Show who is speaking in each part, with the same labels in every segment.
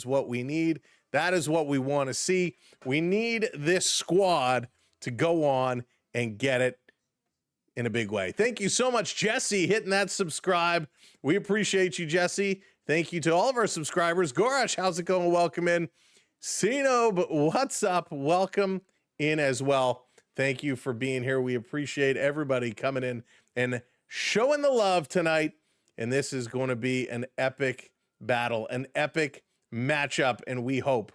Speaker 1: what we need. That is what we want to see. We need this squad to go on and get it in a big way. Thank you so much, Jesse, hitting that subscribe. We appreciate you, Jesse. Thank you to all of our subscribers. Gorash, how's it going? Welcome in. Sinob, what's up? Welcome in as well. Thank you for being here. We appreciate everybody coming in and showing the love tonight. And this is going to be an epic battle, an epic matchup. And we hope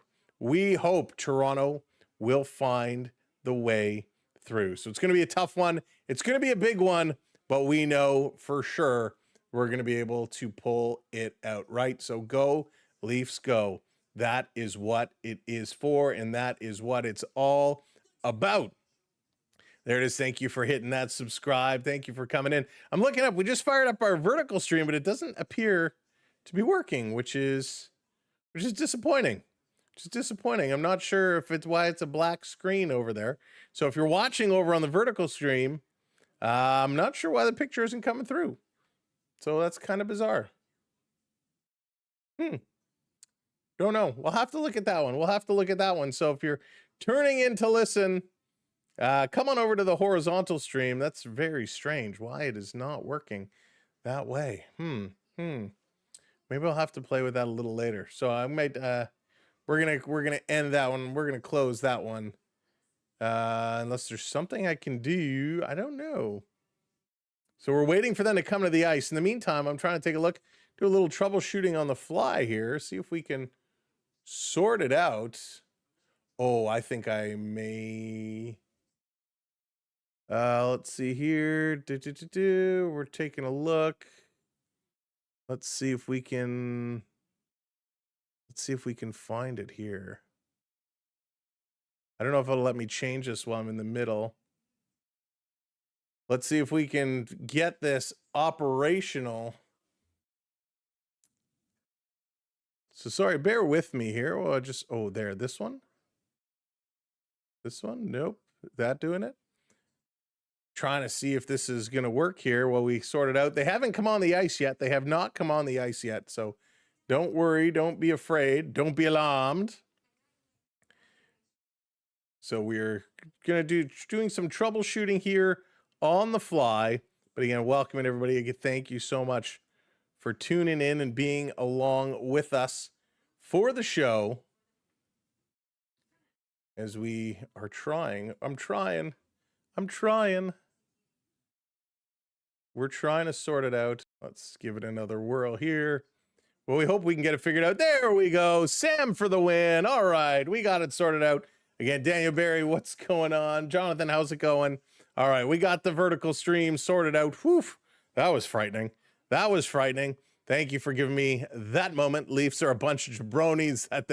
Speaker 1: Toronto will find the way through. So it's going to be a tough one. It's going to be a big one, but we know for sure we're going to be able to pull it out, right? So go, Leafs, go. That is what it is for, and that is what it's all about. There it is. Thank you for hitting that subscribe. Thank you for coming in. I'm looking up. We just fired up our vertical stream, but it doesn't appear to be working, which is disappointing. Which is disappointing. I'm not sure if it's why it's a black screen over there. So if you're watching over on the vertical stream, I'm not sure why the picture isn't coming through. So that's kind of bizarre. Don't know. We'll have to look at that one. So if you're turning in to listen, come on over to the horizontal stream. That's very strange why it is not working that way. Maybe I'll have to play with that a little later. So I might we're gonna end that one. We're gonna close that one. Unless there's something I can do. I don't know. So we're waiting for them to come to the ice. In the meantime, I'm trying to take a look, do a little troubleshooting on the fly here, see if we can sort it out. Oh, I think I may. Let's see here. We're taking a look. Let's see if we can find it here. I don't know if it'll let me change this while I'm in the middle. Let's see if we can get this operational. So sorry, bear with me here. Well, there, this one. This one, nope. Is that doing it? Trying to see if this is going to work here while we sort it out. They haven't come on the ice yet. They have not come on the ice yet. So don't worry. Don't be afraid. Don't be alarmed. So we're going to doing some troubleshooting here on the fly. But again, welcoming everybody. Again, thank you so much for tuning in and being along with us for the show as we are trying. I'm trying. We're trying to sort it out. Let's give it another whirl here. Well, we hope we can get it figured out. There we go. Sam for the win. All right. We got it sorted out. Again, Daniel Barry, what's going on? Jonathan, how's it going? All right. We got the vertical stream sorted out. Whew. That was frightening. Thank you for giving me that moment. Leafs are a bunch of jabronis. That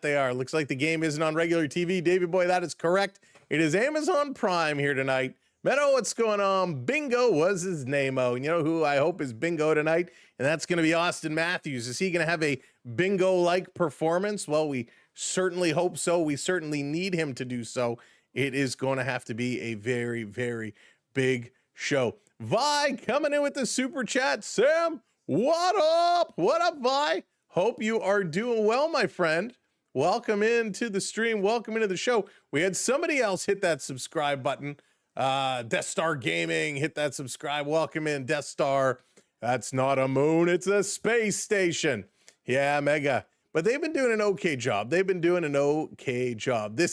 Speaker 1: they are. Looks like the game isn't on regular TV. David Boy, that is correct. It is Amazon Prime here tonight. Meadow, what's going on? Bingo was his name-o. And you know who I hope is bingo tonight? And that's going to be Austin Matthews. Is he going to have a bingo-like performance? Well, we certainly hope so. We certainly need him to do so. It is going to have to be a very, very big show. Vi coming in with the super chat. Sam, what up? What up, Vi? Hope you are doing well, my friend. Welcome into the stream. Welcome into the show. We had somebody else hit that subscribe button. Death Star Gaming, hit that subscribe. Welcome in, Death Star. That's not a moon, it's a space station. Yeah, mega. But they've been doing an okay job. This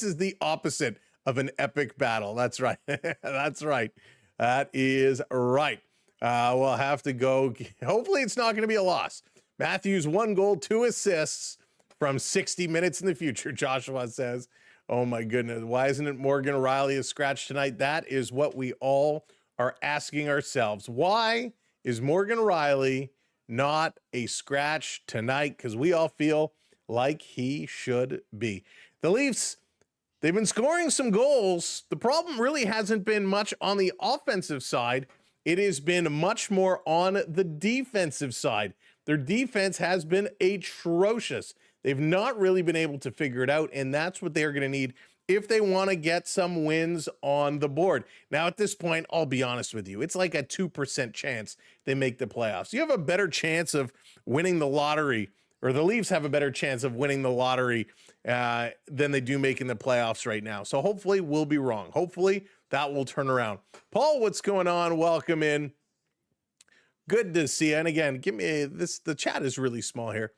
Speaker 1: is the opposite of an epic battle. That's right. That's right. That is right. We'll have to go. Hopefully it's not going to be a loss. Matthews, 1 goal, 2 assists from 60 minutes in the future, Joshua says. Oh my goodness. Why isn't it Morgan Riley a scratch tonight? That is what we all are asking ourselves. Why is Morgan Riley not a scratch tonight? Because we all feel like he should be. The Leafs, they've been scoring some goals. The problem really hasn't been much on the offensive side. It has been much more on the defensive side. Their defense has been atrocious. They've not really been able to figure it out, and that's what they're going to need if they want to get some wins on the board. Now, at this point, I'll be honest with you. It's like a 2% chance they make the playoffs. You have a better chance of winning the lottery or the Leafs have a better chance of winning the lottery than they do making the playoffs right now. So hopefully we'll be wrong. Hopefully that will turn around. Paul, what's going on? Welcome in. Good to see you. And again, give me this. The chat is really small here.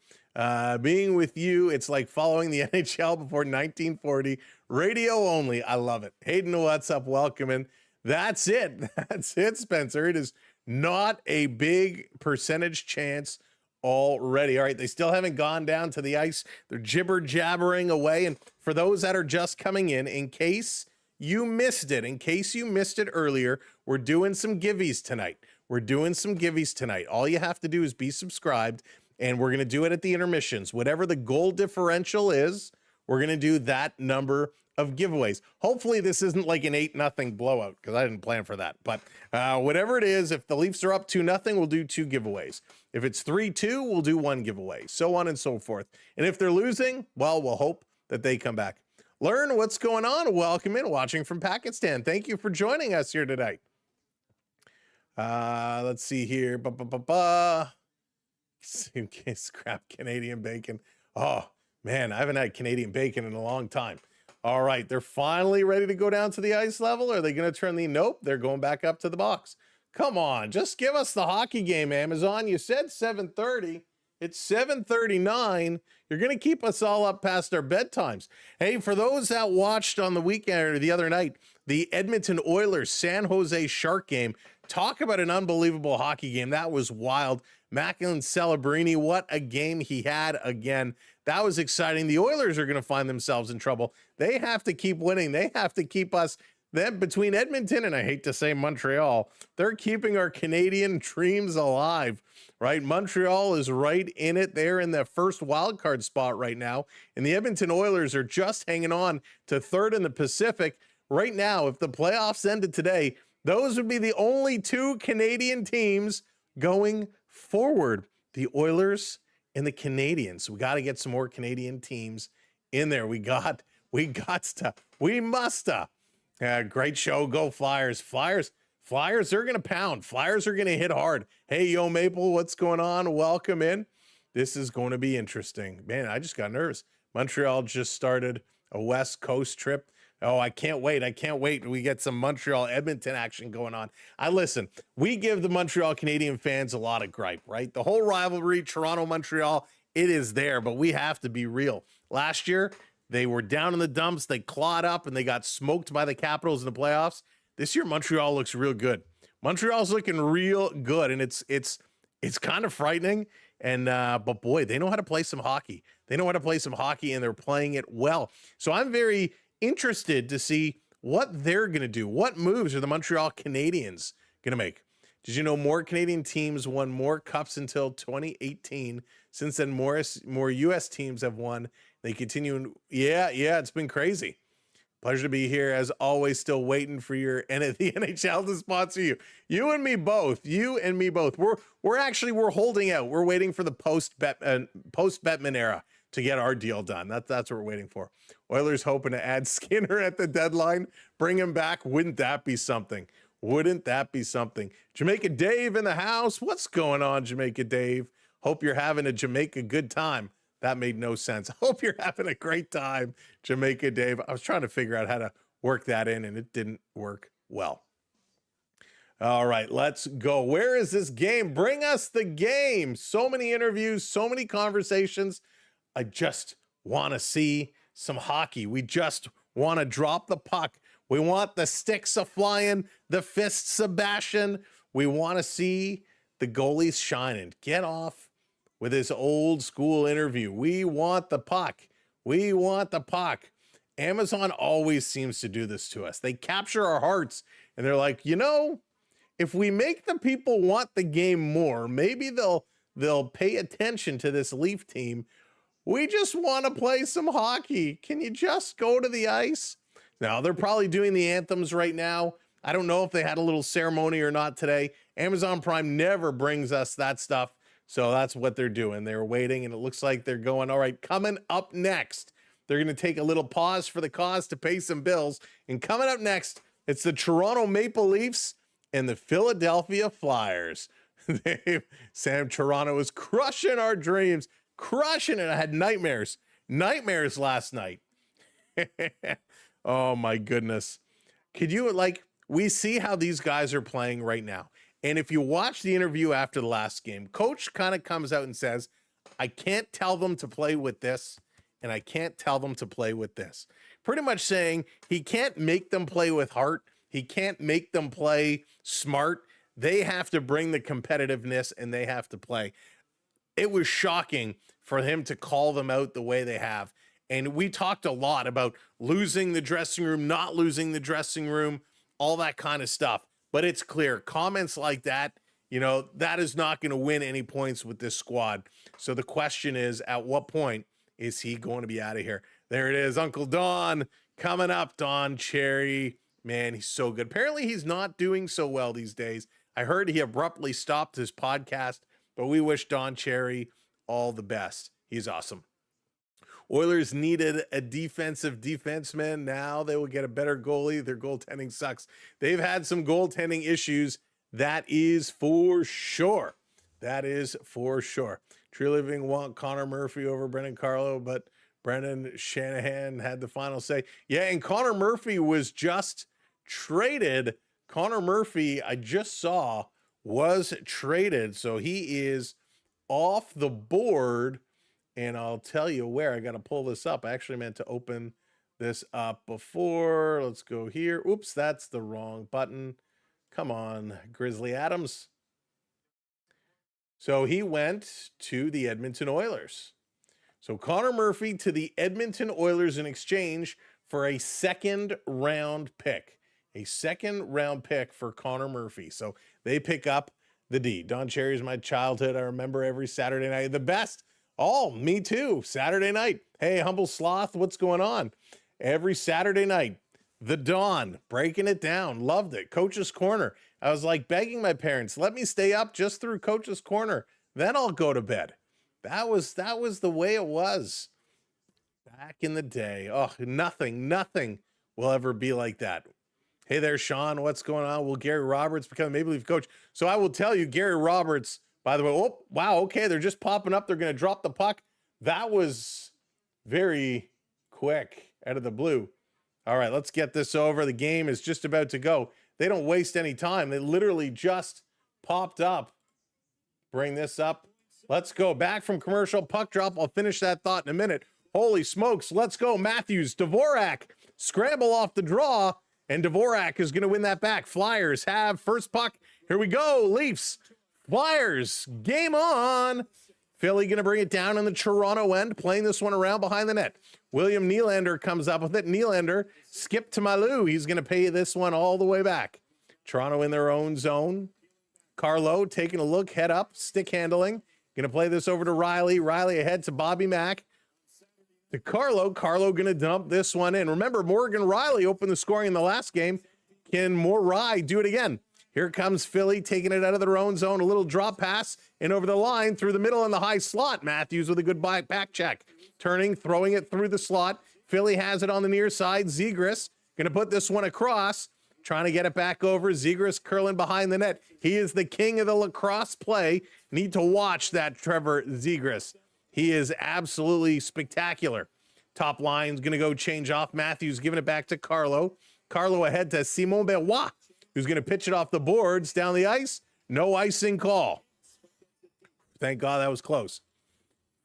Speaker 1: Being with you, it's like following the NHL before 1940. Radio only. I love it. Hayden, what's up? Welcome in. That's it. That's it, Spencer. It is not a big percentage chance already. All right, they still haven't gone down to the ice. They're jibber-jabbering away. And for those that are just coming in case you missed it earlier, we're doing some givvies tonight. All you have to do is be subscribed, and we're going to do it at the intermissions. Whatever the goal differential is, we're going to do that number of giveaways. Hopefully this isn't like an 8-0 blowout, because I didn't plan for that. But whatever it is, if the Leafs are up 2-0, we'll do 2 giveaways. If it's 3-2, we'll do 1 giveaway, so on and so forth. And if they're losing, well, we'll hope that they come back. Learn what's going on. Welcome in, watching from Pakistan. Thank you for joining us here tonight. Let's see here. Scrap Canadian bacon. Oh, man, I haven't had Canadian bacon in a long time. All right, they're finally ready to go down to the ice level. Are they going to turn the... Nope, they're going back up to the box. Come on, just give us the hockey game, Amazon. You said 7:30. It's 7:39. You're going to keep us all up past our bedtimes. Hey, for those that watched on the weekend or the other night, the Edmonton Oilers San Jose Shark game, talk about an unbelievable hockey game. That was wild. Macklin Celebrini, what a game he had again. That was exciting. The Oilers are going to find themselves in trouble. They have to keep winning. They have to keep us, then between Edmonton and I hate to say Montreal, they're keeping our Canadian dreams alive, right? Montreal is right in it. They're in the first wild card spot right now. And the Edmonton Oilers are just hanging on to third in the Pacific. Right now, if the playoffs ended today, those would be the only 2 Canadian teams going forward. The Oilers and the Canadians. We got to get some more Canadian teams in there. We must. Great show. Go Flyers. Flyers are going to pound. Flyers are going to hit hard. Hey, Yo Maple, what's going on? Welcome in. This is going to be interesting. Man, I just got nervous. Montreal just started a West Coast trip. Oh, I can't wait. We get some Montreal Edmonton action going on. Listen, we give the Montreal Canadian fans a lot of gripe, right? The whole rivalry, Toronto, Montreal, it is there, but we have to be real. Last year, they were down in the dumps. They clawed up and they got smoked by the Capitals in the playoffs. This year, Montreal looks real good. Montreal's looking real good, and it's kind of frightening. And but boy, they know how to play some hockey. And they're playing it well. So I'm very interested to see what they're going to do. What moves are the Montreal Canadiens going to make? Did you know more Canadian teams won more cups until 2018? Since then, more U.S. teams have won. They continue. Yeah, it's been crazy. Pleasure to be here as always. Still waiting for the NHL to sponsor you. You and me both. We're holding out. We're waiting for the post Bettman era to get our deal done. That's what we're waiting for. Oilers hoping to add Skinner at the deadline. Bring him back. Wouldn't that be something? Jamaica Dave in the house. What's going on, Jamaica Dave? Hope you're having a Jamaica good time. That made no sense. Hope you're having a great time, Jamaica Dave. I was trying to figure out how to work that in, and it didn't work well. All right, let's go. Where is this game? Bring us the game. So many interviews, so many conversations. I just want to see some hockey. We just want to drop the puck. We want the sticks a-flying, the fists a-bashing. We want to see the goalies shining. Get off with this old school interview. We want the puck. Amazon always seems to do this to us. They capture our hearts, and they're like, if we make the people want the game more, maybe they'll pay attention to this Leaf team. We just want to play some hockey. Can you just go to the ice? Now, they're probably doing the anthems right now. I don't know if they had a little ceremony or not today. Amazon Prime never brings us that stuff. So that's what they're doing. They're waiting, and it looks like they're going, all right, coming up next. They're going to take a little pause for the cause to pay some bills. And coming up next, it's the Toronto Maple Leafs and the Philadelphia Flyers. Sam, Toronto is crushing our dreams. crushing it. I had nightmares last night. Oh my goodness. Could you, like, we see how these guys are playing right now. And if you watch the interview after the last game, coach kind of comes out and says, I can't tell them to play with this, and I can't tell them to play with this. Pretty much saying he can't make them play with heart. He can't make them play smart. They have to bring the competitiveness, and they have to play. It was shocking for him to call them out the way they have. And we talked a lot about losing the dressing room, not losing the dressing room, all that kind of stuff. But it's clear, comments like that, you know, that is not going to win any points with this squad. So the question is, at what point is he going to be out of here? There it is, Uncle Don coming up. Don Cherry, man, he's so good. Apparently he's not doing so well these days. I heard he abruptly stopped his podcast, but we wish Don Cherry all the best. He's awesome. Oilers needed a defensive defenseman. Now they will get a better goalie. Their goaltending sucks. They've had some goaltending issues. That is for sure. That is for sure. True Living want Connor Murphy over Brendan Carlo, but Brendan Shanahan had the final say. Yeah, and Connor Murphy was just traded. Connor Murphy, I just saw, was traded. So he is off the board. And I'll tell you where. I got to pull this up. I actually meant to open this up before. Let's go here. Oops, that's the wrong button. Come on, Grizzly Adams. So he went to the Edmonton Oilers. So Connor Murphy to the Edmonton Oilers in exchange for a second-round pick. A second-round pick for Connor Murphy. So they pick up the D. Don Cherry's my childhood. I remember every Saturday night. The best. Oh, me too. Saturday night. Hey, Humble Sloth, what's going on? Every Saturday night, the Dawn, breaking it down. Loved it. Coach's Corner. I was like begging my parents, let me stay up just through Coach's Corner. Then I'll go to bed. That was the way it was back in the day. Oh, nothing will ever be like that. Hey there, Sean. What's going on? Will Gary Roberts become a Maple Leaf coach? So I will tell you, Gary Roberts, by the way, oh, wow, okay, they're just popping up. They're going to drop the puck. That was very quick out of the blue. All right, let's get this over. The game is just about to go. They don't waste any time. They literally just popped up. Bring this up. Let's go. Back from commercial. Puck drop. I'll finish that thought in a minute. Holy smokes. Let's go. Matthews, Dvorak, scramble off the draw, and Dvorak is going to win that back. Flyers have first puck. Here we go. Leafs. Flyers, game on. Philly going to bring it down on the Toronto end, playing this one around behind the net. William Nylander comes up with it. Nylander, skip to Malou. He's going to pay this one all the way back. Toronto in their own zone. Carlo taking a look, head up, stick handling. Going to play this over to Riley. Riley ahead to Bobby Mack. To Carlo. Carlo going to dump this one in. Remember, Morgan Riley opened the scoring in the last game. Can Morai do it again? Here comes Philly taking it out of their own zone. A little drop pass and over the line through the middle in the high slot. Matthews with a good back check. Turning, throwing it through the slot. Philly has it on the near side. Zegras going to put this one across. Trying to get it back over. Zegras curling behind the net. He is the king of the lacrosse play. Need to watch that Trevor Zegras. He is absolutely spectacular. Top line's going to go change off. Matthews giving it back to Carlo. Carlo ahead to Simon Benoit, who's going to pitch it off the boards down the ice. No icing call. Thank God that was close.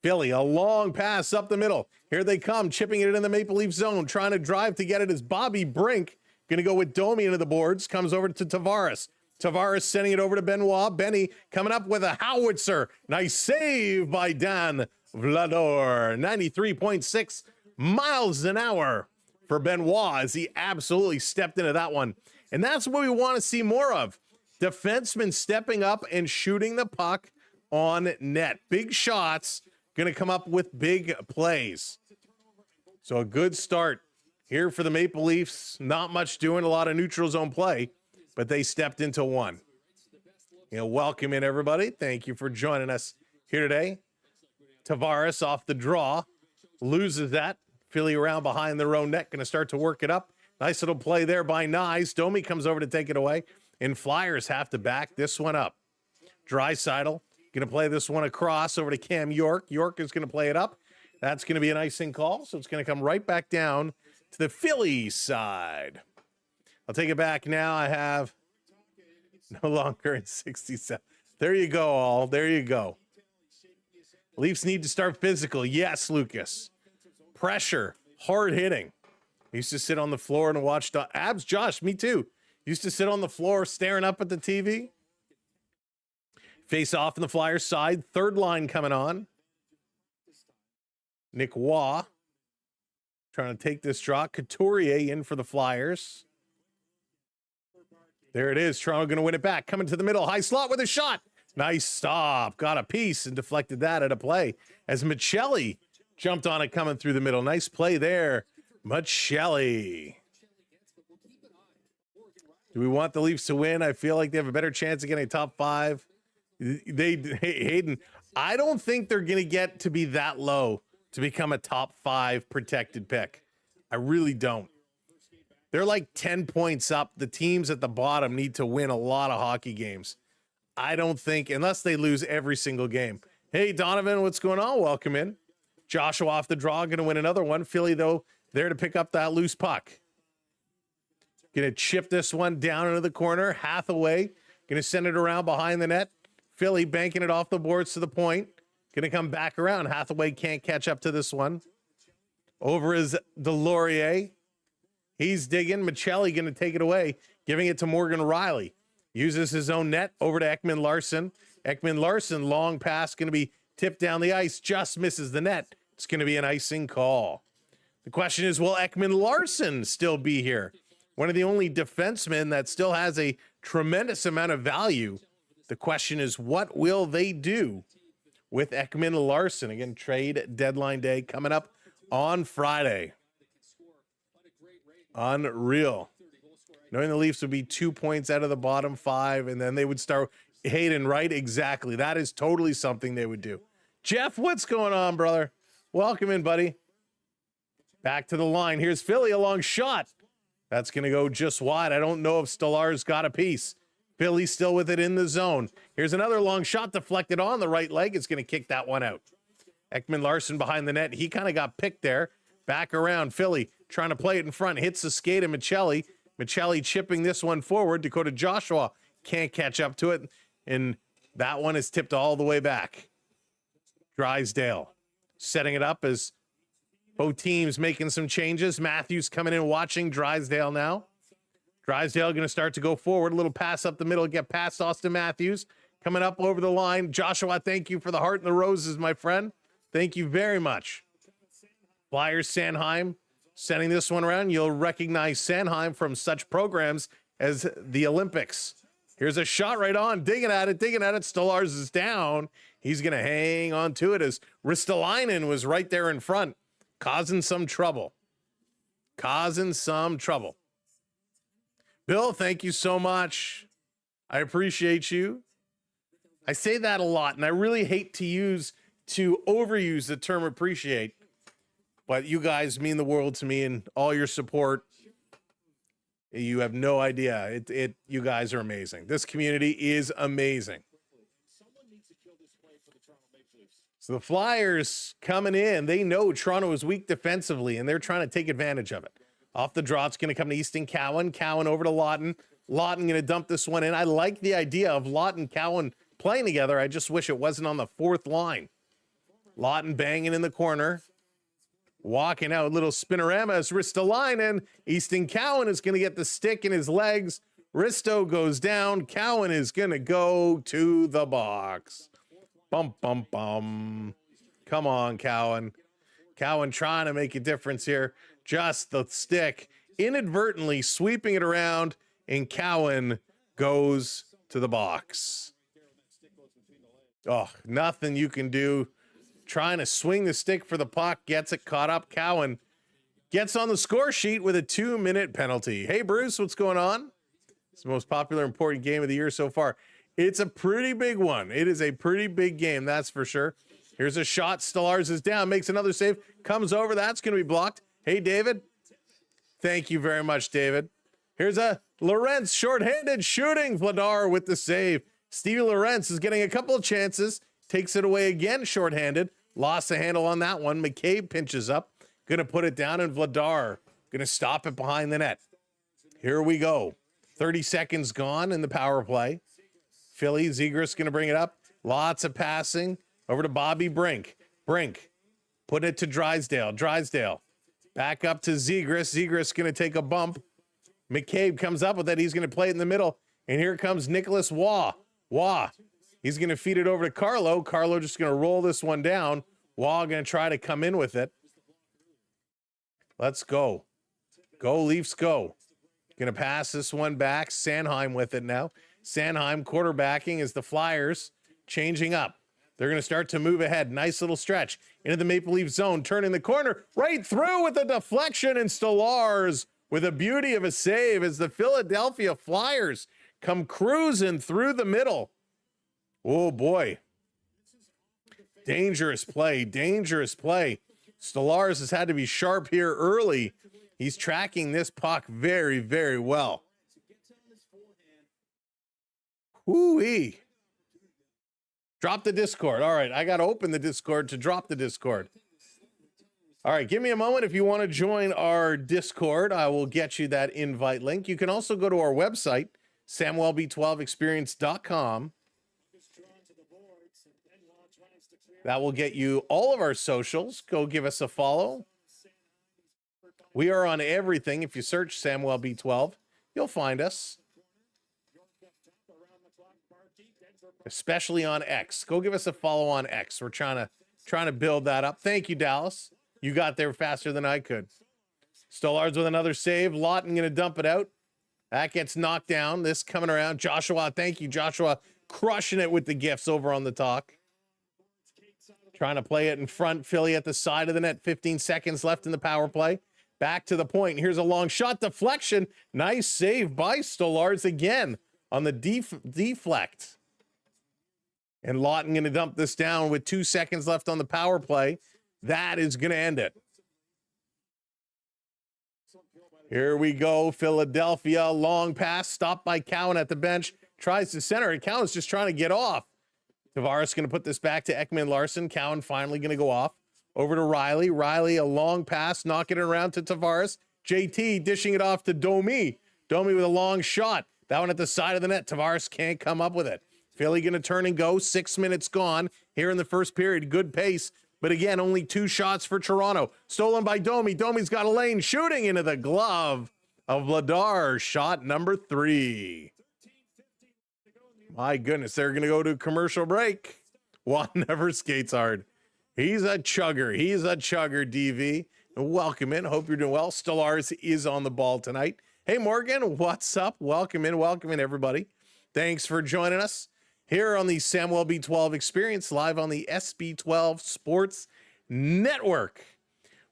Speaker 1: Philly, a long pass up the middle. Here they come, chipping it in the Maple Leaf zone. Trying to drive to get it is Bobby Brink. Going to go with Domi into the boards. Comes over to Tavares. Tavares sending it over to Benoit. Benny coming up with a howitzer. Nice save by Dan Vlador. 93.6 miles an hour for Benoit as he absolutely stepped into that one. And that's what we want to see more of. Defensemen stepping up and shooting the puck on net. Big shots, going to come up with big plays. So a good start here for the Maple Leafs. Not much doing, a lot of neutral zone play, but they stepped into one. Welcome in, everybody. Thank you for joining us here today. Tavares off the draw, loses that. Philly around behind their own net, going to start to work it up. Nice little play there by Nyes. Domi comes over to take it away, and Flyers have to back this one up. Draisaitl Going to play this one across over to Cam York. York is going to play it up. That's going to be an icing call, so it's going to come right back down to the Phillies side. I'll take it back now. I have no longer in 67. There you go, all. There you go. Leafs need to start physical. Yes, Lucas. Pressure. Hard hitting. I used to sit on the floor and watch Abs. Josh, me too. Used to sit on the floor staring up at the TV. Face off in the Flyers side. Third line coming on. Nick Waugh trying to take this draw. Couturier in for the Flyers. There it is. Toronto going to win it back. Coming to the middle. High slot with a shot. Nice stop. Got a piece and deflected that at a play as Michelli jumped on it coming through the middle. Nice play there. Michelli. Do we want the Leafs to win? I feel like they have a better chance of getting a top 5. Hayden, I don't think they're going to get to be that low to become a top 5 protected pick. I really don't. They're like 10 points up. The teams at the bottom need to win a lot of hockey games. I don't think, unless they lose every single game. Hey, Donovan, what's going on? Welcome in. Joshua off the draw, going to win another one. Philly, though, there to pick up that loose puck. Going to chip this one down into the corner. Hathaway going to send it around behind the net. Philly banking it off the boards to the point. Going to come back around. Hathaway can't catch up to this one. Over is Delorier. He's digging. Michelli going to take it away, giving it to Morgan Riley. Uses his own net over to Ekman Larson. Ekman Larson, long pass, going to be tipped down the ice. Just misses the net. It's going to be an icing call. The question is, will Ekman Larson still be here? One of the only defensemen that still has a tremendous amount of value. The question is, what will they do with Ekman Larson? Again, trade deadline day coming up on Friday. Unreal. Knowing the Leafs would be 2 points out of the bottom 5, and then they would start Hayden, right? Exactly. That is totally something they would do. Jeff, what's going on, brother? Welcome in, buddy. Back to the line. Here's Philly, a long shot. That's going to go just wide. I don't know if Stolar's got a piece. Philly still with it in the zone. Here's another long shot deflected on the right leg. It's going to kick that one out. Ekman Larson behind the net. He kind of got picked there. Back around. Philly trying to play it in front. Hits the skate of Michelli. Michelli chipping this one forward. Dakota Joshua can't catch up to it. And that one is tipped all the way back. Drysdale setting it up as both teams making some changes. Matthews coming in watching Drysdale now. Drysdale going to start to go forward. A little pass up the middle. Get past Austin Matthews. Coming up over the line. Joshua, thank you for the heart and the roses, my friend. Thank you very much. Flyers Sanheim sending this one around. You'll recognize Sanheim from such programs as the Olympics. Here's a shot right on. Digging at it. Stolarz is down. He's going to hang on to it as Ristolainen was right there in front, causing some trouble. Bill, thank you so much. I appreciate you. I say that a lot, and I really hate to overuse the term appreciate, but you guys mean the world to me and all your support. You have no idea. You guys are amazing. This community is amazing. So the Flyers coming in, they know Toronto is weak defensively, and they're trying to take advantage of it. Off the draw, it's going to come to Easton Cowan. Cowan over to Lawton. Lawton going to dump this one in. I like the idea of Lawton Cowan playing together. I just wish it wasn't on the fourth line. Lawton banging in the corner. Walking out, little spinorama as Ristolainen. Easton Cowan is going to get the stick in his legs. Risto goes down. Cowan is going to go to the box. Bum, bum, bum. Come on, Cowan. Cowan trying to make a difference here. Just the stick. Inadvertently sweeping it around, and Cowan goes to the box. Oh, nothing you can do. Trying to swing the stick for the puck, gets it caught up. Cowan gets on the score sheet with a 2-minute penalty. Hey, Bruce, what's going on? It's the most popular, important game of the year so far. It's a pretty big one. It is a pretty big game, that's for sure. Here's a shot. Stolarz is down, makes another save, comes over. That's going to be blocked. Hey, David. Thank you very much, David. Here's a Lorentz shorthanded shooting. Vladar with the save. Stevie Lorentz is getting a couple of chances. Takes it away again, shorthanded. Lost the handle on that one. McCabe pinches up. Going to put it down, and Vladar going to stop it behind the net. Here we go. 30 seconds gone in the power play. Philly, Zegras going to bring it up. Lots of passing. Over to Bobby Brink. Brink. Put it to Drysdale. Drysdale. Back up to Zegras. Zegras going to take a bump. McCabe comes up with it. He's going to play it in the middle. And here comes Nicholas Waugh. Waugh. He's going to feed it over to Carlo. Carlo just going to roll this one down. Waugh going to try to come in with it. Let's go. Go, Leafs, go. Going to pass this one back. Sanheim with it now. Sanheim quarterbacking as the Flyers changing up. They're going to start to move ahead. Nice little stretch into the Maple Leaf zone. Turning the corner. Right through with a deflection. And Stolarz with a beauty of a save as the Philadelphia Flyers come cruising through the middle. Oh, boy. Dangerous play. Dangerous play. Stolarz has had to be sharp here early. He's tracking this puck very, very well. Whoo-wee. Drop the Discord. All right, I got to open the Discord to drop the Discord. All right, give me a moment. If you want to join our Discord, I will get you that invite link. You can also go to our website, Samwelb12Experience.com. That will get you all of our socials. Go give us a follow. We are on everything. If you search Samwelb12, you'll find us. Especially on X. Go give us a follow on X. We're trying to build that up. Thank you, Dallas. You got there faster than I could. Stolarz with another save. Lawton going to dump it out. That gets knocked down. This coming around. Joshua, thank you, Joshua. Crushing it with the gifts over on the talk. Trying to play it in front. Philly at the side of the net. 15 seconds left in the power play. Back to the point. Here's a long shot deflection. Nice save by Stolarz again on the deflect. And Lawton going to dump this down with 2 seconds left on the power play. That is going to end it. Here we go. Philadelphia. Long pass. Stopped by Cowan at the bench. Tries to center it. Cowan's just trying to get off. Tavares going to put this back to Ekman Larson. Cowan finally going to go off. Over to Riley. Riley, a long pass, knocking it around to Tavares. JT dishing it off to Domi. Domi with a long shot. That one at the side of the net. Tavares can't come up with it. Philly going to turn and go. 6 minutes gone here in the first period. Good pace. But again, only 2 shots for Toronto. Stolen by Domi. Domi's got a lane. Shooting into the glove of Vladar. Shot number 3. My goodness, they're going to go to commercial break. Juan never skates hard. He's a chugger. He's a chugger, DV. Welcome in. Hope you're doing well. Stolarz is on the ball tonight. Hey, Morgan, what's up? Welcome in, everybody. Thanks for joining us here on the Samwelb12 Experience, live on the SB12 Sports Network.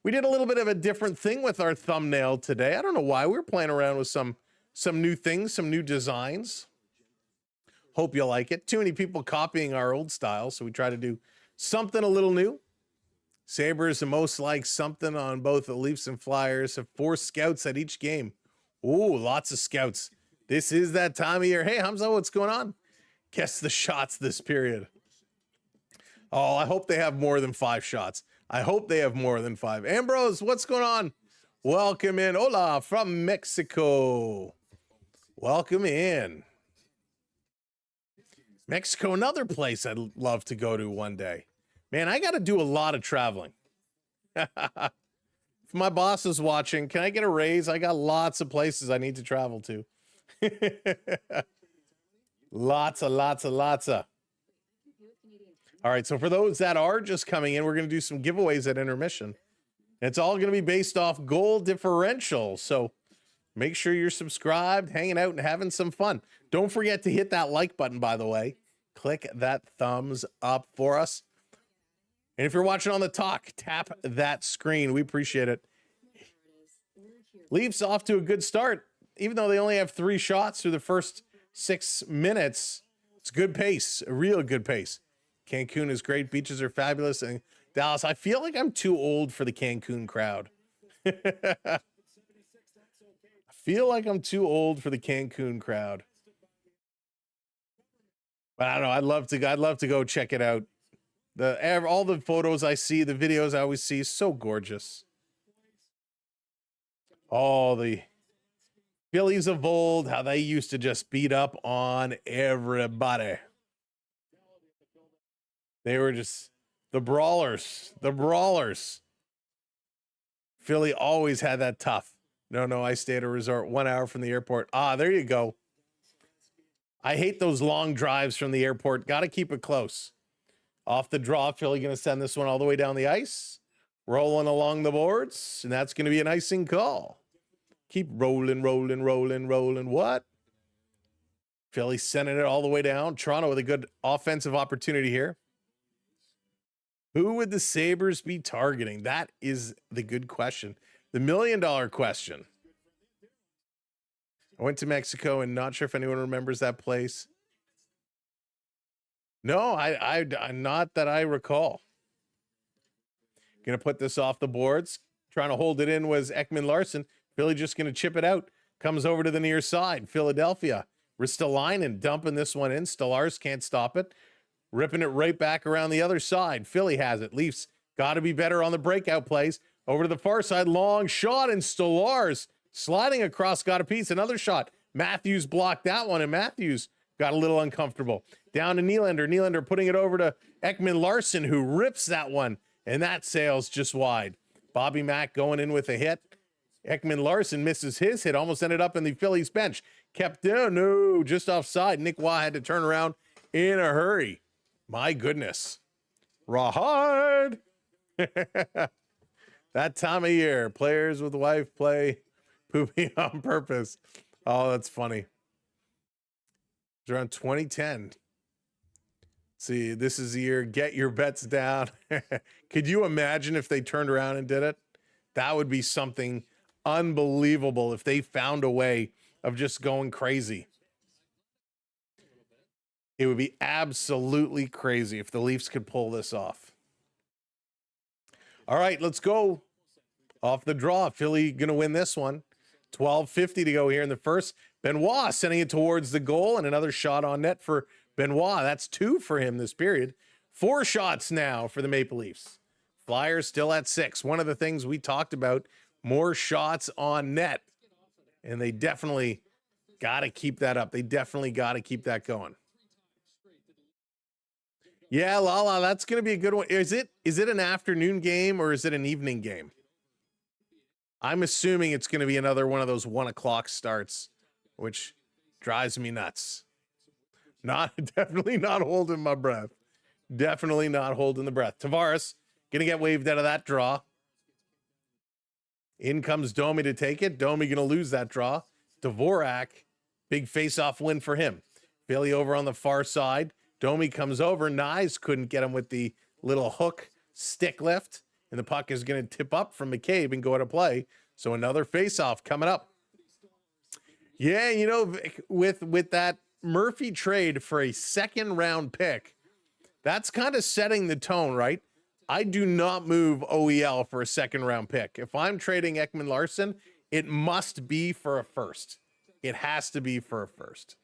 Speaker 1: We did a little bit of a different thing with our thumbnail today. I don't know why. We were playing around with some new things, some new designs. Hope you like it. Too many people copying our old style, so we try to do something a little new. Sabres, the most like something on both the Leafs and Flyers, have 4 scouts at each game. Ooh, lots of scouts. This is that time of year. Hey, Hamza, what's going on? Guess the shots this period. Oh, I hope they have more than 5 shots. I hope they have more than 5. Ambrose, what's going on? Welcome in. Hola from Mexico. Welcome in. Mexico, another place I'd love to go to one day. Man, I got to do a lot of traveling. If my boss is watching, can I get a raise? I got lots of places I need to travel to. Lots of. All right, so for those that are just coming in, we're going to do some giveaways at intermission. It's all going to be based off goal differential. So make sure you're subscribed, hanging out, and having some fun. Don't forget to hit that like button, by the way. Click that thumbs up for us. And if you're watching on the talk, tap that screen. We appreciate it. Leafs off to a good start. Even though they only have 3 shots through the first 6 minutes, it's good pace, a real good pace. Cancun is great. Beaches are fabulous. And Dallas, I feel like I'm too old for the Cancun crowd. I feel like I'm too old for the Cancun crowd. But I don't know. I'd love to go check it out. All the photos I see, the videos I always see, so gorgeous. All the Phillies of old, how they used to just beat up on everybody. They were just the brawlers, the brawlers. Philly always had that tough. No, I stay at a resort 1 hour from the airport. Ah, there you go. I hate those long drives from the airport. Got to keep it close. Off the draw, Philly going to send this one all the way down the ice. Rolling along the boards, and that's going to be an icing call. Keep rolling, rolling, rolling, rolling. What? Philly sending it all the way down. Toronto with a good offensive opportunity here. Who would the Sabres be targeting? That is the good question. The $1 million question. I went to Mexico and not sure if anyone remembers that place. No, I not that I recall. Going to put this off the boards. Trying to hold it in was Ekman Larson. Philly just going to chip it out. Comes over to the near side. Philadelphia. Ristolainen dumping this one in. Stolarz can't stop it. Ripping it right back around the other side. Philly has it. Leafs got to be better on the breakout plays. Over to the far side. Long shot, and Stolarz sliding across, got a piece. Another shot. Matthews blocked that one, and Matthews got a little uncomfortable. Down to Nylander. Nylander putting it over to Ekman Larson, who rips that one, and that sails just wide. Bobby Mack going in with a hit. Ekman Larson misses his hit, almost ended up in the Phillies bench. Kept down, no, just offside. Nick Waugh had to turn around in a hurry. My goodness. Rawhide. That time of year, players with wife play pooping on purpose. Oh, that's funny. It's around 2010. See, this is the year, get your bets down. Could you imagine if they turned around and did it? That would be something unbelievable if they found a way of just going crazy. It would be absolutely crazy if the Leafs could pull this off. All right, let's go. Off the draw. Philly going to win this one. 12:50 to go here in the first. Benoit sending it towards the goal, and another shot on net for Benoit. That's 2 for him this period. 4 shots now for the Maple Leafs. Flyers still at 6. One of the things we talked about, more shots on net. And they definitely got to keep that up. They definitely got to keep that going. Yeah, Lala, that's going to be a good one. Is it an afternoon game or is it an evening game? I'm assuming it's going to be another one of those 1 o'clock starts, which drives me nuts. Definitely not holding my breath. Definitely not holding the breath. Tavares going to get waved out of that draw. In comes Domi to take it. Domi going to lose that draw. Dvorak, big face-off win for him. Philly over on the far side. Domi comes over. Nyes couldn't get him with the little hook stick lift. And the puck is going to tip up from McCabe and go out of play. So another face-off coming up. Yeah, you know, with that Murphy trade for a second-round pick, that's kind of setting the tone, right? I do not move OEL for a second-round pick. If I'm trading Ekman Larson, it must be for a first. It has to be for a first.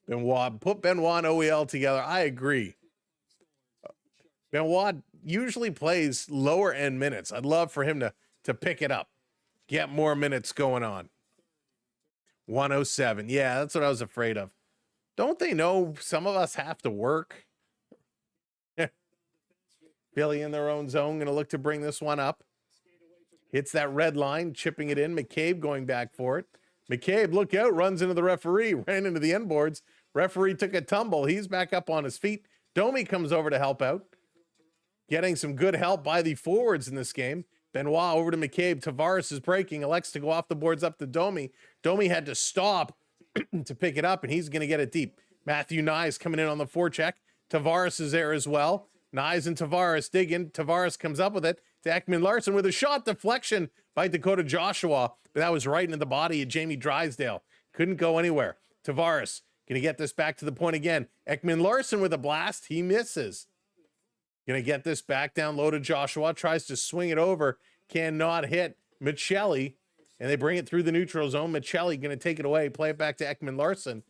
Speaker 1: Benoit, put Benoit and OEL together. I agree. Benoit usually plays lower end minutes. I'd love for him to pick it up, get more minutes going on. 107. Yeah, that's what I was afraid of. Don't they know some of us have to work? Philly in their own zone, going to look to bring this one up. Hits that red line, chipping it in. McCabe going back for it. McCabe, look out, runs into the referee, ran into the end boards. Referee took a tumble. He's back up on his feet. Domi comes over to help out. Getting some good help by the forwards in this game. Benoit over to McCabe. Tavares is breaking. Elects to go off the boards up to Domi. Domi had to stop to pick it up, and he's going to get it deep. Matthew Nyes coming in on the forecheck. Tavares is there as well. Nyes and Tavares digging. Tavares comes up with it to Ekman Larson with a shot deflection by Dakota Joshua, but that was right into the body of Jamie Drysdale. Couldn't go anywhere. Tavares going to get this back to the point again. Ekman Larson with a blast. He misses. Going to get this back down low to Joshua. Tries to swing it over. Cannot hit Michelli. And they bring it through the neutral zone. Michelli going to take it away. Play it back to Ekman Larson.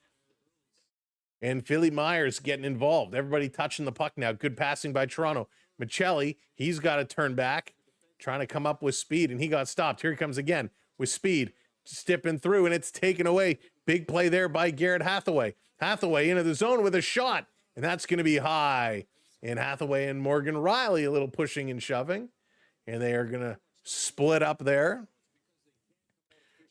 Speaker 1: And Philly Myers getting involved. Everybody touching the puck now. Good passing by Toronto. Michelli, he's got to turn back, trying to come up with speed, and he got stopped. Here he comes again with speed, stepping through, and it's taken away. Big play there by Garrett Hathaway. Hathaway into the zone with a shot, and that's going to be high. And Hathaway and Morgan Riley a little pushing and shoving, and they are going to split up there.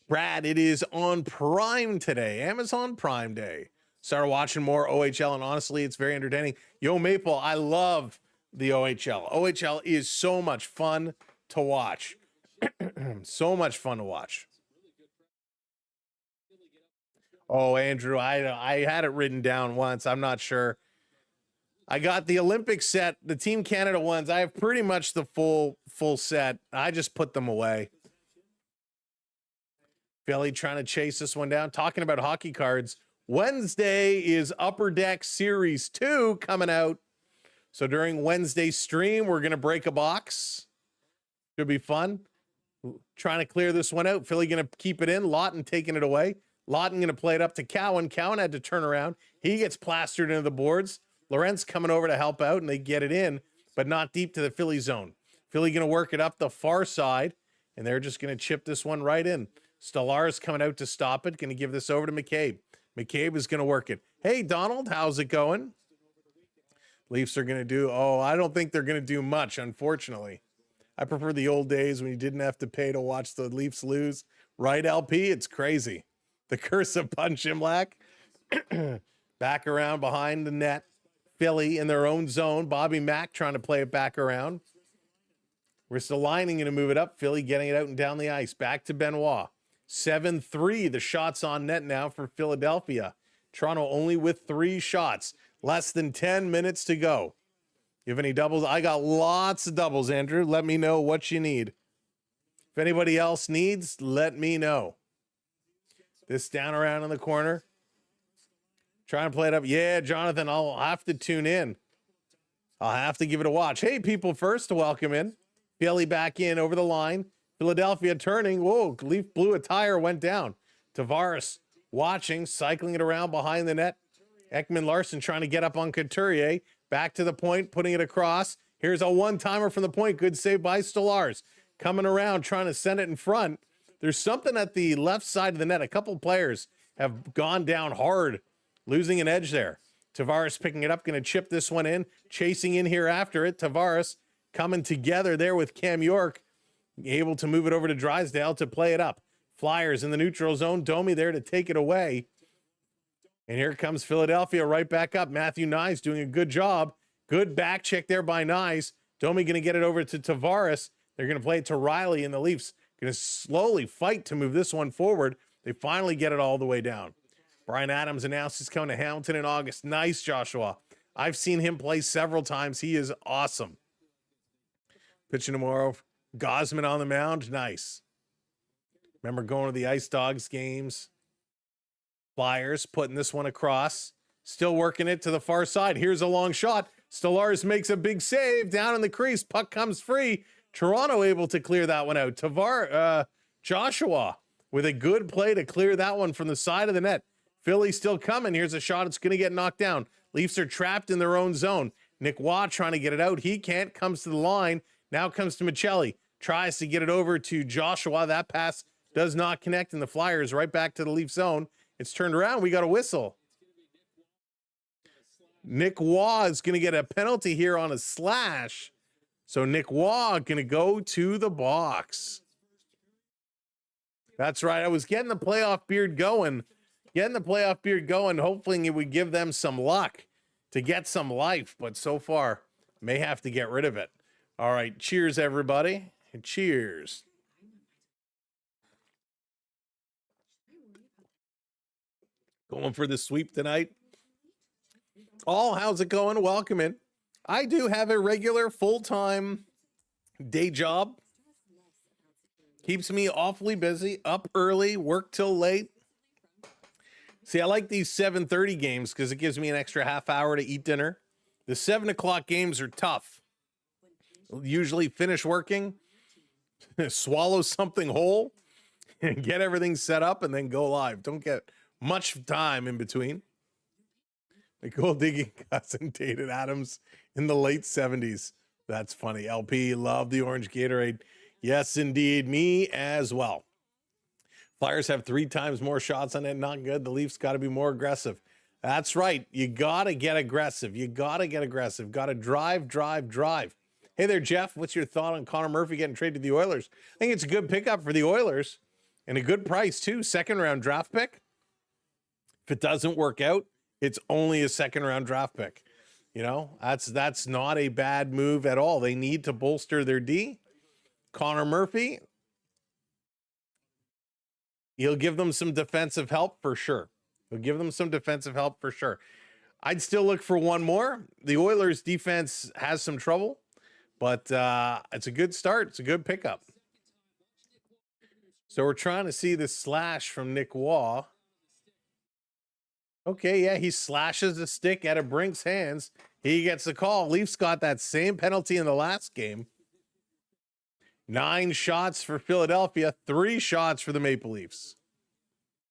Speaker 1: Brad, it is on Prime today, Amazon Prime Day. Started watching more OHL, and honestly, it's very entertaining. Yo, Maple, I love the OHL. OHL is so much fun to watch. So much fun to watch. Oh, Andrew, I had it written down once. I'm not sure. I got the Olympic set, the Team Canada ones. I have pretty much the full set. I just put them away. Philly trying to chase this one down. Talking about hockey cards. Wednesday is Upper Deck Series 2 coming out. So during Wednesday's stream, we're going to break a box. Should be fun. Trying to clear this one out. Philly going to keep it in. Lawton taking it away. Lawton going to play it up to Cowan. Cowan had to turn around. He gets plastered into the boards. Lorentz coming over to help out, and they get it in, but not deep to the Philly zone. Philly going to work it up the far side, and they're just going to chip this one right in. Stolarz coming out to stop it. Going to give this over to McCabe. McCabe is going to work it. Hey, Donald, how's it going? Leafs are going to do, I don't think they're going to do much, unfortunately. I prefer the old days when you didn't have to pay to watch the Leafs lose. Right, LP? It's crazy. The curse of Punch Imlach. Back around behind the net. Philly in their own zone. Bobby Mack trying to play it back around. We're still lining to move it up. Philly getting it out and down the ice. Back to Benoit. 7-3. The shots on net now for Philadelphia. Toronto only with 3 shots. Less than 10 minutes to go. You have any doubles? I got lots of doubles, Andrew. Let me know what you need. If anybody else needs, let me know. This down around in the corner. Trying to play it up. Yeah, Jonathan, I'll have to tune in. I'll have to give it a watch. Hey, people first to welcome in. Philly back in over the line. Philadelphia turning. Whoa, Leaf blew a tire, went down. Tavares watching, cycling it around behind the net. Ekman Larson trying to get up on Couturier. Back to the point, putting it across. Here's a one-timer from the point. Good save by Stolarz. Coming around, trying to send it in front. There's something at the left side of the net. A couple players have gone down hard, losing an edge there. Tavares picking it up, going to chip this one in. Chasing in here after it. Tavares coming together there with Cam York. Able to move it over to Drysdale to play it up. Flyers in the neutral zone. Domi there to take it away. And here comes Philadelphia right back up. Matthew Nyes doing a good job. Good back check there by Nyes. Domi going to get it over to Tavares. They're going to play it to Riley, and the Leafs going to slowly fight to move this one forward. They finally get it all the way down. Brian Adams announced he's coming to Hamilton in August. Nice, Joshua. I've seen him play several times. He is awesome. Pitching tomorrow. Gosman on the mound. Nice. Remember going to the Ice Dogs games. Flyers putting this one across. Still working it to the far side. Here's a long shot. Stolarz makes a big save down in the crease. Puck comes free. Toronto able to clear that one out. Joshua with a good play to clear that one from the side of the net. Philly still coming. Here's a shot. It's going to get knocked down. Leafs are trapped in their own zone. Nick Waugh trying to get it out. He can't. Comes to the line. Now comes to Michelli. Tries to get it over to Joshua. That pass does not connect, and the Flyers right back to the Leaf zone. It's turned around. We got a whistle. Nick Waugh is going to get a penalty here on a slash. So Nick Waugh going to go to the box. That's right. I was getting the playoff beard going. Hoping it would give them some luck to get some life. But so far, may have to get rid of it. All right. Cheers, everybody. And cheers. Going for the sweep tonight. How's it going? Welcome in. I do have a regular full-time day job. Keeps me awfully busy, up early, work till late. See, I like these 7:30 games because it gives me an extra half hour to eat dinner. The 7 o'clock games are tough. Usually finish working, swallow something whole, and get everything set up and then go live. Don't get much time in between. The gold digging cousin dated Adams in the late 70s. That's funny. LP, love the orange Gatorade. Yes, indeed. Me as well. Flyers have 3 times more shots on it. Not good. The Leafs got to be more aggressive. That's right. You got to get aggressive. You got to get aggressive. Got to drive. Hey there, Jeff. What's your thought on Connor Murphy getting traded to the Oilers? I think it's a good pickup for the Oilers and a good price, too. 2nd-round draft pick. If it doesn't work out, it's only a 2nd-round draft pick. You know, that's not a bad move at all. They need to bolster their D. Connor Murphy, he'll give them some defensive help for sure. I'd still look for one more. The Oilers defense has some trouble, but it's a good start. It's a good pickup. So we're trying to see the slash from Nick Waugh. Okay, yeah, he slashes the stick out of Brink's hands. He gets the call. Leafs got that same penalty in the last game. 9 shots for Philadelphia, 3 shots for the Maple Leafs.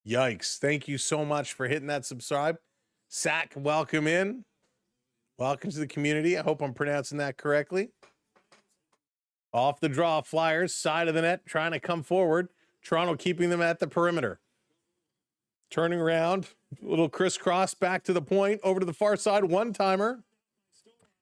Speaker 1: Yikes. Thank you so much for hitting that subscribe. Sack, welcome in. Welcome to the community. I hope I'm pronouncing that correctly. Off the draw, Flyers, side of the net, trying to come forward. Toronto keeping them at the perimeter. Turning around, little crisscross back to the point, over to the far side, one-timer.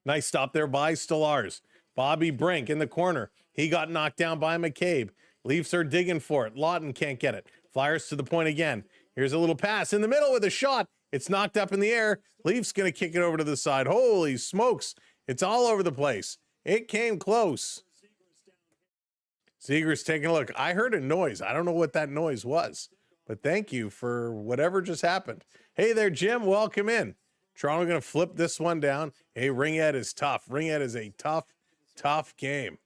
Speaker 1: Nice stop there by Stolarz. Bobby Brink in the corner. He got knocked down by McCabe. Leafs are digging for it. Lawton can't get it. Flyers to the point again. Here's a little pass in the middle with a shot. It's knocked up in the air. Leafs going to kick it over to the side. Holy smokes. It's all over the place. It came close. Seager's taking a look. I heard a noise. I don't know what that noise was, but thank you for whatever just happened. Hey there, Jim. Welcome in. Toronto going to flip this one down. Hey, Ringhead is tough. Ringhead is a tough game.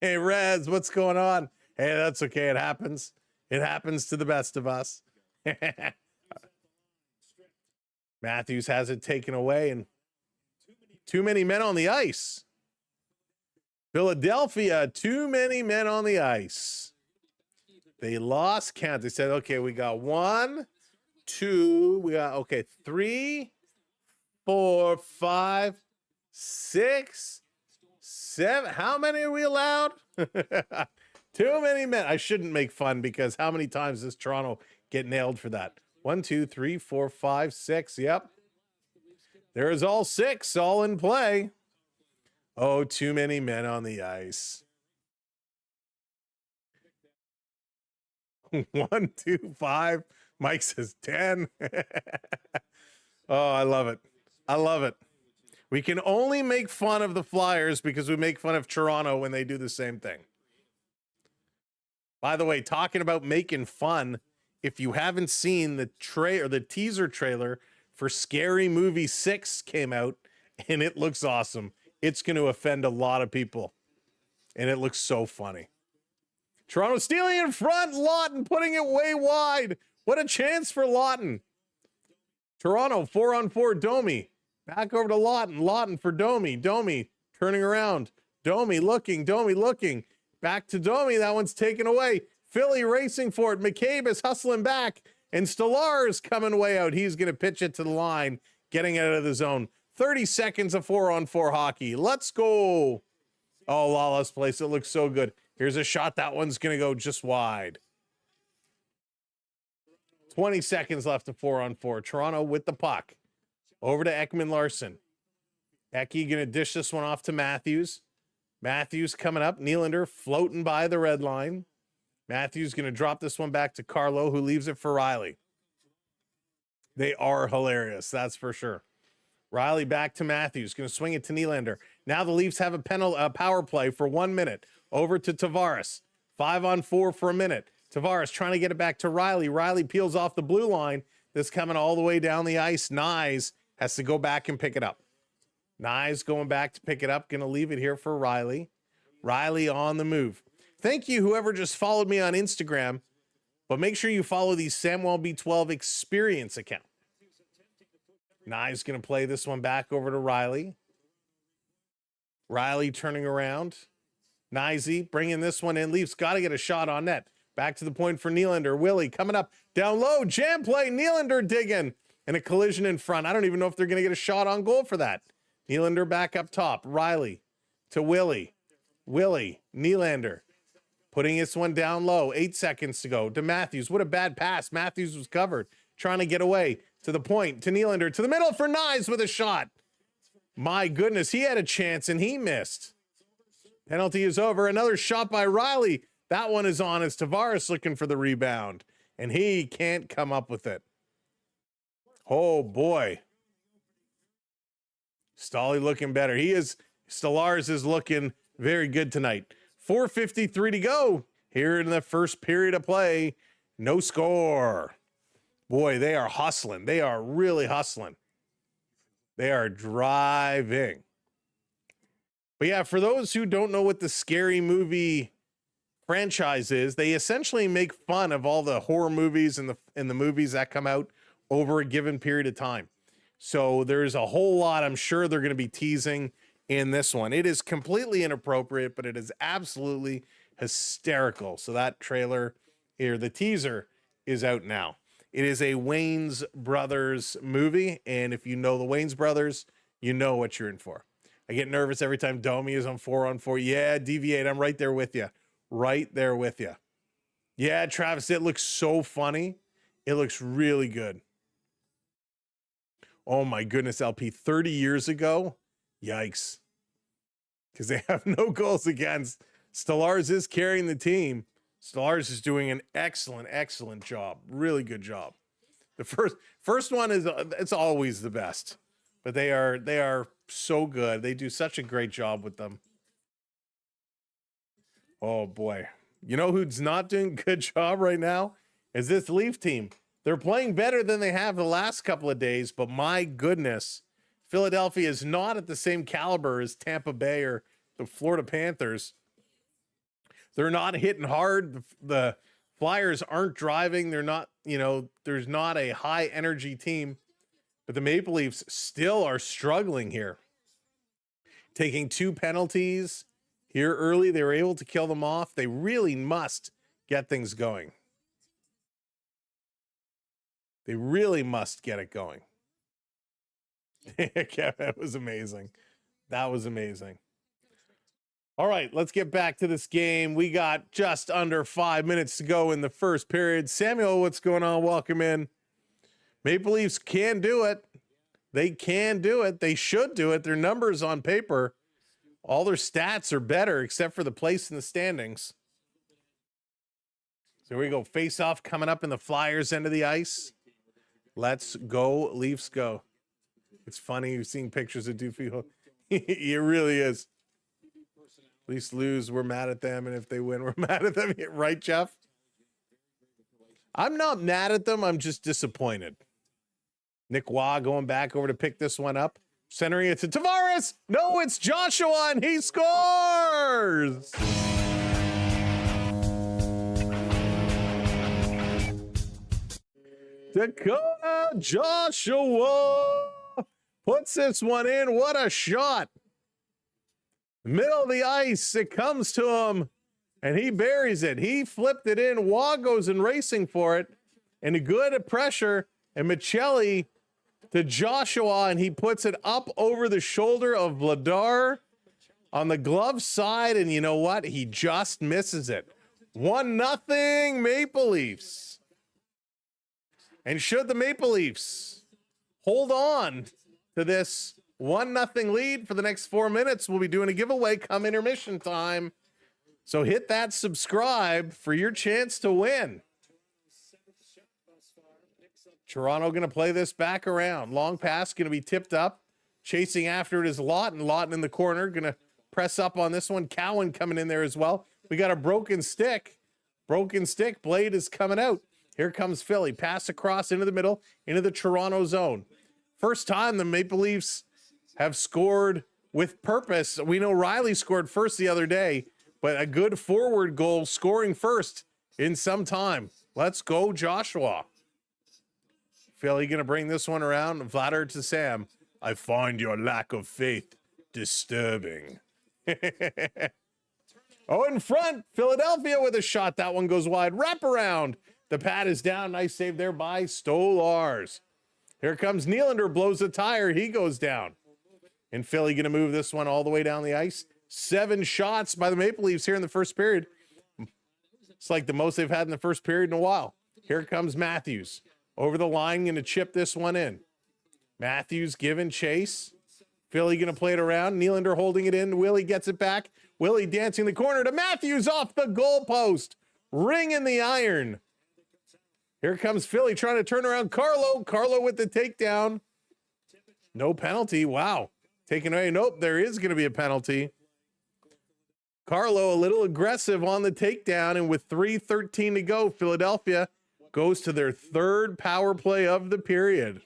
Speaker 1: Hey, Rez, what's going on? Hey, that's okay. It happens. It happens to the best of us. Matthews has it taken away, and too many men on the ice. Philadelphia, too many men on the ice. They lost count. They said, okay, we got 1, 2, we got, okay, 3, 4, 5, 6, 7. How many are we allowed? Too many men. I shouldn't make fun because how many times does Toronto get nailed for that? 1, 2, 3, 4, 5, 6. Yep. There's all 6 all in play. Oh, too many men on the ice. 1, 2, 5. Mike says 10. Oh, I love it. I love it. We can only make fun of the Flyers because we make fun of Toronto when they do the same thing. By the way, talking about making fun, if you haven't seen the teaser trailer for Scary Movie 6 came out, and it looks awesome. It's going to offend a lot of people, and it looks so funny. Toronto stealing in front, Lawton putting it way wide. What a chance for Lawton. Toronto 4-on-4, Domi. Back over to Lawton. Lawton for Domi. Domi turning around. Domi looking. Back to Domi. That one's taken away. Philly racing for it. McCabe is hustling back. And Stolarz coming way out. He's going to pitch it to the line, getting out of the zone. 30 seconds of 4-on-4 hockey. Let's go. Oh, Lawless place. It looks so good. Here's a shot. That one's going to go just wide. 20 seconds left of 4-on-4. Toronto with the puck. Over to Ekman Larson. Ecky going to dish this one off to Matthews. Matthews coming up. Nylander floating by the red line. Matthews going to drop this one back to Carlo, who leaves it for Riley. They are hilarious, that's for sure. Riley back to Matthews. Going to swing it to Nylander. Now the Leafs have a power play for 1 minute. Over to Tavares. 5-on-4 for a minute. Tavares trying to get it back to Riley. Riley peels off the blue line. This coming all the way down the ice. Nyes has to go back and pick it up. Nyes going back to pick it up. Going to leave it here for Riley. Riley on the move. Thank you, whoever just followed me on Instagram. But make sure you follow the Samwelb12 Experience account. Nyes going to play this one back over to Riley. Riley turning around. Nyes bringing this one in. Leafs got to get a shot on net. Back to the point for Nylander. Willie coming up down low. Jam play. Nylander digging. and a collision in front. I don't even know if they're going to get a shot on goal for that. Nylander back up top. Riley to Willie. Willie, Nylander, putting this one down low. 8 seconds to go to Matthews. What a bad pass. Matthews was covered, trying to get away to the point, to Nylander, to the middle for Knies with a shot. My goodness, he had a chance and he missed. Penalty is over. Another shot by Riley. That one is on as Tavares looking for the rebound, and he can't come up with it. Oh, boy. Stolly looking better. Stolarz is looking very good tonight. 4:53 to go here in the first period of play. No score. Boy, they are hustling. They are really hustling. They are driving. But yeah, for those who don't know what the Scary Movie franchise is, they essentially make fun of all the horror movies and the movies that come out over a given period of time. So there's a whole lot I'm sure they're going to be teasing in this one. It is completely inappropriate, but it is absolutely hysterical. So that trailer here, the teaser, is out now. It is a Wayans Brothers movie, and if you know the Wayans Brothers, you know what you're in for. I get nervous every time Domi is on 4-on-4. Yeah, deviate. I'm right there with you. Right there with you. Yeah, Travis, it looks so funny. It looks really good. Oh my goodness, LP, 30 years ago? Yikes. Because they have no goals against. Stolarz is carrying the team. Stolarz is doing an excellent, excellent job. Really good job. The first one is, it's always the best. But they are so good. They do such a great job with them. Oh boy. You know who's not doing a good job right now? Is this Leaf team. They're playing better than they have the last couple of days, but my goodness, Philadelphia is not at the same caliber as Tampa Bay or the Florida Panthers. They're not hitting hard. The Flyers aren't driving. They're not, there's not a high energy team, but the Maple Leafs still are struggling here. Taking 2 penalties here early. They were able to kill them off. They really must get things going. They really must get it going. Yeah, that was amazing. That was amazing. All right, let's get back to this game. We got just under 5 minutes to go in the first period. Samuel, what's going on? Welcome in. Maple Leafs can do it. They can do it. They should do it. Their numbers on paper, all their stats are better except for the place in the standings. So here we go. Face off coming up in the Flyers end of the ice. Let's go, Leafs go. It's funny you've seen pictures of Doofy. It really is. Leafs lose, we're mad at them, and if they win, we're mad at them. Right, Jeff? I'm not mad at them. I'm just disappointed. Nick Waugh going back over to pick this one up. Centering it to Tavares. No, it's Joshua, and he scores! Dakota Joshua puts this one in. What a shot. Middle of the ice. It comes to him, and he buries it. He flipped it in. Waugh goes and racing for it, and a good pressure. And Michelli to Joshua, and he puts it up over the shoulder of Vladar on the glove side. And you know what? He just misses it. 1-0 Maple Leafs. And should the Maple Leafs hold on to this 1-0 lead for the next 4 minutes, we'll be doing a giveaway come intermission time. So hit that subscribe for your chance to win. Toronto going to play this back around. Long pass going to be tipped up. Chasing after it is Lawton. Lawton in the corner. Going to press up on this one. Cowan coming in there as well. We got a broken stick. Broken stick. Blade is coming out. Here comes Philly. Pass across into the middle, into the Toronto zone. First time the Maple Leafs have scored with purpose. We know Riley scored first the other day, but a good forward goal scoring first in some time. Let's go, Joshua. Philly going to bring this one around. Vladar to Sam. I find your lack of faith disturbing. Oh, in front, Philadelphia with a shot. That one goes wide. Wrap around. The pad is down. Nice save there by Stolarz. Here comes Nylander, blows a tire. He goes down. And Philly going to move this one all the way down the ice. 7 shots by the Maple Leafs here in the first period. It's like the most they've had in the first period in a while. Here comes Matthews. Over the line, going to chip this one in. Matthews giving chase. Philly going to play it around. Nylander holding it in. Willie gets it back. Willie dancing the corner to Matthews off the goalpost. Ring in the iron. Here comes Philly trying to turn around Carlo. Carlo with the takedown. No penalty. Wow. Taken away. Nope, there is going to be a penalty. Carlo a little aggressive on the takedown, and with 3:13 to go, Philadelphia goes to their 3rd power play of the period.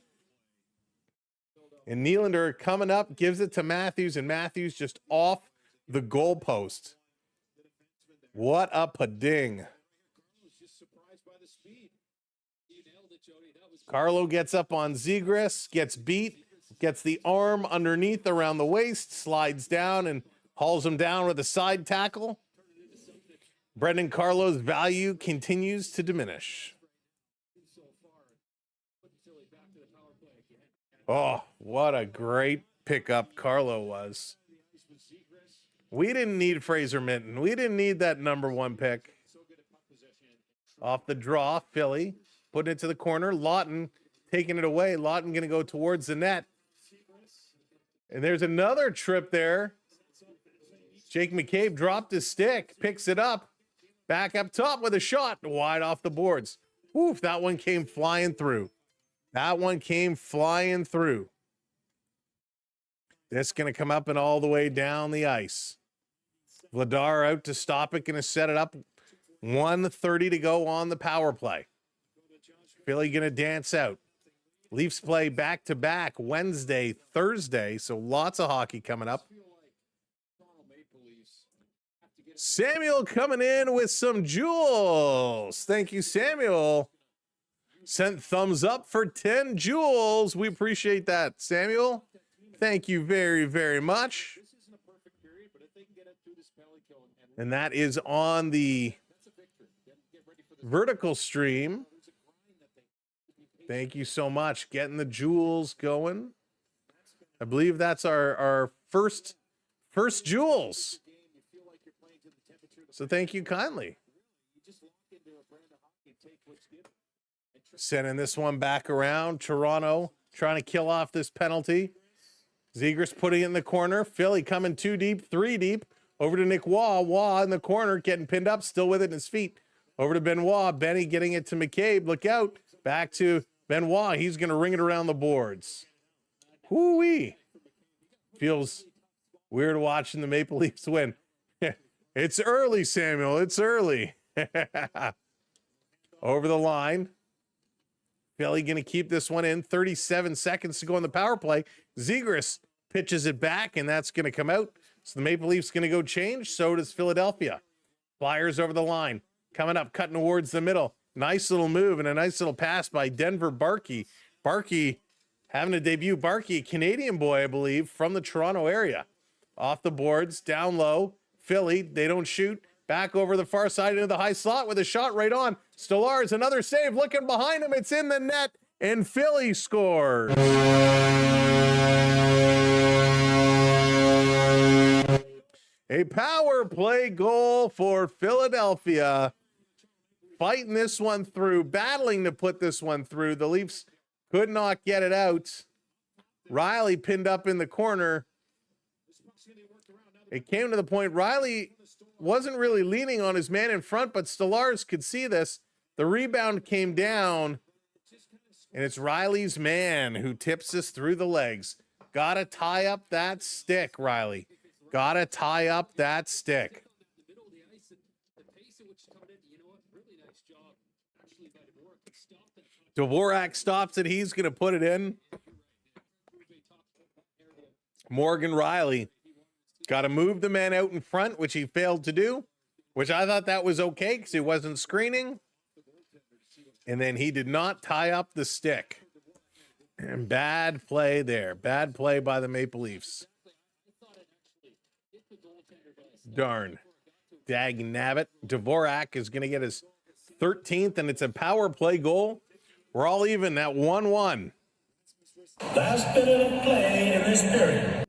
Speaker 1: And Nylander coming up, gives it to Matthews, and Matthews just off the goalpost. What a pading. Carlo gets up on Zegras, gets beat, gets the arm underneath around the waist, slides down and hauls him down with a side tackle. Brendan Carlo's value continues to diminish. Oh, what a great pickup Carlo was. We didn't need Fraser Minton. We didn't need that #1 pick. Off the draw, Philly putting it to the corner. Lawton taking it away. Lawton going to go towards the net. And there's another trip there. Jake McCabe dropped his stick, picks it up. Back up top with a shot, wide off the boards. Oof, that one came flying through. That one came flying through. This going to come up and all the way down the ice. Vladar out to stop it, going to set it up. 1:30 to go on the power play. Philly going to dance out. Leafs play back-to-back Wednesday, Thursday, so lots of hockey coming up. Samuel coming in with some jewels. Thank you, Samuel. Sent thumbs up for 10 jewels. We appreciate that, Samuel. Thank you very, very much. And that is on the vertical stream. Thank you so much. Getting the jewels going. I believe that's our first jewels. So thank you kindly. Sending this one back around. Toronto trying to kill off this penalty. Zegras putting it in the corner. Philly coming 2 deep, 3 deep. Over to Nick Waugh. Waugh in the corner, getting pinned up, still with it in his feet. Over to Benoit. Benny getting it to McCabe. Look out. Back to Benoit. He's going to ring it around the boards. Hoo-wee. Feels weird watching the Maple Leafs win. It's early, Samuel. It's early. Over the line. Philly going to keep this one in. 37 seconds to go on the power play. Zegras pitches it back, and that's going to come out. So the Maple Leafs going to go change. So does Philadelphia. Flyers over the line. Coming up, cutting towards the middle. Nice little move and a nice little pass by Denver Barkey. Barkey having a debut. Barkey, a Canadian boy, I believe, from the Toronto area. Off the boards, down low. Philly, they don't shoot. Back over the far side into the high slot with a shot right on. Stolarz, another save. Looking behind him. It's in the net. And Philly scores. A power play goal for Philadelphia. Fighting this one through, battling to put this one through. The Leafs could not get it out. Riley pinned up in the corner. It came to the point Riley wasn't really leaning on his man in front, but Stolarz could see this. The rebound came down, and it's Riley's man who tips this through the legs. Gotta tie up that stick, Riley. Gotta tie up that stick. Dvorak stops it. He's going to put it in. Morgan Riley got to move the man out in front, which he failed to do, which I thought that was okay because he wasn't screening. And then he did not tie up the stick. And bad play there. Bad play by the Maple Leafs. Darn. Dag nabbit. Dvorak is going to get his 13th, and it's a power play goal. We're all even at 1-1.
Speaker 2: Last minute of play in this period.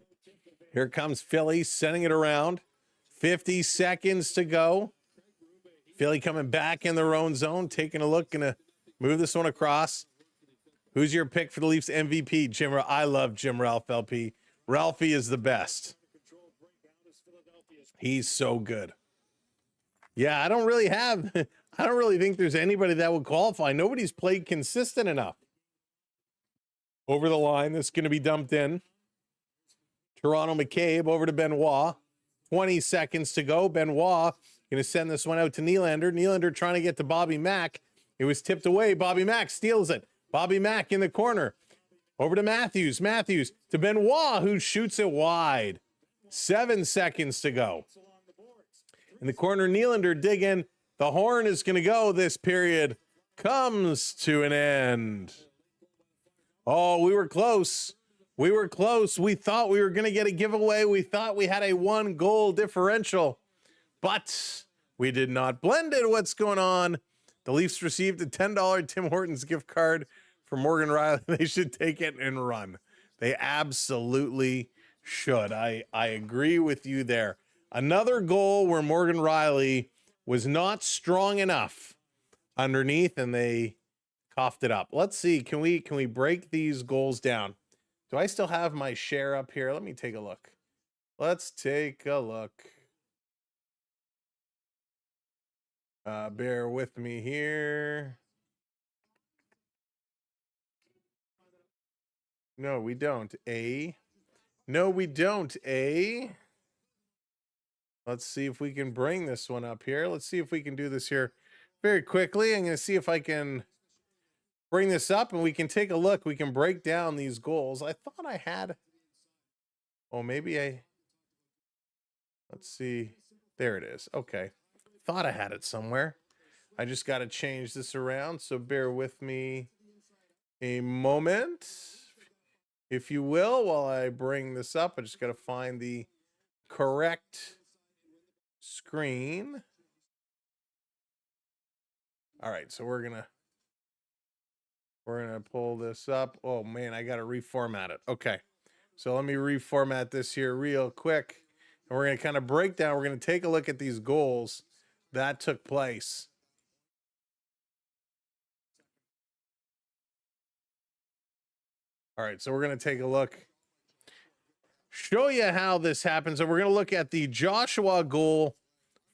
Speaker 1: Here comes Philly sending it around. 50 seconds to go. Philly coming back in their own zone, taking a look, gonna move this one across. Who's your pick for the Leafs MVP? Jim. I love Jim Ralph LP. Ralphie is the best. He's so good. Yeah, I don't really think there's anybody that would qualify. Nobody's played consistent enough. Over the line, that's going to be dumped in. Toronto McCabe over to Benoit. 20 seconds to go. Benoit going to send this one out to Nylander. Nylander trying to get to Bobby Mack. It was tipped away. Bobby Mack steals it. Bobby Mack in the corner. Over to Matthews. Matthews to Benoit, who shoots it wide. 7 seconds to go. In the corner, Nylander digging. The horn is going to go. This period comes to an end. Oh, we were close. We were close. We thought we were going to get a giveaway. We thought we had a 1-goal differential, but we did not. Blended, what's going on? The Leafs received a $10 Tim Hortons gift card from Morgan Riley. They should take it and run. They absolutely should. I agree with you there. Another goal where Morgan Riley was not strong enough underneath, and they coughed it up. Let's see. Can we break these goals down? Do I still have my share up here? Let me take a look. Let's take a look. Bear with me here. No, we don't. No, we don't. Let's see if we can bring this one up here. Let's see if we can do this here very quickly. I'm going to see if I can bring this up and we can take a look. We can break down these goals. I thought I had, oh, maybe let's see. There it is. Okay. Thought I had it somewhere. I just got to change this around. So bear with me a moment, if you will, while I bring this up. I just got to find the correct screen. All right. So we're going to pull this up. Oh man, I got to reformat it. Okay. So let me reformat this here real quick. And we're going to kind of break down. We're going to take a look at these goals that took place. All right. So we're going to take a look, show you how this happens. And we're going to look at the Joshua goal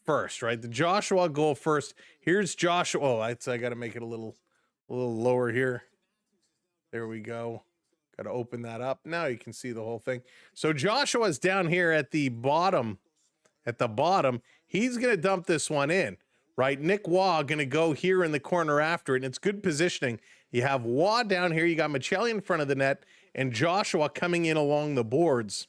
Speaker 1: first, right? The Joshua goal first. Here's Joshua. Oh, I got to make it a little lower here. There we go. Got to open that up. Now you can see the whole thing. So Joshua's down here at the bottom. He's going to dump this one in, right? Nick Waugh going to go here in the corner after it. And it's good positioning. You have Waugh down here. You got Michelli in front of the net and Joshua coming in along the boards.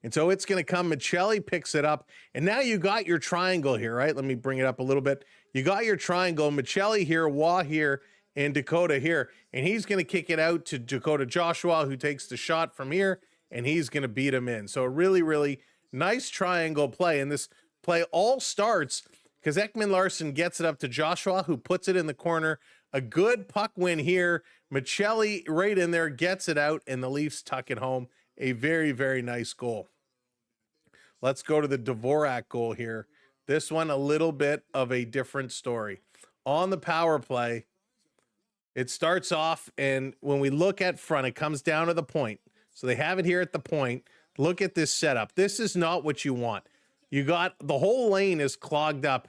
Speaker 1: And so it's going to come. Michelli picks it up. And now you got your triangle here, right? Let me bring it up a little bit. You got your triangle. Michelli here, Waugh here, and Dakota here. And he's going to kick it out to Dakota Joshua, who takes the shot from here, and he's going to beat him in. So a really, really nice triangle play. And this play all starts because Ekman Larsson gets it up to Joshua, who puts it in the corner. A good puck win here. Michelli right in there, gets it out, and the Leafs tuck it home. A very, very nice goal. Let's go to the Dvorak goal here. This one, a little bit of a different story. On the power play, it starts off, and when we look at front, it comes down to the point. So they have it here at the point. Look at this setup. This is not what you want. You got the whole lane is clogged up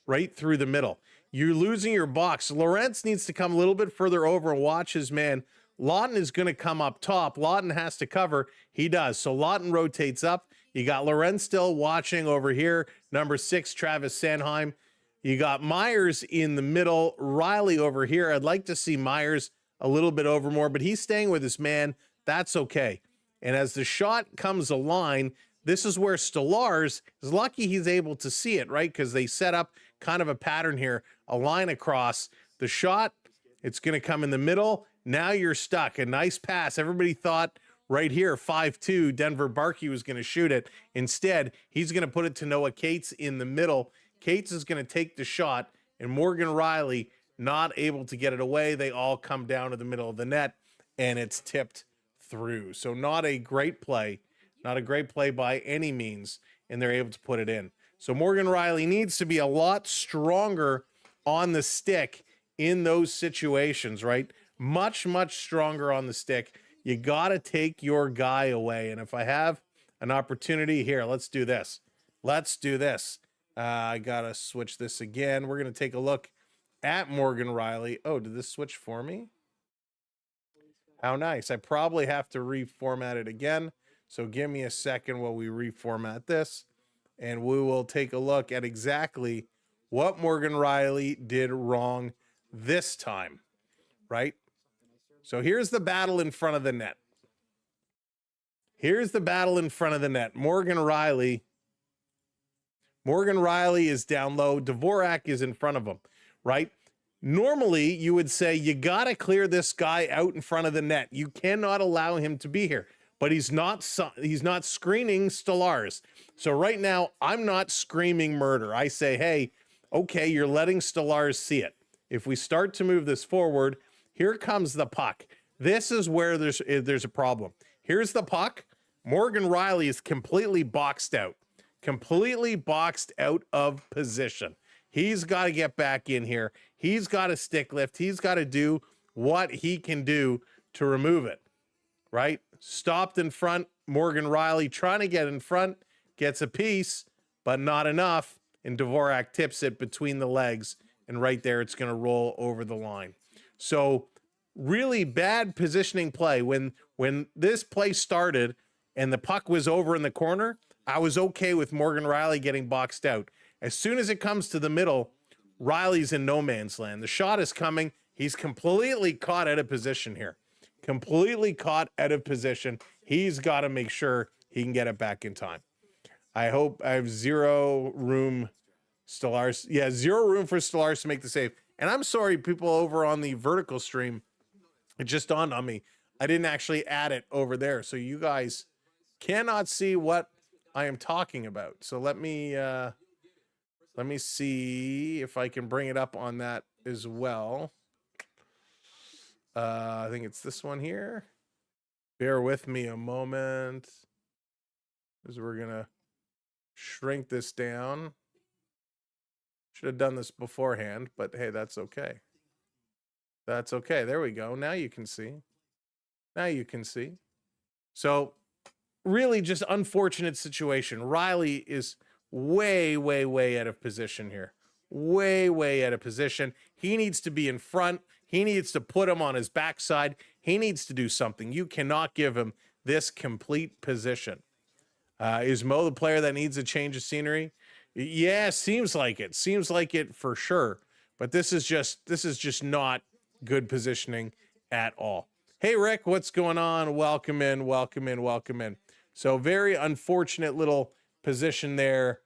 Speaker 1: right through the middle. You're losing your box. Lorentz needs to come a little bit further over and watch his man. Lawton is going to come up top. Lawton has to cover. He does. So Lawton rotates up. You got Lorentz still watching over here. Number 6, Travis Sanheim. You got Myers in the middle. Riley over here. I'd like to see Myers a little bit over more, but he's staying with his man. That's okay. And as the shot comes a line, this is where Stolarz is lucky he's able to see it, right? Because they set up kind of a pattern here, a line across. The shot, it's going to come in the middle. Now you're stuck. A nice pass. Everybody thought right here, 5-2, Denver Barkey was going to shoot it. Instead, he's going to put it to Noah Cates in the middle. Cates is going to take the shot, and Morgan Riley not able to get it away. They all come down to the middle of the net, and it's tipped through. So not a great play by any means, and they're able to put it in. So Morgan Rielly needs to be a lot stronger on the stick in those situations, right? Much stronger on the stick. You got to take your guy away. And if I have an opportunity here, let's do this. I got to switch this again. We're going to take a look at Morgan Rielly. Oh, did this switch for me? How nice. I probably have to reformat it again. So give me a second while we reformat this, and we will take a look at exactly what Morgan Rielly did wrong this time, right? So here's the battle in front of the net. Morgan Rielly is down low. Dvorak is in front of him, right? Normally, you would say you got to clear this guy out in front of the net. You cannot allow him to be here. But he's not screening Stolarz. So right now, I'm not screaming murder. I say, hey, okay, you're letting Stolarz see it. If we start to move this forward, here comes the puck. This is where there's a problem. Here's the puck. Morgan Rielly is completely boxed out of position. He's got to get back in here. He's got to stick lift. He's got to do what he can do to remove it, right? Stopped in front. Morgan Rielly trying to get in front, gets a piece, but not enough. And Dvorak tips it between the legs. And right there, it's going to roll over the line. So really bad positioning play. When this play started and the puck was over in the corner, I was okay with Morgan Rielly getting boxed out. As soon as it comes to the middle, Rielly's in no man's land. The shot is coming. He's completely caught out of position here. He's got to make sure he can get it back in time. I hope I have zero room for Stolarz to make the save. And I'm sorry, people over on the vertical stream, it just dawned on me. I didn't actually add it over there. So you guys cannot see what I am talking about. So let me see if I can bring it up on that as well. I think it's this one here. Bear with me a moment, as we're going to shrink this down. Should have done this beforehand, but hey, that's okay. There we go. Now you can see. So really just unfortunate situation. Rielly is way out of position here. Way out of position. He needs to be in front. He needs to put him on his backside. He needs to do something. You cannot give him this complete position. Is Mo the player that needs a change of scenery? Yeah, seems like it for sure. But this is just not good positioning at all. Hey, Rick, what's going on? Welcome in. So very unfortunate little position there.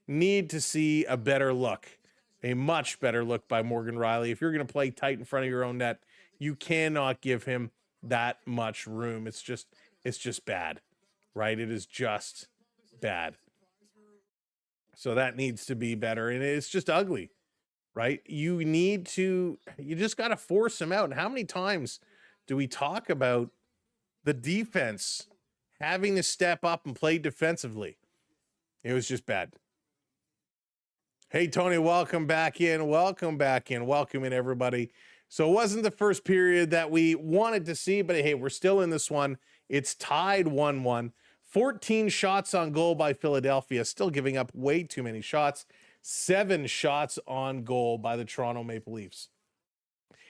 Speaker 1: Need to see a better look. A much better look by Morgan Rielly. If you're going to play tight in front of your own net, you cannot give him that much room. It's just bad, right? It is just bad. So that needs to be better. And it's just ugly, right? You just got to force him out. And how many times do we talk about the defense having to step up and play defensively? It was just bad. Hey, Tony, welcome back in. Welcome in, everybody. So it wasn't the first period that we wanted to see, but hey, we're still in this one. It's tied 1-1. 14 shots on goal by Philadelphia, still giving up way too many shots. 7 shots on goal by the Toronto Maple Leafs.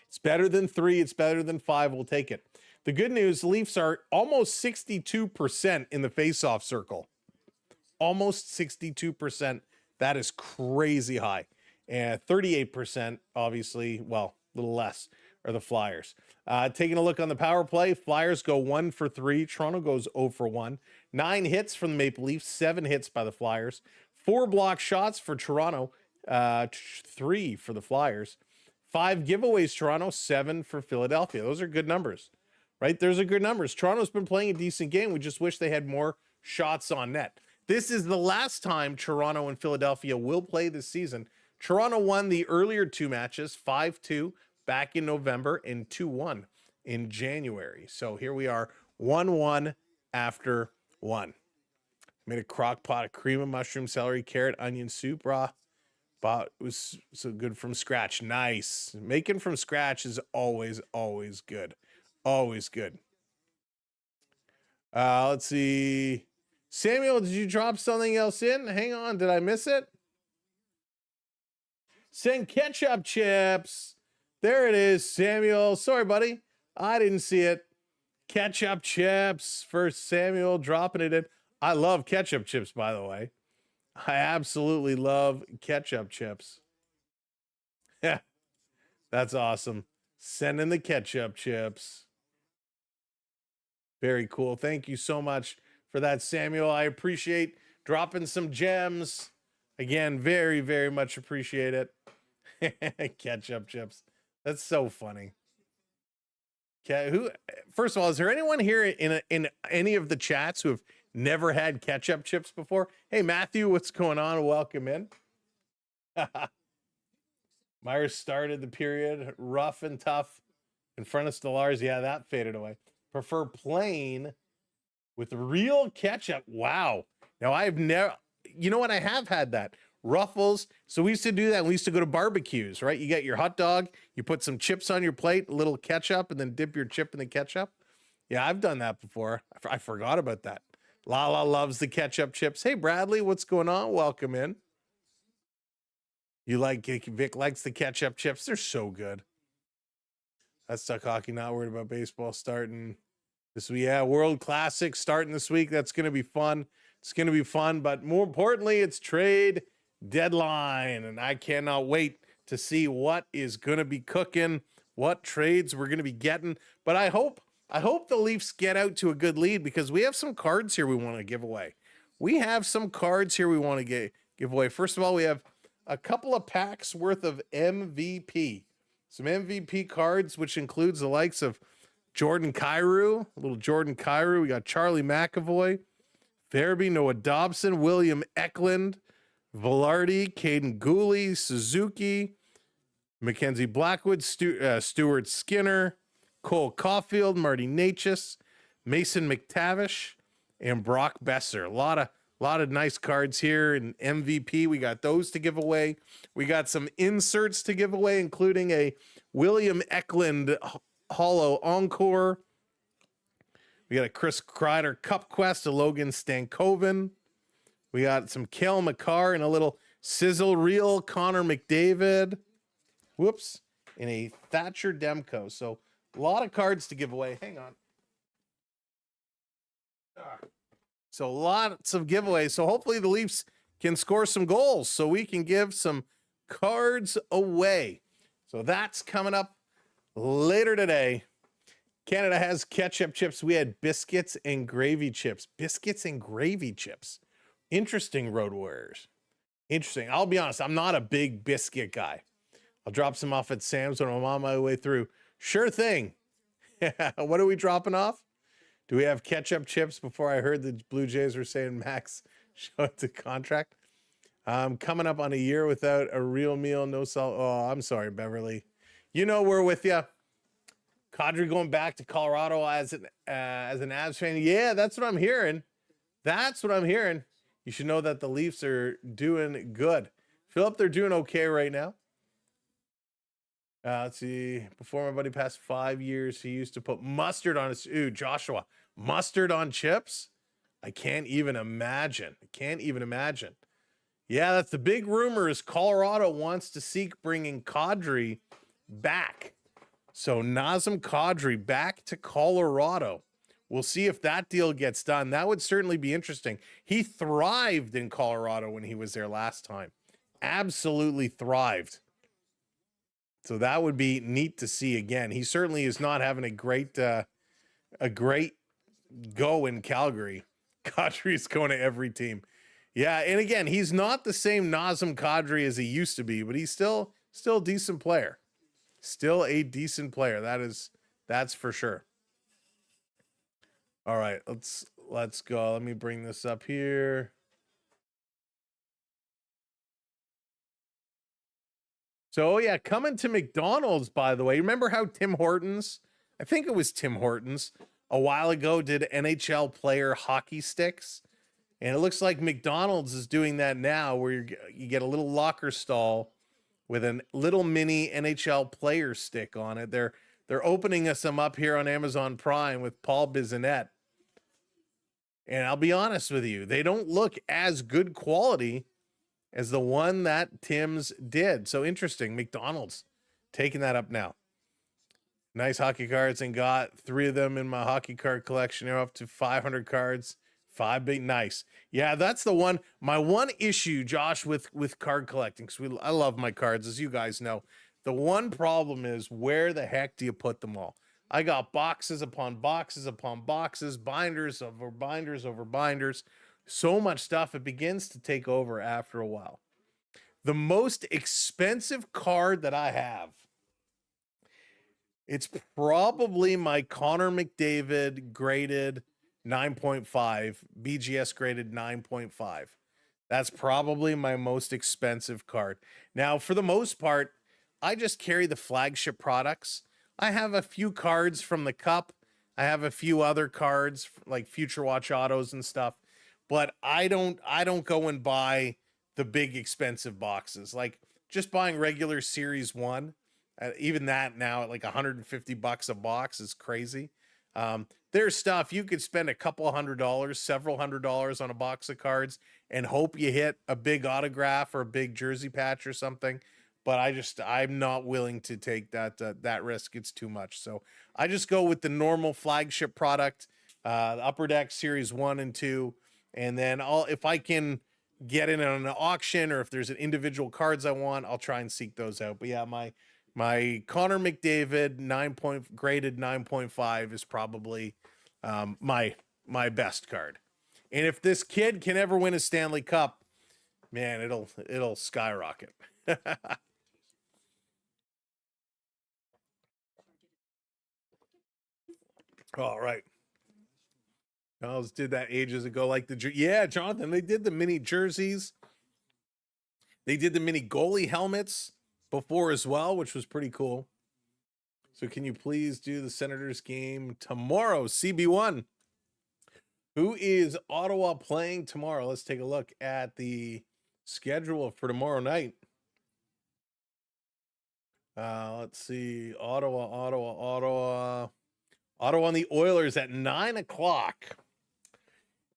Speaker 1: It's better than 3. It's better than 5. We'll take it. The good news, the Leafs are almost 62% in the faceoff circle. Almost 62%. That is crazy high. And 38%, obviously, well, a little less, are the Flyers. Taking a look on the power play, Flyers go 1 for 3. Toronto goes 0 for 1. 9 hits from the Maple Leafs, 7 hits by the Flyers. 4 block shots for Toronto, 3 for the Flyers. 5 giveaways Toronto, 7 for Philadelphia. Those are good numbers, right? Those are good numbers. Toronto's been playing a decent game. We just wish they had more shots on net. This is the last time Toronto and Philadelphia will play this season. Toronto won the earlier 2 matches, 5-2 back in November and 2-1 in January. So here we are, 1-1 after 1. Made a crock pot of cream of mushroom, celery, carrot, onion soup raw. But it was so good from scratch. Nice. Making from scratch is always good. Always good. Let's see. Samuel, did you drop something else in? Hang on. Did I miss it? Send ketchup chips. There it is, Samuel. Sorry, buddy. I didn't see it. Ketchup chips for Samuel dropping it in. I love ketchup chips, by the way. I absolutely love ketchup chips. Yeah, that's awesome. Sending the ketchup chips. Very cool. Thank you so much for that, Samuel. I appreciate dropping some gems. Again, very much appreciate it. Ketchup chips. That's so funny. Okay, first of all, is there anyone here in any of the chats who have never had ketchup chips before? Hey, Matthew, what's going on? Welcome in. Myers started the period rough and tough in front of Stellars. Yeah, that faded away. Prefer plain with real ketchup. Wow. Now, I've never, you know what? I have had that. Ruffles. So we used to do that. We used to go to barbecues, right? You get your hot dog, you put some chips on your plate, a little ketchup, and then dip your chip in the ketchup. Yeah, I've done that before. I forgot about that. Lala loves the ketchup chips. Hey, Bradley, what's going on? Welcome in. You like, Vic likes the ketchup chips. They're so good. That's Tuck Hockey, not worried about baseball starting this week. Yeah, World Classic starting this week. That's going to be fun. It's going to be fun, but more importantly, it's trade deadline, and I cannot wait to see what is going to be cooking, what trades we're going to be getting. But I hope the Leafs get out to a good lead, because we have some cards here we want to give away. We have some cards here we want to give away. First of all, we have a couple of packs worth of MVP. Some MVP cards, which includes the likes of Jordan Kyrou, a little Jordan Kyrou. We got Charlie McAvoy, Farabee, Noah Dobson, William Eklund, Velarde, Caden Gooley, Suzuki, Mackenzie Blackwood, Stuart Skinner, Cole Caulfield, Marty Necas, Mason McTavish, and Brock Besser. A lot of nice cards here in MVP. We got those to give away. We got some inserts to give away, including a William Eklund Holo Encore. We got a Chris Kreider Cup Quest, a Logan Stankoven. We got some Cale Makar and a little sizzle reel Connor McDavid. Whoops. And a Thatcher Demko. So a lot of cards to give away. Hang on. So lots of giveaways. So hopefully the Leafs can score some goals so we can give some cards away. So that's coming up later today. Canada has ketchup chips. We had biscuits and gravy chips. Biscuits and gravy chips. Interesting, Road Warriors. Interesting. I'll be honest, I'm not a big biscuit guy. I'll drop some off at Sam's when I'm on my way through. Sure thing. What are we dropping off? Do we have ketchup chips? Before I heard the Blue Jays were saying Max show it to contract. Coming up on a year without a real meal, no salt. Oh, I'm sorry, Beverly. You know we're with you. Kadri going back to Colorado as an Avs fan. Yeah, that's what I'm hearing. That's what I'm hearing. You should know that the Leafs are doing good. Philip, they're doing okay right now. Let's see. Before my buddy passed 5 years, he used to put mustard on his. Ooh, Joshua, mustard on chips? I can't even imagine. Yeah, that's the big rumor is Colorado wants to seek bringing Kadri back. So Nazem Kadri back to Colorado. We'll see if that deal gets done. That would certainly be interesting. He thrived in Colorado when he was there last time. Absolutely thrived. So that would be neat to see again. He certainly is not having a great go in Calgary. Kadri's going to every team. Yeah, and again, he's not the same Nazem Kadri as he used to be, but he's still a decent player. Still a decent player. That's for sure. All right, let's go. Let me bring this up here. So yeah, coming to McDonald's, by the way. Remember how Tim Hortons, I think it was Tim Hortons a while ago, did NHL player hockey sticks. And it looks like McDonald's is doing that now, where you get a little locker stall with a little mini NHL player stick on it. They're opening us some up here on Amazon Prime with Paul Bissonnette. And I'll be honest with you, they don't look as good quality as the one that Tim's did. So interesting. McDonald's taking that up now. Nice hockey cards, and got 3 of them in my hockey card collection. They're up to 500 cards. 5 big, nice. Yeah, that's the one. My one issue, Josh, with card collecting, because I love my cards, as you guys know. The one problem is, where the heck do you put them all? I got boxes upon boxes upon boxes, binders over binders over binders. So much stuff, it begins to take over after a while. The most expensive card that I have, it's probably my Connor McDavid graded 9.5, BGS graded 9.5. That's probably my most expensive card. Now, for the most part, I just carry the flagship products. I have a few cards from the Cup. I have a few other cards like Future Watch autos and stuff, but I don't go and buy the big expensive boxes. Like just buying regular Series 1, even that now at like $150 a box is crazy. There's stuff you could spend a couple $100, several $100 on a box of cards and hope you hit a big autograph or a big jersey patch or something. But I'm not willing to take that risk. It's too much. So I just go with the normal flagship product, the Upper Deck Series 1 and 2. And then if I can get in on an auction or if there's an individual cards I want, I'll try and seek those out. But yeah, my Connor McDavid graded 9.5 is probably my best card. And if this kid can ever win a Stanley Cup, man, it'll skyrocket. All right. Charles did that ages ago, like yeah, Jonathan, they did the mini jerseys. They did the mini goalie helmets before as well, which was pretty cool. So can you please do the Senators game tomorrow, CB1? Who is Ottawa playing tomorrow? Let's take a look at the schedule for tomorrow night. Let's see. Ottawa and the Oilers at 9 o'clock.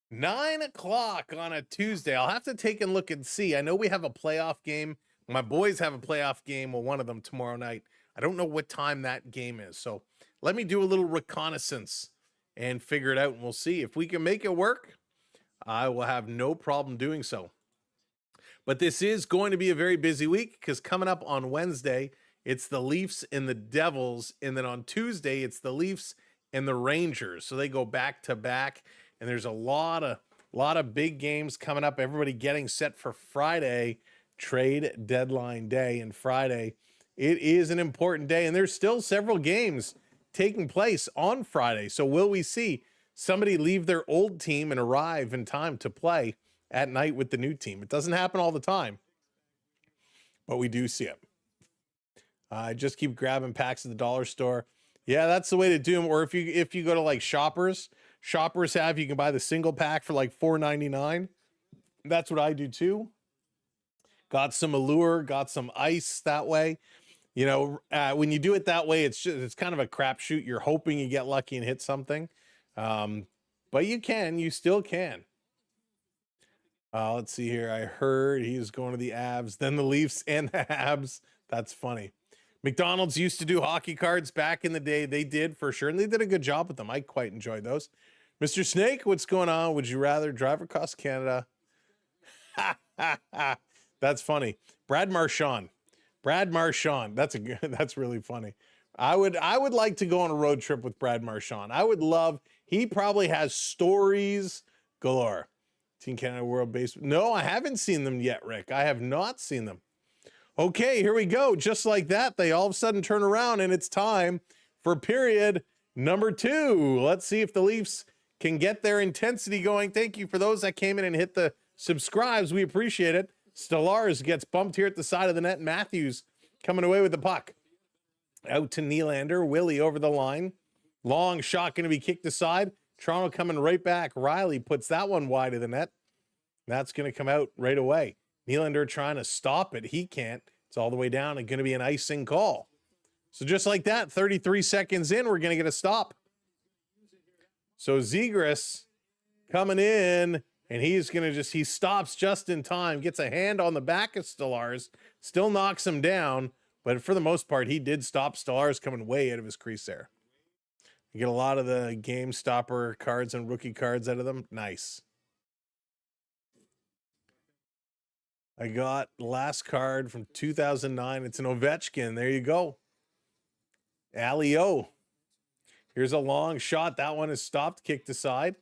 Speaker 1: 9 o'clock on a Tuesday. I'll have to take a look and see. I know we have a playoff game. My boys have a playoff game, well, one of them tomorrow night. I don't know what time that game is. So let me do a little reconnaissance and figure it out, and we'll see. If we can make it work, I will have no problem doing so. But this is going to be a very busy week, because coming up on Wednesday, it's the Leafs and the Devils. And then on Tuesday, it's the Leafs and the Rangers. So they go back to back. And there's a lot of big games coming up. Everybody getting set for Friday, trade deadline day. And Friday, it is an important day. And there's still several games taking place on Friday. So will we see somebody leave their old team and arrive in time to play at night with the new team? It doesn't happen all the time, but we do see it. I just keep grabbing packs at the dollar store. Yeah, that's the way to do them. Or if you go to like Shoppers have, you can buy the single pack for like $4.99. That's what I do too. Got some Allure, got some ice that way. You know, when you do it that way, it's kind of a crapshoot. You're hoping you get lucky and hit something. But you still can. Let's see here. I heard he's going to the Avs, then the Leafs and the Habs. That's funny. McDonald's used to do hockey cards back in the day. They did for sure. And they did a good job with them. I quite enjoyed those. Mr. Snake, what's going on? Would you rather drive across Canada? That's funny. Brad Marchand. That's really funny. I would like to go on a road trip with Brad Marchand. He probably has stories galore. Team Canada World Baseball. No, I haven't seen them yet, Rick. I have not seen them. Okay, here we go. Just like that, they all of a sudden turn around and it's time for period number 2. Let's see if the Leafs can get their intensity going. Thank you for those that came in and hit the subscribes. We appreciate it. Stellars gets bumped here at the side of the net. Matthews coming away with the puck. Out to Nylander. Willie over the line. Long shot going to be kicked aside. Toronto coming right back. Riley puts that one wide of the net. That's going to come out right away. Nylander trying to stop it. He can't. It's all the way down and going to be an icing call. So just like that, 33 seconds in, we're going to get a stop. So Zegras coming in, and he's going to he stops just in time, gets a hand on the back of Stolarz, still knocks him down, but for the most part, he did stop Stolarz coming way out of his crease there. You get a lot of the game stopper cards and rookie cards out of them. Nice. I got the last card from 2009. It's an Ovechkin. There you go. Alio. Here's a long shot. That one is stopped, kicked aside.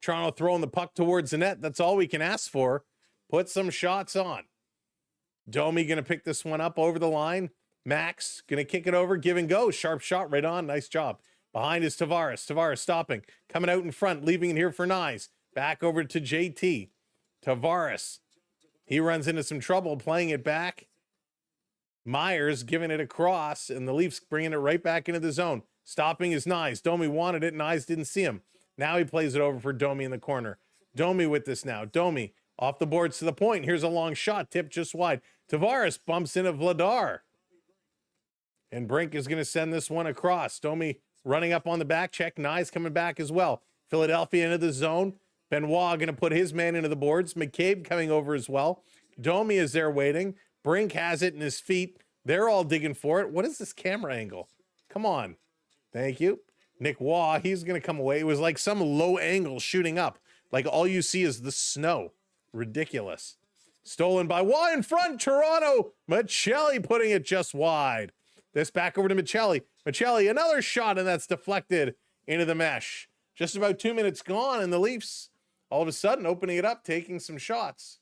Speaker 1: Toronto throwing the puck towards the net. That's all we can ask for. Put some shots on. Domi going to pick this one up over the line. Max going to kick it over, give and go. Sharp shot right on. Nice job. Behind is Tavares. Tavares stopping. Coming out in front, leaving it here for Nyes. Back over to JT. Tavares. He runs into some trouble, playing it back. Myers giving it across, and the Leafs bringing it right back into the zone. Stopping is Nyes. Domi wanted it. Nyes didn't see him. Now he plays it over for Domi in the corner. Domi with this now. Domi off the boards to the point. Here's a long shot. Tipped just wide. Tavares bumps into Vladar. And Brink is going to send this one across. Domi running up on the back check. Nyes coming back as well. Philadelphia into the zone. Benoit going to put his man into the boards. McCabe coming over as well. Domi is there waiting. Brink has it in his feet. They're all digging for it. What is this camera angle? Come on. Thank you. Nick Waugh, he's going to come away. It was like some low angle shooting up. Like all you see is the snow. Ridiculous. Stolen by Waugh in front. Toronto. Michelli putting it just wide. This back over to Michelli. Michelli, another shot, and that's deflected into the mesh. Just about 2 minutes gone, and the Leafs all of a sudden opening it up, taking some shots.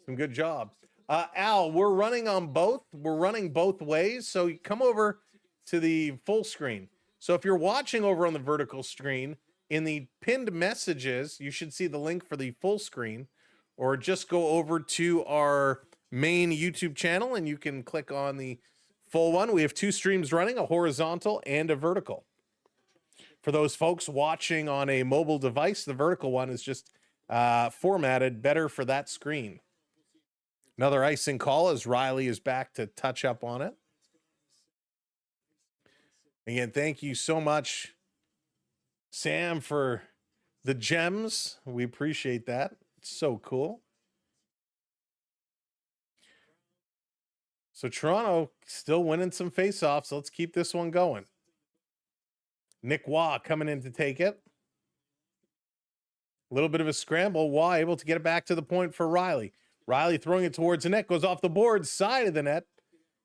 Speaker 1: Some good job. Al, we're running on both. We're running both ways. So you come over to the full screen. So if you're watching over on the vertical screen, in the pinned messages, you should see the link for the full screen, or just go over to our main YouTube channel and you can click on the full one. We have two streams running, a horizontal and a vertical. For those folks watching on a mobile device, the vertical one is just formatted better for that screen. Another icing call as Riley is back to touch up on it. Again, thank you so much, Sam, for the gems. We appreciate that. It's so cool. So Toronto still winning some faceoffs. Let's keep this one going. Nick Waugh coming in to take it. A little bit of a scramble. Waugh able to get it back to the point for Riley. Riley throwing it towards the net. Goes off the board, side of the net.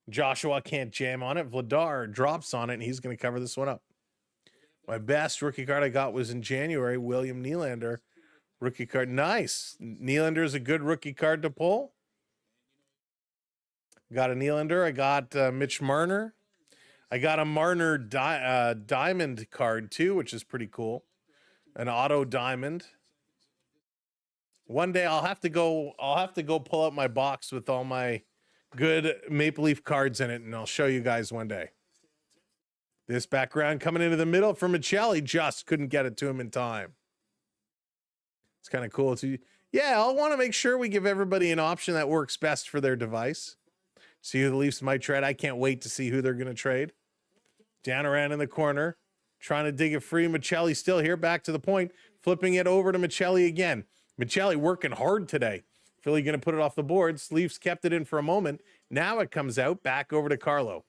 Speaker 1: Joshua can't jam on it. Vladar drops on it, and he's going to cover this one up. My best rookie card I got was in January. William Nylander. Rookie card. Nice. Nylander is a good rookie card to pull. Got a Nylander. I got Mitch Marner. I got a Marner diamond card too, which is pretty cool. An auto diamond. One day I'll have to go pull out my box with all my good Maple Leaf cards in it, and I'll show you guys one day. This background coming into the middle for Michelli, just couldn't get it to him in time. It's kind of cool too. Yeah, I'll want to make sure we give everybody an option that works best for their device. See who the Leafs might trade. I can't wait to see who they're going to trade. Down around in the corner, trying to dig it free. Michelli still here, back to the point, flipping it over to Michelli again. Michelli working hard today. Philly going to put it off the boards. Leafs kept it in for a moment. Now it comes out, back over to Carlo.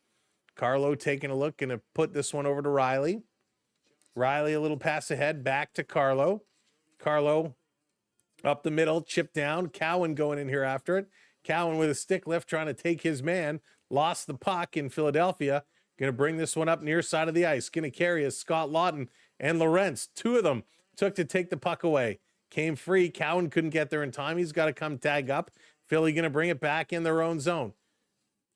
Speaker 1: Carlo taking a look, going to put this one over to Riley. Riley a little pass ahead, back to Carlo. Carlo up the middle, chip down. Cowan going in here after it. Cowan with a stick lift trying to take his man. Lost the puck in Philadelphia. Going to bring this one up near side of the ice. Going to carry as Scott Lawton and Lorentz. Two of them took to take the puck away. Came free. Cowan couldn't get there in time. He's got to come tag up. Philly going to bring it back in their own zone.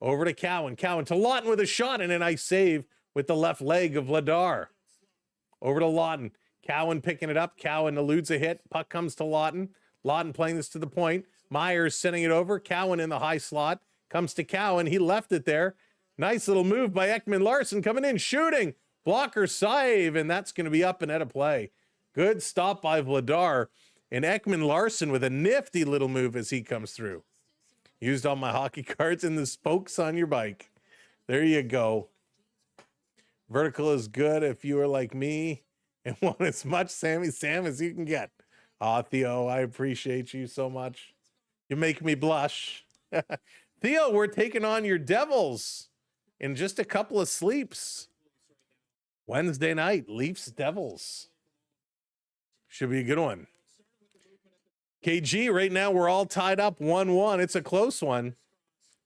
Speaker 1: Over to Cowan. Cowan to Lawton with a shot and a nice save with the left leg of Vladar. Over to Lawton. Cowan picking it up. Cowan eludes a hit. Puck comes to Lawton. Lawton playing this to the point. Myers sending it over. Cowan in the high slot. Comes to Cowan. He left it there. Nice little move by Ekman Larson coming in, shooting. Blocker save, and that's going to be up and out of play. Good stop by Vladar. And Ekman Larson with a nifty little move as he comes through. Used all my hockey cards in the spokes on your bike. There you go. Vertical is good if you are like me and want as much Sammy Sam as you can get. Aw, Theo, I appreciate you so much. You make me blush. Theo, we're taking on your Devils in just a couple of sleeps. Wednesday night, Leafs Devils. Should be a good one. KG, right now we're all tied up 1-1. It's a close one.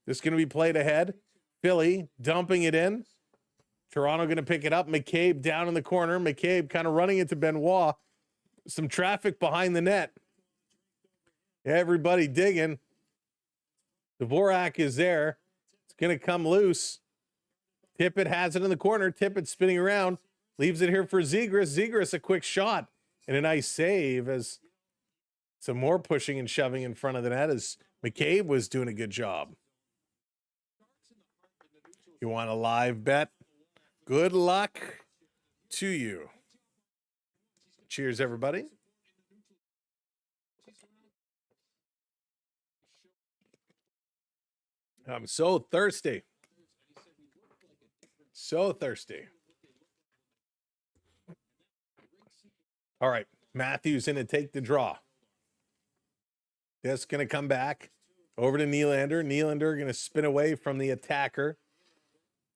Speaker 1: This is going to be played ahead. Philly dumping it in. Toronto going to pick it up. McCabe down in the corner. McCabe kind of running into Benoit. Some traffic behind the net. Everybody digging. Dvorak is there. It's going to come loose. Tippett has it in the corner. Tippett spinning around. Leaves it here for Zegras. Zegras, a quick shot. And a nice save as some more pushing and shoving in front of the net as McCabe was doing a good job. You want a live bet? Good luck to you. Cheers, everybody. I'm so thirsty. So thirsty. All right. Matthews in to take the draw. That's going to come back over to Nylander. Nylander going to spin away from the attacker.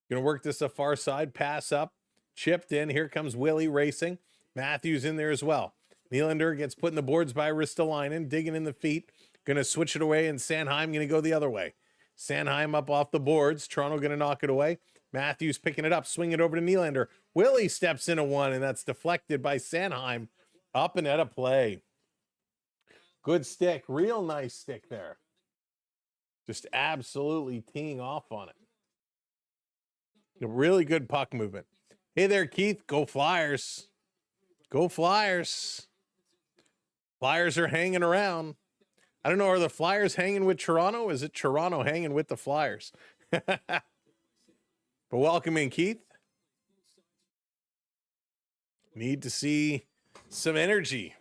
Speaker 1: Going to work this a far side. Pass up. Chipped in. Here comes Willie racing. Matthews in there as well. Nylander gets put in the boards by Ristolainen. Digging in the feet. Going to switch it away, and Sanheim going to go the other way. Sanheim up off the boards. Toronto going to knock it away. Matthews picking it up. Swing it over to Nylander. Willie steps into one, and that's deflected by Sanheim. Up and out of play. Good stick. Real nice stick there. Just absolutely teeing off on it. A really good puck movement. Hey there, Keith. Go Flyers. Go Flyers. Flyers are hanging around. I don't know. Are the Flyers hanging with Toronto? Is it Toronto hanging with the Flyers? But welcome in, Keith. Need to see some energy.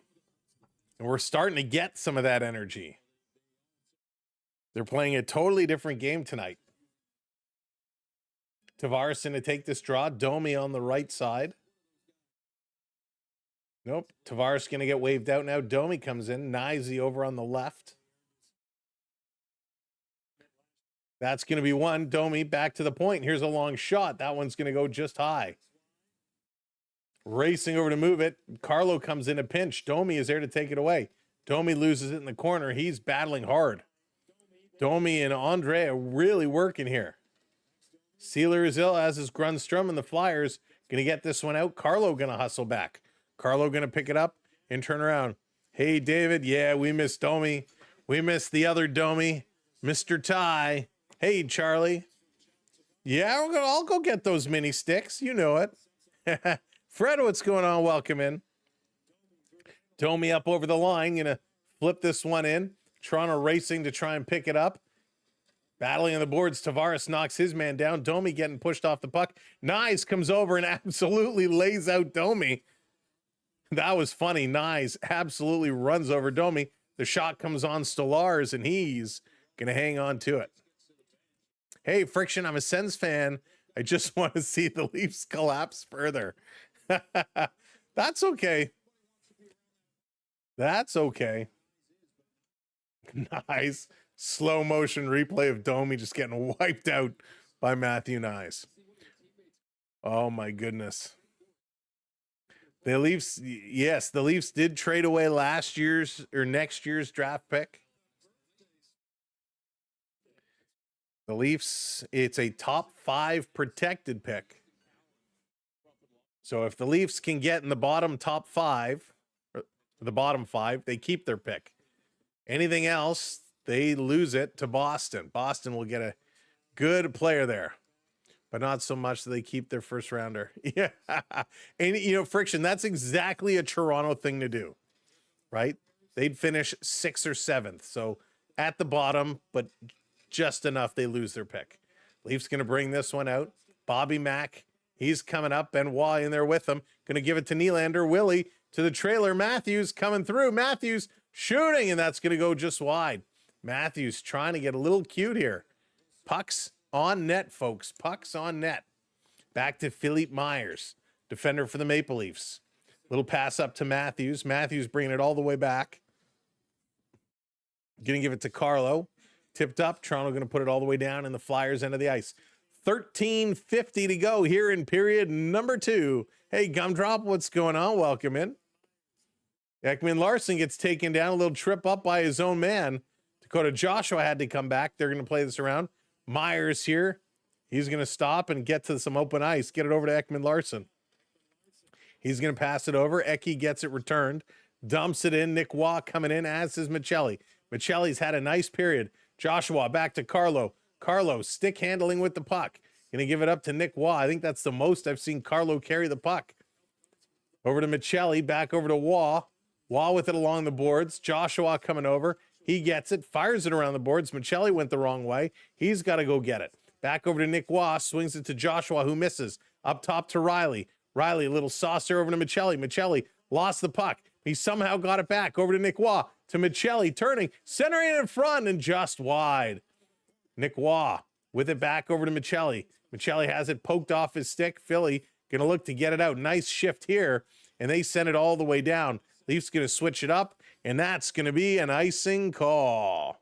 Speaker 1: And we're starting to get some of that energy. They're playing a totally different game tonight. Tavares to take this draw. Domi on the right side. Nope. Tavares going to get waved out now. Domi comes in. Nysy over on the left. That's going to be one. Domi back to the point. Here's a long shot. That one's going to go just high. Racing over to move it. Carlo comes in a pinch. Domi is there to take it away. Domi loses it in the corner. He's battling hard. Domi and Andre are really working here. Sealer is ill, as is Grunstrom, and the Flyers going to get this one out. Carlo going to hustle back. Carlo going to pick it up and turn around. Hey, David. Yeah, we missed Domi. We missed the other Domi, Mr. Ty. Hey, Charlie. Yeah, I'll go get those mini sticks. You know it. Fred, what's going on? Welcome in. Domi up over the line. Going to flip this one in. Toronto racing to try and pick it up. Battling on the boards. Tavares knocks his man down. Domi getting pushed off the puck. Nyes comes over and absolutely lays out Domi. That was funny. Nyes absolutely runs over Domi. The shot comes on Stolarz, and he's going to hang on to it. Hey, Friction, I'm a Sens fan. I just want to see the Leafs collapse further. That's okay. That's okay. Nice. Slow motion replay of Domi just getting wiped out by Matthew Nyes. Oh my goodness. The Leafs, yes, the Leafs did trade away last year's or next year's draft pick. The Leafs, it's a top 5 protected pick. So if the Leafs can get in the bottom top 5, or the bottom 5, they keep their pick. Anything else, they lose it to Boston. Boston will get a good player there, but not so much that they keep their first rounder. Yeah. And, you know, Friction, that's exactly a Toronto thing to do, right? They'd finish 6th or 7th. So at the bottom, but just enough they lose their pick. Leafs going to bring this one out. Bobby Mack, he's coming up. Benoit in there with him. Going to give it to Nylander. Willie to the trailer. Matthews coming through. Matthews shooting, and that's going to go just wide. Matthews trying to get a little cute here. Pucks on net, folks. Pucks on net. Back to Philippe Myers, defender for the Maple Leafs. Little pass up to Matthews. Matthews bringing it all the way back. Going to give it to Carlo. Tipped up. Toronto going to put it all the way down in the Flyers' end of the ice. 13:50 to go here in period number 2. Hey, Gumdrop, what's going on? Welcome in. Ekman Larson gets taken down, a little trip up by his own man. Dakota Joshua had to come back. They're going to play this around. Myers here. He's going to stop and get to some open ice. Get it over to Ekman Larson. He's going to pass it over. Eki gets it returned. Dumps it in. Nick Waugh coming in, as is Michelli. Michelli's had a nice period. Joshua back to Carlo. Carlo stick handling with the puck. Going to give it up to Nick Waugh. I think that's the most I've seen Carlo carry the puck. Over to Michelli. Back over to Waugh. Waugh with it along the boards. Joshua coming over. He gets it. Fires it around the boards. Michelli went the wrong way. He's got to go get it. Back over to Nick Waugh. Swings it to Joshua, who misses. Up top to Riley. Riley, a little saucer over to Michelli. Michelli lost the puck. He somehow got it back over to Nick Waugh. To Michelli, turning, centering it in front, and just wide. Nick Waugh with it back over to Michelli. Michelli has it poked off his stick. Philly going to look to get it out. Nice shift here, and they send it all the way down. Leafs going to switch it up, and that's going to be an icing call.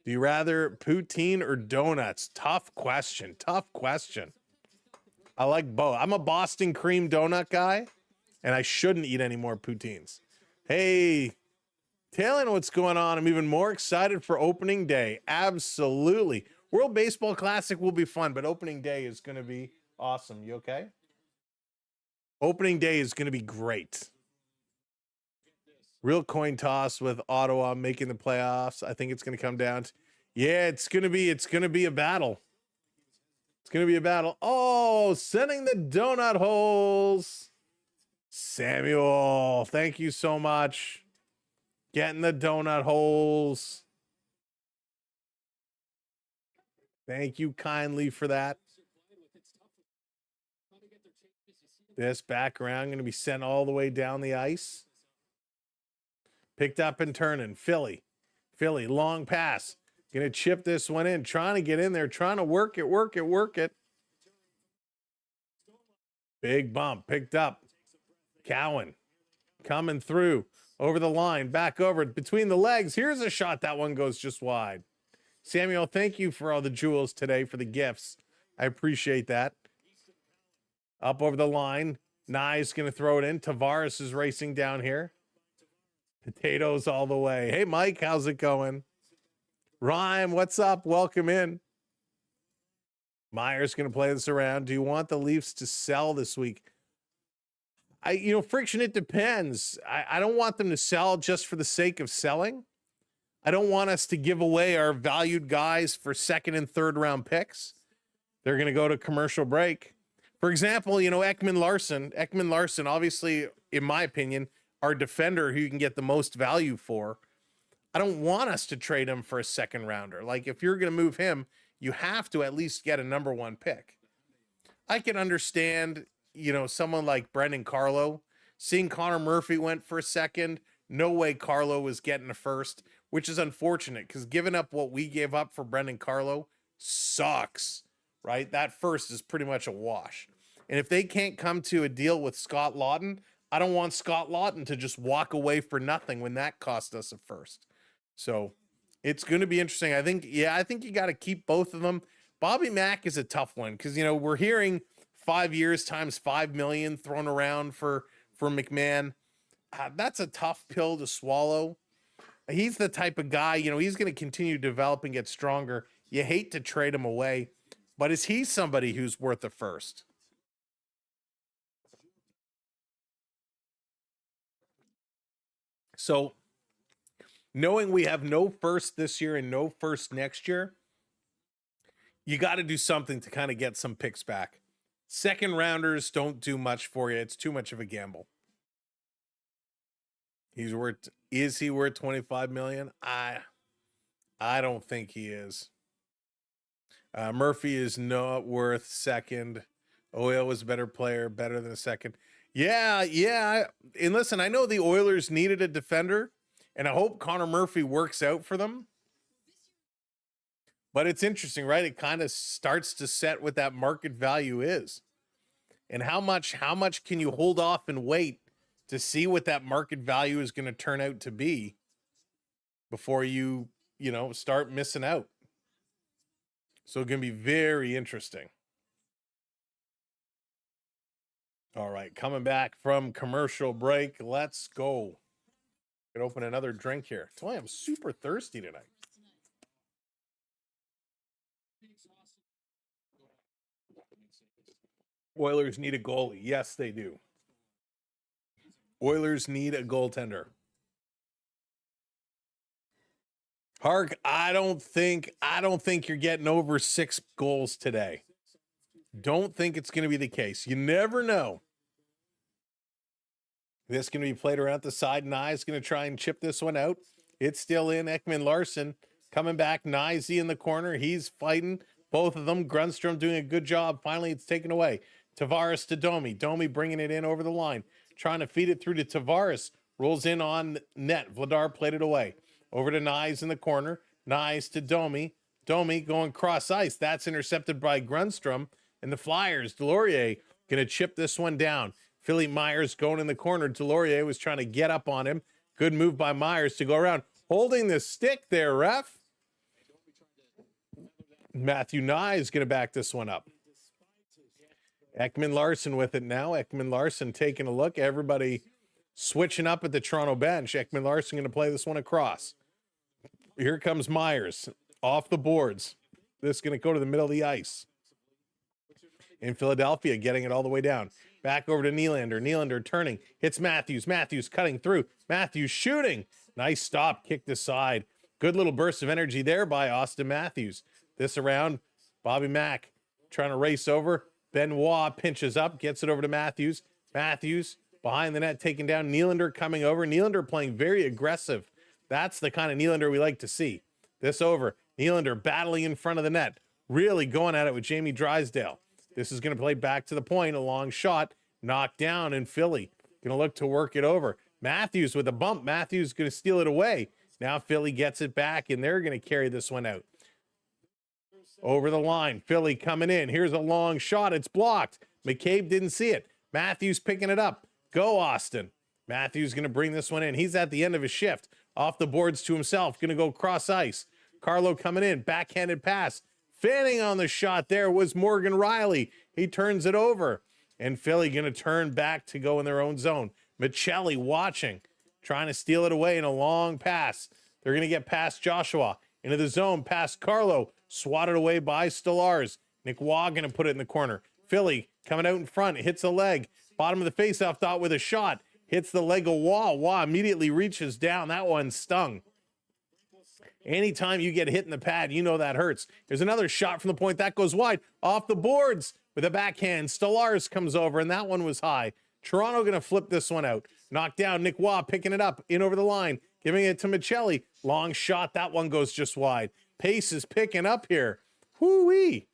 Speaker 1: Do you rather poutine or donuts? Tough question. Tough question. I like both. I'm a Boston cream donut guy, and I shouldn't eat any more poutines. Hey, Taylor, what's going on? I'm even more excited for opening day. Absolutely. World Baseball Classic will be fun, but opening day is going to be awesome. You okay? Opening day is going to be great. Real coin toss with Ottawa making the playoffs. I think it's going to come down to, yeah, it's going to be a battle. It's going to be a battle. Oh, sending the donut holes. Samuel, thank you so much. Getting the donut holes. Thank you kindly for that. This back around going to be sent all the way down the ice. Picked up and turning. Philly, long pass. Going to chip this one in. Trying to get in there. Trying to work it. Big bump. Picked up. Cowan coming through over the line, back over between the legs. Here's a shot. That one goes just wide. Samuel, thank you for all the jewels today, for the gifts. I appreciate that. Up over the line. Nye's going to throw it in. Tavares is racing down here. Potatoes all the way. Hey, Mike, how's it going? Rhyme, what's up? Welcome in. Myers going to play this around. Do you want the Leafs to sell this week? Friction, it depends. I don't want them to sell just for the sake of selling. I don't want us to give away our valued guys for second and third round picks. They're going to go to commercial break. For example, Ekman Larson, obviously, in my opinion, our defender who you can get the most value for. I don't want us to trade him for a second rounder. Like, if you're going to move him, you have to at least get a number 1 pick. I can understand, someone like Brendan Carlo. Seeing Connor Murphy went for a second. No way Carlo was getting a first, which is unfortunate because giving up what we gave up for Brendan Carlo sucks, right? That first is pretty much a wash. And if they can't come to a deal with Scott Lawton, I don't want Scott Lawton to just walk away for nothing when that cost us a first. So it's going to be interesting. I think you got to keep both of them. Bobby Mack is a tough one because, we're hearing 5 years times $5 million thrown around for McMahon. That's a tough pill to swallow. He's the type of guy, he's going to continue to develop and get stronger. You hate to trade him away, but is he somebody who's worth a first? So knowing we have no first this year and no first next year, you got to do something to kind of get some picks back. Second rounders don't do much for you. It's too much of a gamble. Is he worth 25 million? I don't think he is. Murphy is not worth second. Oil was a better player, better than a second. Yeah. And listen, I know the Oilers needed a defender, and I hope Connor Murphy works out for them. But it's interesting, right? It kind of starts to set what that market value is. And how much can you hold off and wait to see what that market value is going to turn out to be before you start missing out. So it's going to be very interesting. All right, coming back from commercial break. Let's go. Could open another drink here. That's why I'm super thirsty tonight. Oilers need a goalie. Yes, they do. Oilers need a goaltender. Hark, I don't think you're getting over 6 goals today. Don't think it's going to be the case. You never know. This is going to be played around the side. Nye's going to try and chip this one out. It's still in. Ekman-Larsson coming back. Nye in the corner. He's fighting. Both of them. Grundstrom doing a good job. Finally, it's taken away. Tavares to Domi. Domi bringing it in over the line. Trying to feed it through to Tavares. Rolls in on net. Vladar played it away. Over to Nye in the corner. Nye to Domi. Domi going cross ice. That's intercepted by Grundstrom. And the Flyers, Delorier, going to chip this one down. Philly Myers going in the corner. Delorier was trying to get up on him. Good move by Myers to go around. Holding the stick there, ref. Matthew Nye is going to back this one up. Ekman-Larsson with it now. Ekman-Larsson taking a look. Everybody switching up at the Toronto bench. Ekman-Larsson going to play this one across. Here comes Myers. Off the boards. This is going to go to the middle of the ice. In Philadelphia, getting it all the way down. Back over to Nylander. Nylander turning. Hits Matthews. Matthews cutting through. Matthews shooting. Nice stop. Kicked aside. Good little burst of energy there by Austin Matthews. This around. Bobby Mack trying to race over. Benoit pinches up. Gets it over to Matthews. Matthews behind the net taking down. Nylander coming over. Nylander playing very aggressive. That's the kind of Nylander we like to see. This over. Nylander battling in front of the net. Really going at it with Jamie Drysdale. This is going to play back to the point. A long shot. Knocked down in Philly. Going to look to work it over. Matthews with a bump. Matthews going to steal it away. Now Philly gets it back, and they're going to carry this one out. Over the line. Philly coming in. Here's a long shot. It's blocked. McCabe didn't see it. Matthews picking it up. Go, Austin. Matthews going to bring this one in. He's at the end of his shift. Off the boards to himself. Going to go cross ice. Carlo coming in. Backhanded pass. Fanning on the shot there was Morgan Riley. He turns it over. And Philly going to turn back to go in their own zone. Michelli watching. Trying to steal it away in a long pass. They're going to get past Joshua. Into the zone. Past Carlo. Swatted away by Stolarz. Nick Waugh going to put it in the corner. Philly coming out in front. Hits a leg. Bottom of the faceoff dot with a shot. Hits the leg of Waugh. Waugh immediately reaches down. That one stung. Anytime you get hit in the pad, you know that hurts. There's another shot from the point. That goes wide. Off the boards with a backhand. Stolarz comes over, and that one was high. Toronto going to flip this one out. Knocked down. Nick Waugh picking it up. In over the line. Giving it to Michelli. Long shot. That one goes just wide. Pace is picking up here. Whoo-wee.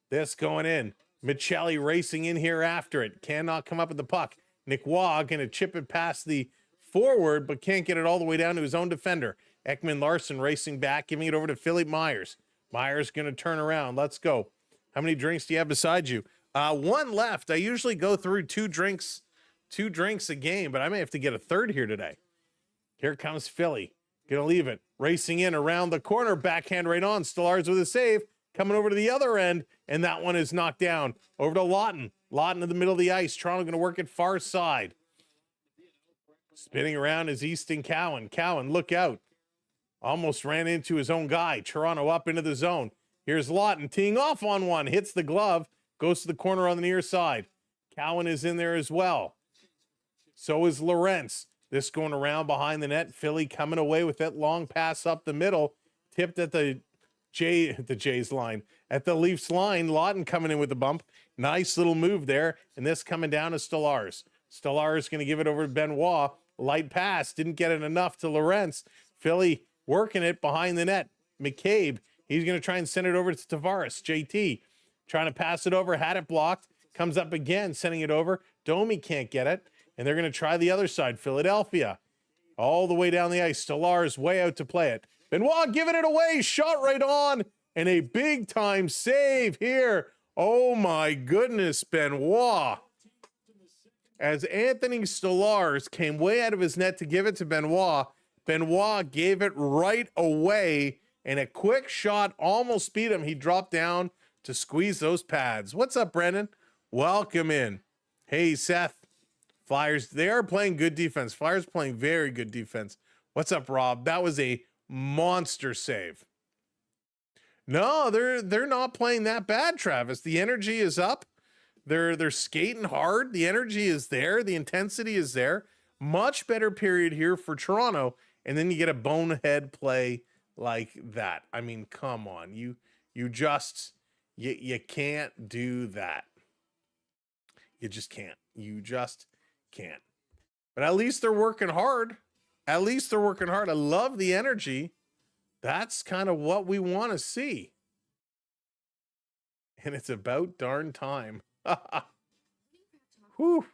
Speaker 1: This going in. Michelli racing in here after it. Cannot come up with the puck. Nick Waugh going to chip it past the forward, but can't get it all the way down to his own defender. Ekman-Larsson racing back, giving it over to Philip Myers. Myers going to turn around. Let's go. How many drinks do you have beside you? One left. I usually go through two drinks a game, but I may have to get a third here today. Here comes Philly. Going to leave it. Racing in around the corner. Backhand right on. Stolarz with a save. Coming over to the other end, and that one is knocked down. Over to Lawton. Lawton in the middle of the ice. Toronto going to work it far side. Spinning around is Easton Cowan. Cowan, look out. Almost ran into his own guy. Toronto up into the zone. Here's Lawton teeing off on one. Hits the glove. Goes to the corner on the near side. Cowan is in there as well. So is Lorentz. This going around behind the net. Philly coming away with that long pass up the middle. Tipped at the Jays line. At the Leafs line, Lawton coming in with the bump. Nice little move there. And this coming down to Stolarz. Stolarz going to give it over to Benoit. Light pass. Didn't get it enough to Lorentz. Philly working it behind the net. McCabe He's going to try and send it over to Tavares. JT trying to pass it over, had it blocked, comes up again, sending it over. Domi can't get it, and they're going to try the other side. Philadelphia all the way down the ice. Stolarz way out to play it. Benoit giving it away, shot right on, and a big-time save here. Oh, my goodness, Benoit. As Anthony Stolarz came way out of his net to give it to Benoit, Benoit gave it right away, and a quick shot almost beat him. He dropped down to squeeze those pads. What's up, Brendan? Welcome in. Hey, Seth. Flyers, they are playing good defense. Flyers playing very good defense. What's up, Rob? That was a monster save. No, they're not playing that bad, Travis. The energy is up. They're skating hard. The energy is there. The intensity is there. Much better period here for Toronto. And then you get a bonehead play like that. I mean, come on. You can't do that. You just can't. You just can't. But at least they're working hard. At least they're working hard. I love the energy. That's kind of what we want to see. And it's about darn time. Whew.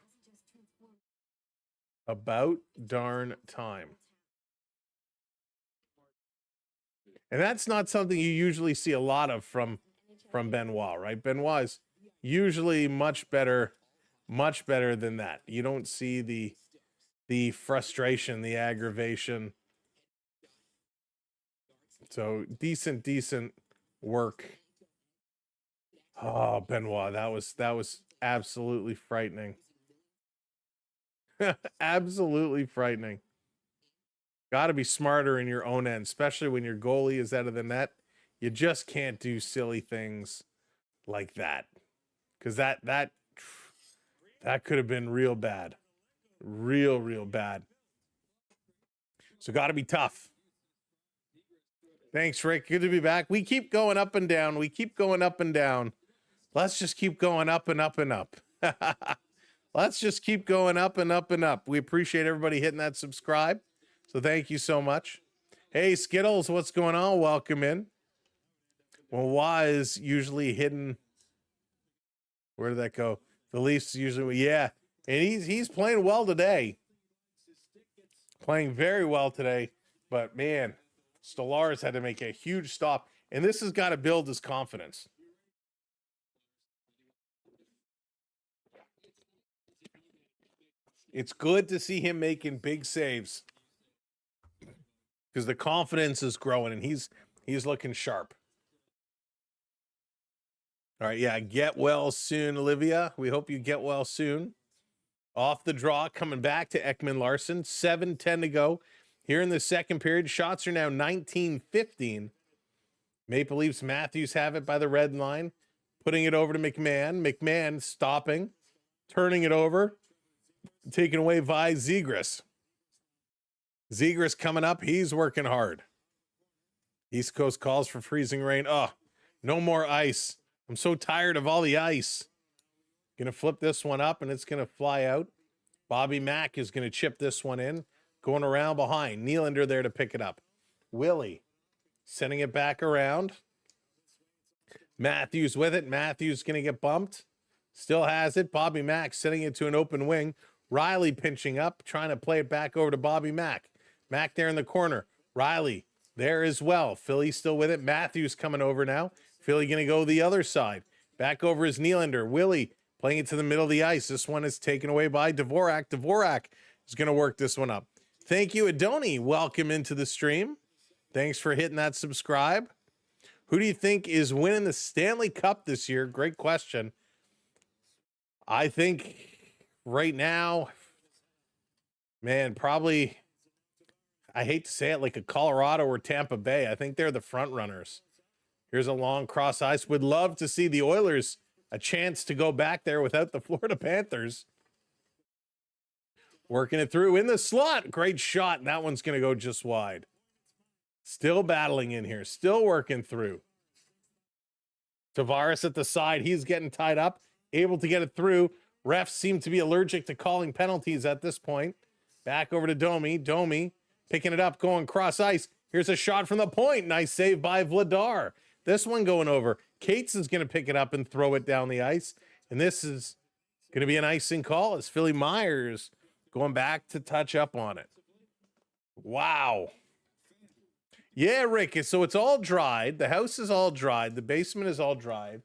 Speaker 1: About darn time. And that's not something you usually see a lot of from Benoit, right? Benoit is usually much better than that. You don't see the frustration, the aggravation. So decent work. Oh, Benoit, that was absolutely frightening. Absolutely frightening. Got to be smarter in your own end, especially when your goalie is out of the net. You just can't do silly things like that, because that could have been real bad, real bad. So got to be tough. Thanks, Rick. Good to be back. We keep going up and down. We keep going up and down. Let's just keep going up and up and up. Let's just keep going up and up and up. We appreciate everybody hitting that subscribe. So thank you so much. Hey, Skittles, what's going on? Welcome in. Well, Wah is usually hidden. Where did that go? The Leafs usually, yeah. And he's playing well today. Playing very well today. But, man, Stolarz had to make a huge stop. And this has got to build his confidence. It's good to see him making big saves, because the confidence is growing and he's looking sharp. All right, yeah, get well soon, Olivia. We hope you get well soon. Off the draw, coming back to Ekman Larson. 7:10 to go here in the second period. Shots are now 19-15. Maple Leafs Matthews have it by the red line, putting it over to McMahon. McMahon stopping, turning it over, taken away by Zegras. Zegras coming up. He's working hard. East Coast calls for freezing rain. Oh, no more ice. I'm so tired of all the ice. Going to flip this one up, and it's going to fly out. Bobby Mack is going to chip this one in. Going around behind. Nylander there to pick it up. Willie sending it back around. Matthews with it. Matthews going to get bumped. Still has it. Bobby Mack sending it to an open wing. Riley pinching up, trying to play it back over to Bobby Mack. Mack there in the corner. Riley there as well. Philly still with it. Matthews coming over now. Philly going to go the other side. Back over is Nylander. Willie playing it to the middle of the ice. This one is taken away by Dvorak. Dvorak is going to work this one up. Thank you, Adoni. Welcome into the stream. Thanks for hitting that subscribe. Who do you think is winning the Stanley Cup this year? Great question. I think right now, man, probably, I hate to say it, like a Colorado or Tampa Bay. I think they're the front runners. Here's a long cross ice. Would love to see the Oilers a chance to go back there without the Florida Panthers. Working it through in the slot. Great shot. And that one's going to go just wide. Still battling in here. Still working through. Tavares at the side. He's getting tied up. Able to get it through. Refs seem to be allergic to calling penalties at this point. Back over to Domi. Domi picking it up, going cross ice. Here's a shot from the point. Nice save by Vladar. This one going over. Cates is going to pick it up and throw it down the ice. And this is going to be an icing call as Philly Myers going back to touch up on it. Wow. Yeah, Rick. So it's all dried. The house is all dried. The basement is all dried.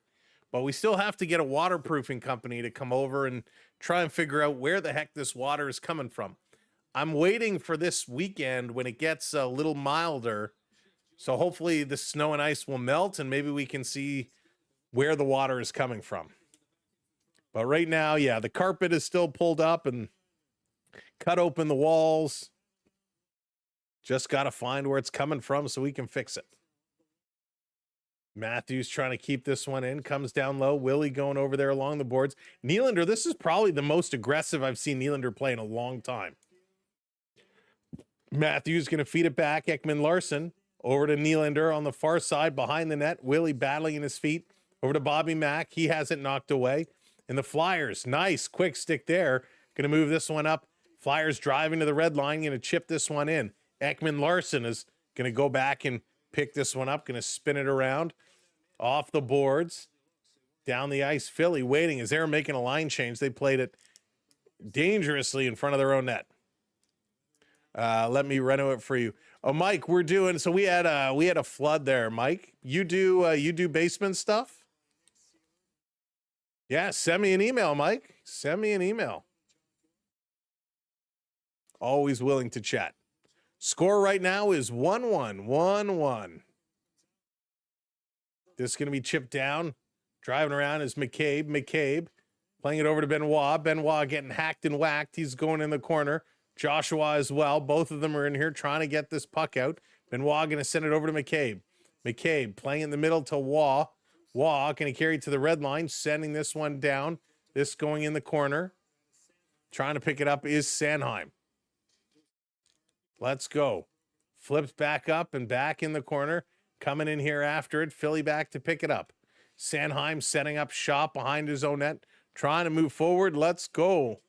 Speaker 1: But we still have to get a waterproofing company to come over and try and figure out where the heck this water is coming from. I'm waiting for this weekend when it gets a little milder. So hopefully the snow and ice will melt and maybe we can see where the water is coming from. But right now, yeah, the carpet is still pulled up and cut open the walls. Just got to find where it's coming from so we can fix it. Matthews trying to keep this one in, comes down low. Willie going over there along the boards. Nylander, this is probably the most aggressive I've seen Nylander play in a long time. Matthews going to feed it back. Ekman Larson over to Nylander on the far side behind the net. Willie battling in his feet. Over to Bobby Mack. He has it knocked away. And the Flyers, nice quick stick there. Going to move this one up. Flyers driving to the red line. Going to chip this one in. Ekman Larson is going to go back and pick this one up. Going to spin it around. Off the boards, down the ice. Philly waiting as they're making a line change. They played it dangerously in front of their own net. Let me reno it for you. Oh, Mike, we're doing. So we had a flood there. Mike, you do basement stuff? Yeah, send me an email, Mike. Send me an email. Always willing to chat. Score right now is 1-1, 1-1. This is going to be chipped down. Driving around is McCabe. McCabe playing it over to Benoit. Benoit getting hacked and whacked. He's going in the corner. Joshua as well. Both of them are in here trying to get this puck out. Benoit going to send it over to McCabe. McCabe playing in the middle to Waugh. Waugh going to carry it to the red line, sending this one down. This going in the corner. Trying to pick it up is Sanheim. Let's go. Flips back up and back in the corner. Coming in here after it. Philly back to pick it up. Sanheim setting up shop behind his own net. Trying to move forward. Let's go.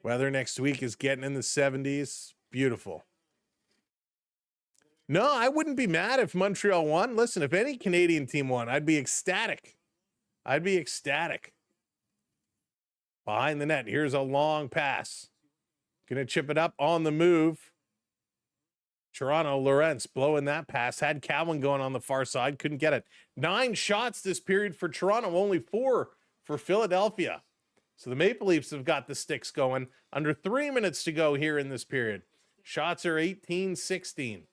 Speaker 1: Weather next week is getting in the 70s. Beautiful. No, I wouldn't be mad if Montreal won. Listen, if any Canadian team won, I'd be ecstatic. I'd be ecstatic. Behind the net. Here's a long pass. Gonna chip it up on the move. Toronto, Lawrence blowing that pass. Had Cowan going on the far side. Couldn't get it. 9 shots this period for Toronto. Only 4 for Philadelphia. So the Maple Leafs have got the sticks going. Under 3 minutes to go here in this period. Shots are 18-16.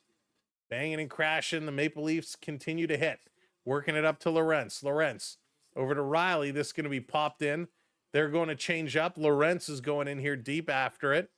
Speaker 1: Banging and crashing. The Maple Leafs continue to hit. Working it up to Lawrence. Lawrence over to Riley. This is going to be popped in. They're going to change up. Lawrence is going in here deep after it.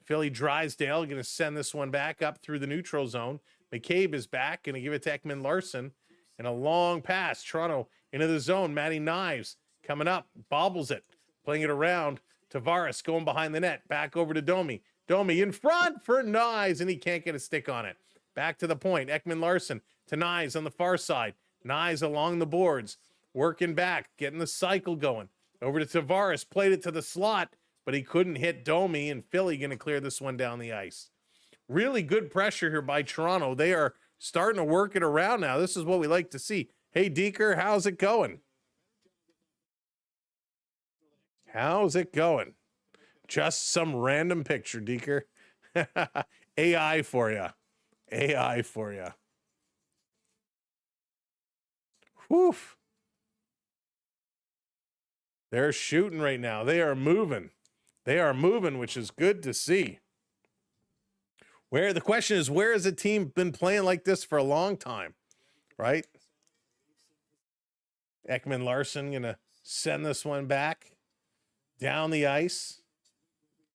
Speaker 1: Philly Drysdale going to send this one back up through the neutral zone. McCabe is back. Going to give it to Ekman Larson. And a long pass. Toronto into the zone. Matty Knives coming up. Bobbles it. Playing it around. Tavares going behind the net. Back over to Domi. Domi in front for Knives. And he can't get a stick on it. Back to the point. Ekman Larson to Knives on the far side. Knives along the boards. Working back. Getting the cycle going. Over to Tavares. Played it to the slot. But he couldn't hit Domi, and Philly going to clear this one down the ice. Really good pressure here by Toronto. They are starting to work it around now. This is what we like to see. Hey, Deeker, how's it going? How's it going? Just some random picture, Deeker. AI for you. AI for you. Whew. They're shooting right now. They are moving. They are moving, which is good to see. The question is, where has a team been playing like this for a long time, right? Ekman Larson going to send this one back down the ice.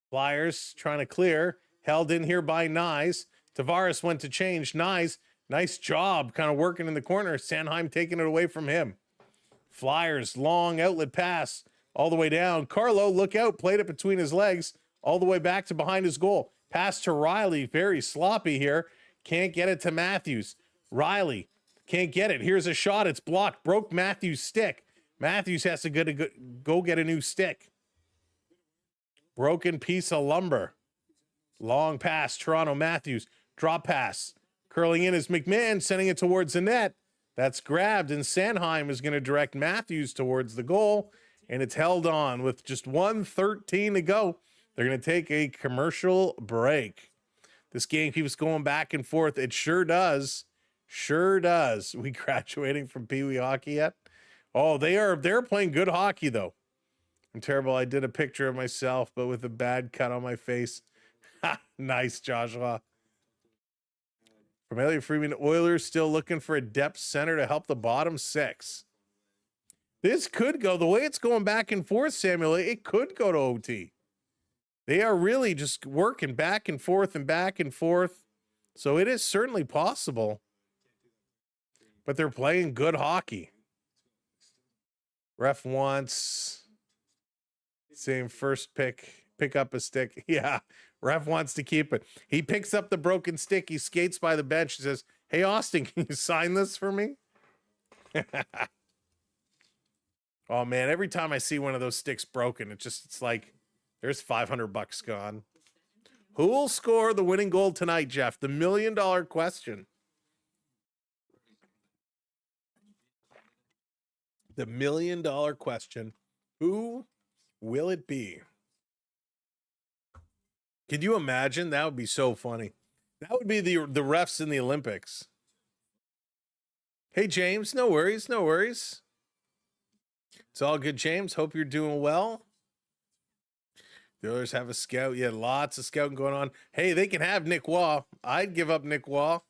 Speaker 1: Flyers trying to clear. Held in here by Nyes. Tavares went to change. Nyes, nice job kind of working in the corner. Sanheim taking it away from him. Flyers, long outlet pass all the way down. Carlo, look out, played it between his legs all the way back to behind his goal. Pass to Riley, very sloppy here. Can't get it to Matthews. Riley can't get it. Here's a shot. It's blocked. Broke Matthews' stick. Matthews has to go get a new stick. Broken piece of lumber. Long pass. Toronto. Matthews. Drop pass. Curling in is McMahon, sending it towards the net. That's grabbed, and Sanheim is going to direct Matthews towards the goal, and it's held on with just 1:13 to go. They're going to take a commercial break. This game keeps going back and forth. It sure does. Sure does. We graduating from Pee Wee hockey yet? Oh, they're playing good hockey, though. I'm terrible. I did a picture of myself, but with a bad cut on my face. Nice, Joshua. From Elliot Freeman, Oilers still looking for a depth center to help the bottom six. This could go, the way it's going back and forth, Samuel, it could go to OT. They are really just working back and forth and back and forth. So it is certainly possible. But they're playing good hockey. Ref wants same first pick up a stick. Yeah, ref wants to keep it. He picks up the broken stick. He skates by the bench. He says, "Hey, Austin, can you sign this for me?" Oh, man, every time I see one of those sticks broken, it's like there's $500 gone. Who will score the winning goal tonight, Jeff? The $1 million question. The $1 million question. Who will it be? Could you imagine? That would be so funny. That would be the refs in the Olympics. Hey, James, no worries, no worries. It's all good, James. Hope you're doing well. The others have a scout. Yeah, lots of scouting going on. Hey, they can have Nick Waugh. I'd give up Nick Waugh.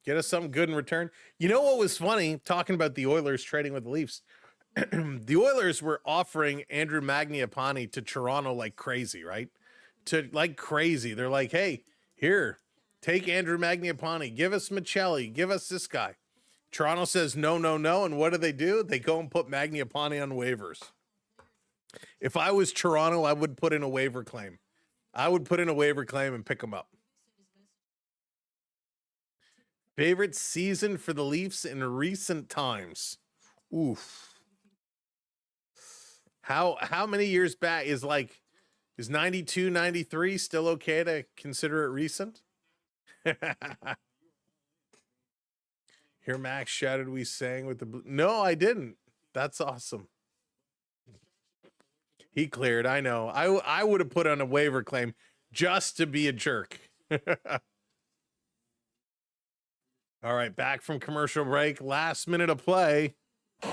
Speaker 1: Get us something good in return. You know what was funny? Talking about the Oilers trading with the Leafs. The Oilers were offering Andrew Mangiapane to Toronto like crazy, right? Like crazy. They're like, hey, here, take Andrew Mangiapane. Give us Michelli. Give us this guy. Toronto says no, no, no. And what do? They go and put Mangiapane on waivers. If I was Toronto, I would put in a waiver claim. I would put in a waiver claim and pick him up. Favorite season for the Leafs in recent times. Oof. How many years back is 92, 93 still okay to consider it recent? Here, Max shouted, we sang with the blue. No, I didn't. That's awesome. He cleared. I know. I would have put on a waiver claim just to be a jerk. All right, back from commercial break. Last minute of play.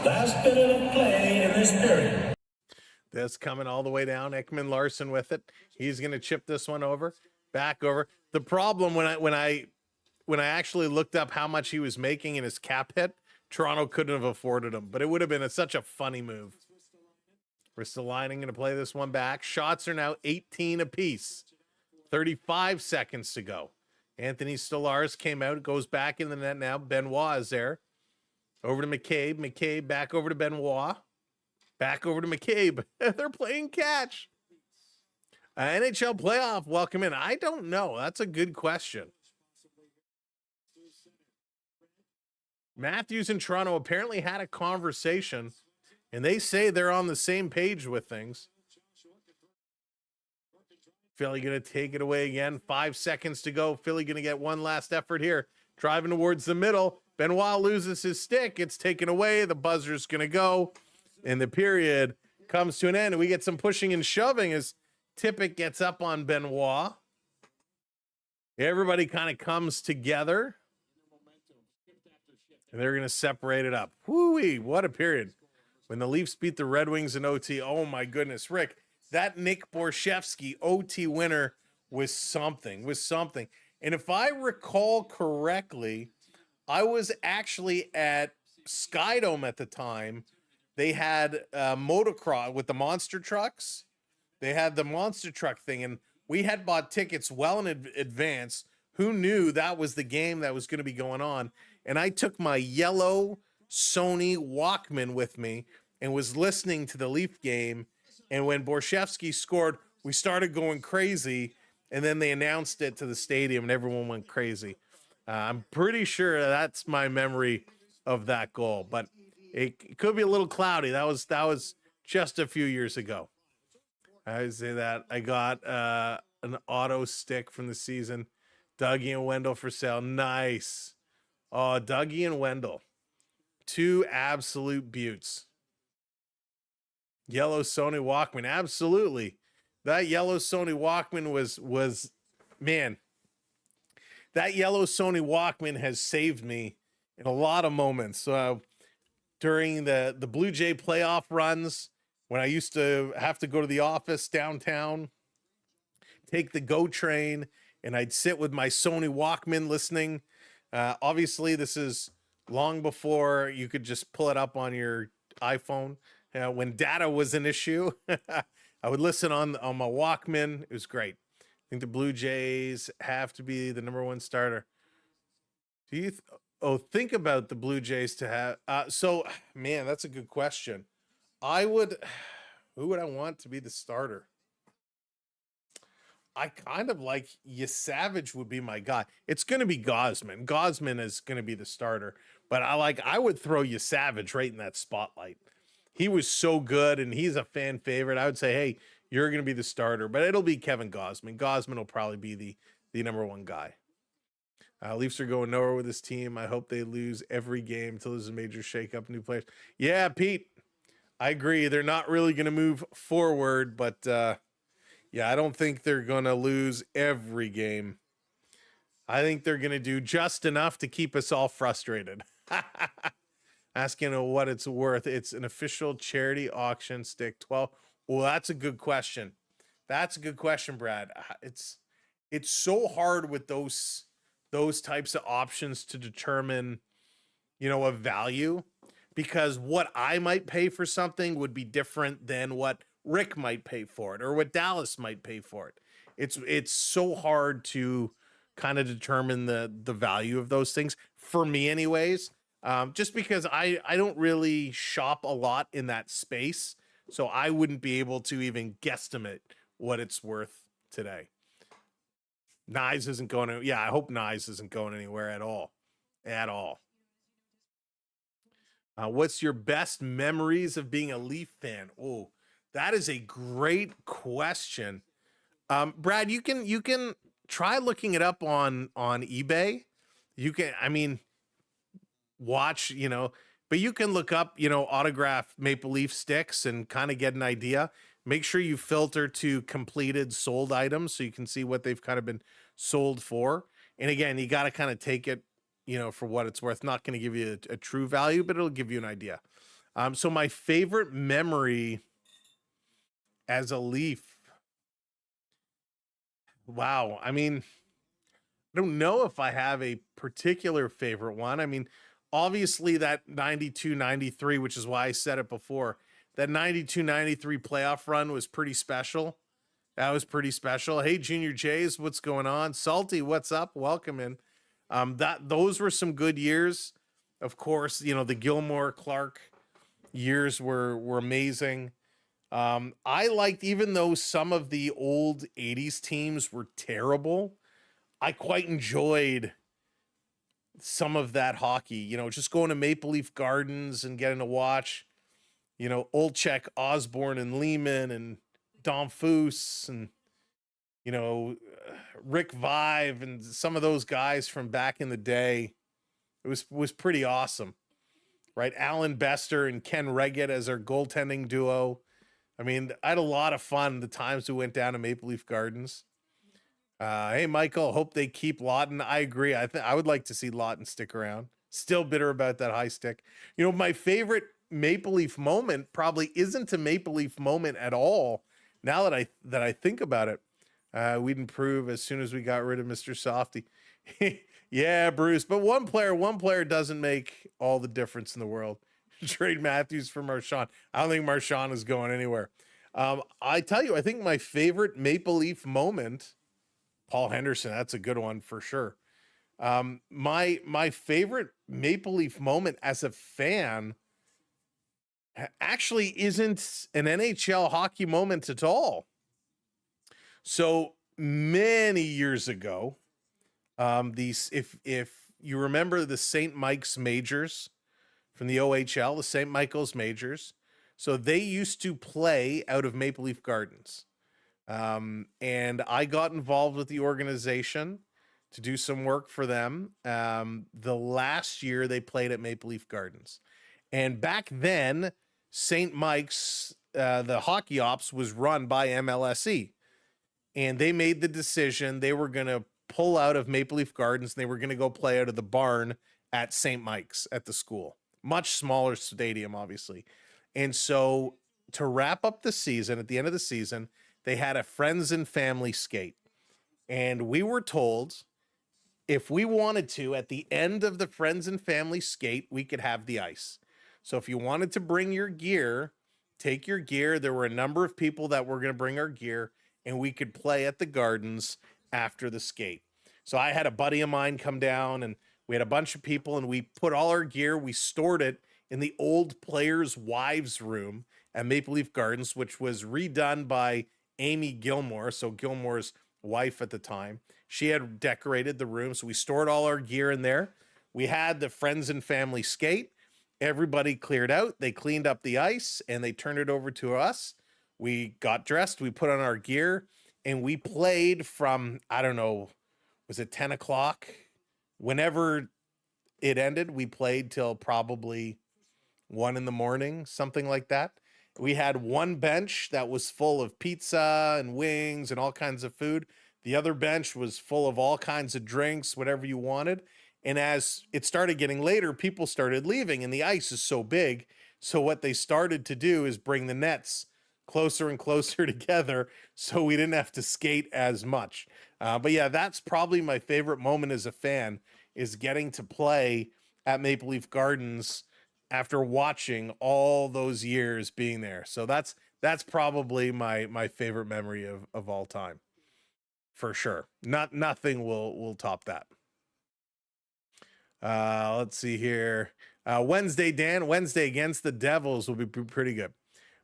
Speaker 2: Last minute of play in this period.
Speaker 1: This coming all the way down. Ekman Larson with it. He's going to chip this one over. Back over. The problem when I actually looked up how much he was making in his cap hit, Toronto couldn't have afforded him. But it would have been such a funny move. Ristolainen going to play this one back. Shots are now 18 apiece. 35 seconds to go. Anthony Stolarz came out, goes back in the net now. Benoit is there. Over to McCabe. McCabe back over to Benoit. Back over to McCabe. They're playing catch. NHL playoff welcome in. I don't know. That's a good question. Matthews and Toronto apparently had a conversation, and they say they're on the same page with things. Philly going to take it away again. 5 seconds to go. Philly going to get one last effort here. Driving towards the middle. Benoit loses his stick. It's taken away. The buzzer's going to go. And the period comes to an end. And we get some pushing and shoving as Tippett gets up on Benoit. Everybody kind of comes together. And they're going to separate it up. Whoo-wee, what a period. When the Leafs beat the Red Wings in OT, oh my goodness, Rick. That Nick Borshevsky OT winner was something. And if I recall correctly, I was actually at Skydome at the time. They had motocross with the monster trucks. They had the monster truck thing, and we had bought tickets well in advance. Who knew that was the game that was going to be going on? And I took my yellow Sony Walkman with me and was listening to the Leaf game. And when Borshevsky scored, we started going crazy. And then they announced it to the stadium, and everyone went crazy. I'm pretty sure that's my memory of that goal, but it could be a little cloudy. That was just a few years ago. I would say that I got an auto stick from the season. Dougie and Wendell for sale. Nice. Oh, Dougie and Wendell. Two absolute beauts. Yellow Sony Walkman. Absolutely. That yellow Sony Walkman was man. That yellow Sony Walkman has saved me in a lot of moments. During the Blue Jay playoff runs, when I used to have to go to the office downtown, take the GO train, and I'd sit with my Sony Walkman listening. Obviously, this is long before you could just pull it up on your iPhone. When data was an issue, I would listen on my Walkman. It was great. I think the Blue Jays have to be the #1 starter. Do you? Think about the Blue Jays to have. Man, that's a good question. Who would I want to be the starter? I kind of like Savage would be my guy. It's going to be Gosman. Gosman is going to be the starter, but I would throw Savage right in that spotlight. He was so good, and he's a fan favorite. I would say, hey, you're going to be the starter, but it'll be Kevin Gosman. Gosman will probably be the #1 guy. Leafs are going nowhere with this team. I hope they lose every game until there's a major shakeup, new players. Yeah, Pete, I agree. They're not really going to move forward, but yeah, I don't think they're going to lose every game. I think they're going to do just enough to keep us all frustrated. Asking what it's worth. It's an official charity auction stick 12. Well, that's a good question. That's a good question, Brad. It's so hard with those types of options to determine, a value, because what I might pay for something would be different than what Rick might pay for it or what Dallas might pay for it. It's so hard to kind of determine the value of those things for me anyways. Just because I don't really shop a lot in that space, so I wouldn't be able to even guesstimate what it's worth today. Knives isn't going to, I hope Knives isn't going anywhere at all. What's your best memories of being a Leaf fan? Oh, that is a great question. Brad, you can try looking it up on eBay. You can, watch, but you can look up, autographed Maple Leaf sticks and kind of get an idea. Make sure you filter to completed sold items so you can see what they've kind of been sold for. And again, you got to kind of take it, for what it's worth. Not going to give you a true value, but it'll give you an idea. So my favorite memory as a Leaf. Wow. I don't know if I have a particular favorite one. Obviously that 92-93, which is why I said it before, that 92-93 playoff run was pretty special. That was pretty special. Hey, Junior Jays, what's going on? Salty, what's up? Welcome in. Those were some good years. Of course, the Gilmore Clark years were amazing. I liked, even though some of the old 80s teams were terrible, I quite enjoyed some of that hockey, just going to Maple Leaf Gardens and getting to watch, Olchek, Osborne, and Lehman, and Dom Foose, and, Rick Vive, and some of those guys from back in the day. It was pretty awesome, right? Alan Bester and Ken Reggett as our goaltending duo. I had a lot of fun the times we went down to Maple Leaf Gardens. Hey, Michael, hope they keep Lawton. I agree. I would like to see Lawton stick around. Still bitter about that high stick. My favorite Maple Leaf moment probably isn't a Maple Leaf moment at all. Now that I think about it, we'd improve as soon as we got rid of Mr. Softy. Yeah, Bruce. But one player doesn't make all the difference in the world. Trade Matthews for Marchand. I don't think Marchand is going anywhere. I tell you, I think my favorite Maple Leaf moment, Paul Henderson, that's a good one for sure. My favorite Maple Leaf moment as a fan actually isn't an NHL hockey moment at all. So many years ago, if you remember the St. Mike's Majors from the OHL, the St. Michael's Majors, so they used to play out of Maple Leaf Gardens. And I got involved with the organization to do some work for them. The last year they played at Maple Leaf Gardens. And back then, St. Mike's, the hockey ops was run by MLSE. And they made the decision they were going to pull out of Maple Leaf Gardens and they were going to go play out of the barn at St. Mike's at the school. Much smaller stadium, obviously. And so to wrap up the season, at the end of the season, they had a friends and family skate. And we were told if we wanted to, at the end of the friends and family skate, we could have the ice. So if you wanted to bring your gear, take your gear. There were a number of people that were going to bring our gear, and we could play at the Gardens after the skate. So I had a buddy of mine come down, and we had a bunch of people, and we put all our gear, we stored it in the old players' wives' room at Maple Leaf Gardens, which was redone by Amy Gilmore, so Gilmore's wife at the time. She had decorated the room, so we stored all our gear in there. We had the friends and family skate. Everybody cleared out. They cleaned up the ice, and they turned it over to us. We got dressed. We put on our gear, and we played from, I don't know, was it 10 o'clock? Whenever it ended, we played till probably 1 in the morning, something like that. We had one bench that was full of pizza and wings and all kinds of food. The other bench was full of all kinds of drinks, whatever you wanted. And as it started getting later, people started leaving, and the ice is so big. So what they started to do is bring the nets closer and closer together so we didn't have to skate as much. But yeah, that's probably my favorite moment as a fan, is getting to play at Maple Leaf Gardens after watching all those years being there. So that's probably my favorite memory of all time, for sure. Nothing will top that. Let's see here. Wednesday against the Devils will be pretty good.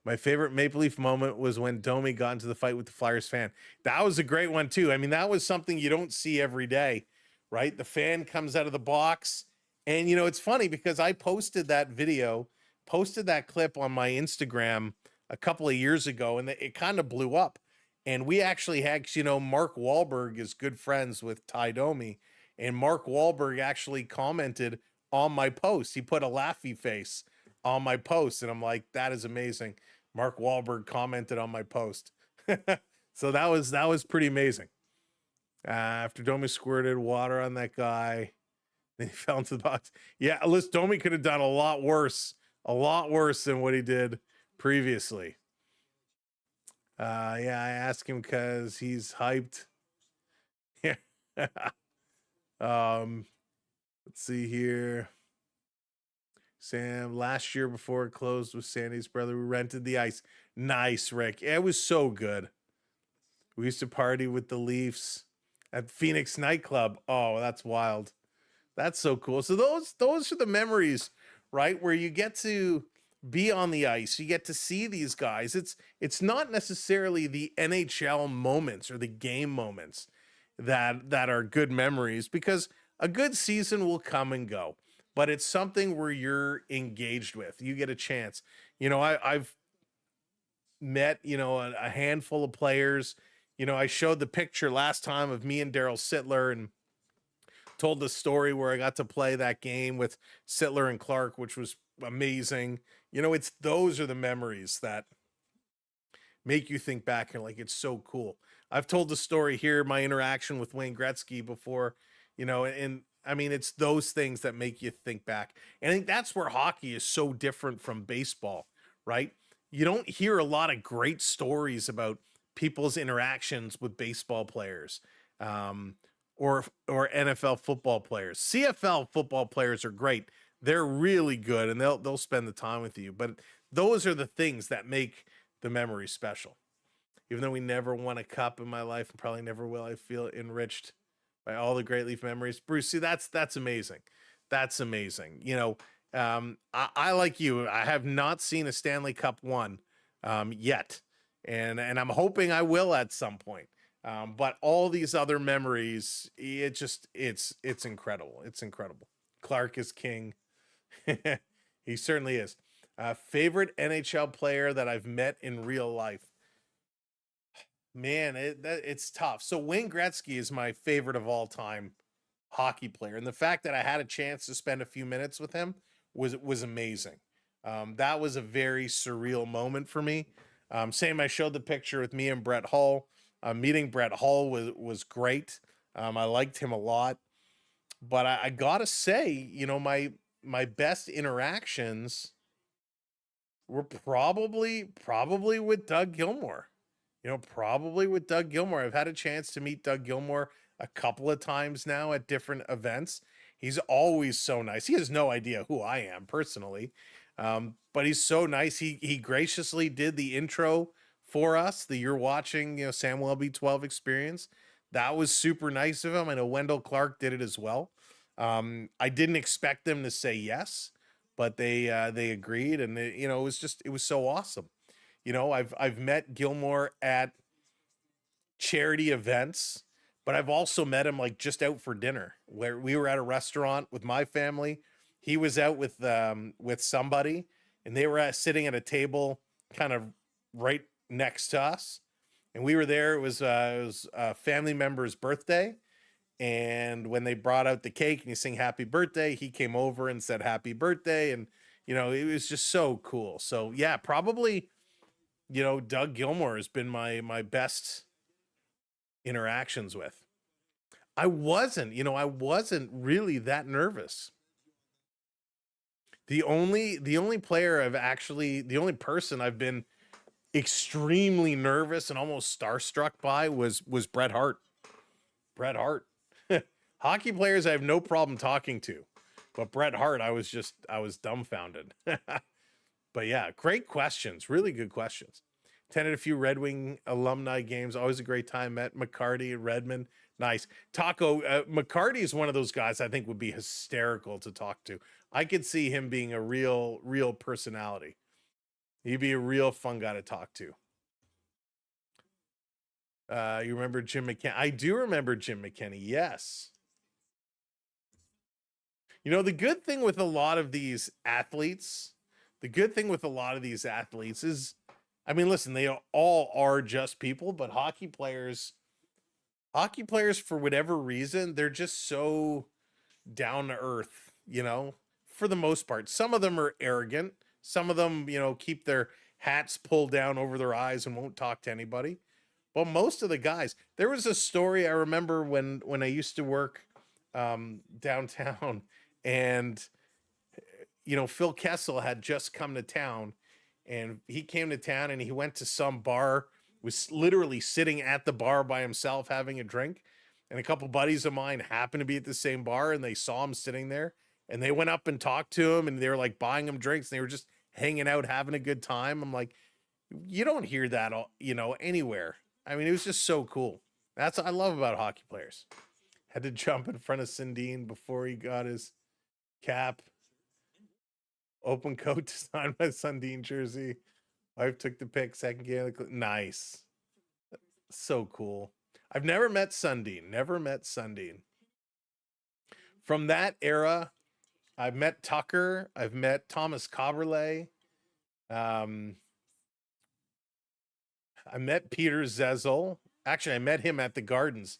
Speaker 1: My favorite Maple Leaf moment was when Domi got into the fight with the Flyers fan. That was a great one too. I mean, that was something you don't see every day, right? The fan comes out of the box. And, you know, it's funny because I posted that clip on my Instagram a couple of years ago, and it kind of blew up. And we actually had, you know, Mark Wahlberg is good friends with Ty Domi, and Mark Wahlberg actually commented on my post. He put a laughy face on my post, and I'm like, that is amazing. Mark Wahlberg commented on my post. So that was pretty amazing. After Domi squirted water on that guy, then he fell into the box. Yeah, listen, Domi could have done a lot worse than what he did previously. Yeah, I asked him because he's hyped. Yeah. Let's see here. Sam, last year before it closed with Sandy's brother, we rented the ice. Nice, Rick. It was so good. We used to party with the Leafs at Phoenix nightclub. Oh, that's wild. That's so cool. So those are the memories, right? Where you get to be on the ice, you get to see these guys. It's not necessarily the NHL moments or the game moments that are good memories, because a good season will come and go, but it's something where you're engaged with. You get a chance. You know, I've met, you know, a handful of players. You know, I showed the picture last time of me and Daryl Sittler, and told the story where I got to play that game with Sittler and Clark, which was amazing. You know, those are the memories that make you think back and like, it's so cool. I've told the story here, my interaction with Wayne Gretzky before, you know, and I mean, it's those things that make you think back. And I think that's where hockey is so different from baseball, right? You don't hear a lot of great stories about people's interactions with baseball players. Or NFL football players. CFL football players are great. They're really good, and they'll spend the time with you. But those are the things that make the memory special. Even though we never won a cup in my life and probably never will, I feel enriched by all the great Leaf memories. Bruce, see, that's amazing. That's amazing. You know, I like you. I have not seen a Stanley Cup won yet, and I'm hoping I will at some point. But all these other memories, it's incredible. It's incredible. Clark is king. He certainly is. Favorite NHL player that I've met in real life. Man, it's tough. So Wayne Gretzky is my favorite of all time hockey player, and the fact that I had a chance to spend a few minutes with him was amazing. That was a very surreal moment for me. Same, I showed the picture with me and Brett Hull. Meeting Brett Hull was great. I liked him a lot, but I gotta say, you know, my best interactions were probably with Doug Gilmour. You know, probably with Doug Gilmour. I've had a chance to meet Doug Gilmour a couple of times now at different events. He's always so nice. He has no idea who I am personally, but he's so nice. He graciously did the intro for us. The You're Watching, you know, Samwelb12 Experience. That was super nice of him. I know Wendell Clark did it as well. I didn't expect them to say yes, but they agreed, and you know, it was so awesome. You know, I've met Gilmour at charity events, but I've also met him like just out for dinner, where we were at a restaurant with my family. He was out with somebody, and they were sitting at a table kind of right next to us, and we were there. It was a family member's birthday, and when they brought out the cake and you sing happy birthday, he came over and said happy birthday, and you know, it was just so cool. So yeah, probably, you know, Doug Gilmour has been my best interactions with. I wasn't really that nervous. The only player the only person I've been extremely nervous and almost starstruck by was Bret Hart. Bret Hart. Hockey players I have no problem talking to, but Bret Hart, I was dumbfounded. But yeah, great questions, really good questions. Attended a few Red Wing alumni games. Always a great time. Met McCarty and Redmond. Nice. Taco, McCarty is one of those guys I think would be hysterical to talk to. I could see him being a real personality. He'd be a real fun guy to talk to. You remember Jim McKenny? I do remember Jim McKenny. Yes. You know, the good thing with a lot of these athletes, is, I mean, listen, they all are just people, but hockey players, for whatever reason, they're just so down to earth, you know, for the most part. Some of them are arrogant. Some of them, you know, keep their hats pulled down over their eyes and won't talk to anybody. But most of the guys, there was a story I remember when I used to work downtown, and you know, Phil Kessel had just come to town, and he came to town and he went to some bar, was literally sitting at the bar by himself having a drink. And a couple buddies of mine happened to be at the same bar, and they saw him sitting there, and they went up and talked to him, and they were like buying him drinks, and they were just hanging out, having a good time. I'm like, you don't hear that, you know, anywhere. I mean, it was just so cool. That's what I love about hockey players. Had to jump in front of Sundin before he got his cap. Open coat to sign my Sundin jersey. Wife took the pic, second game of the nice. So cool. I've never met Sundin. Never met Sundin. From that era, I've met Tucker. I've met Thomas Coberley. I met Peter Zezel. Actually, I met him at the Gardens.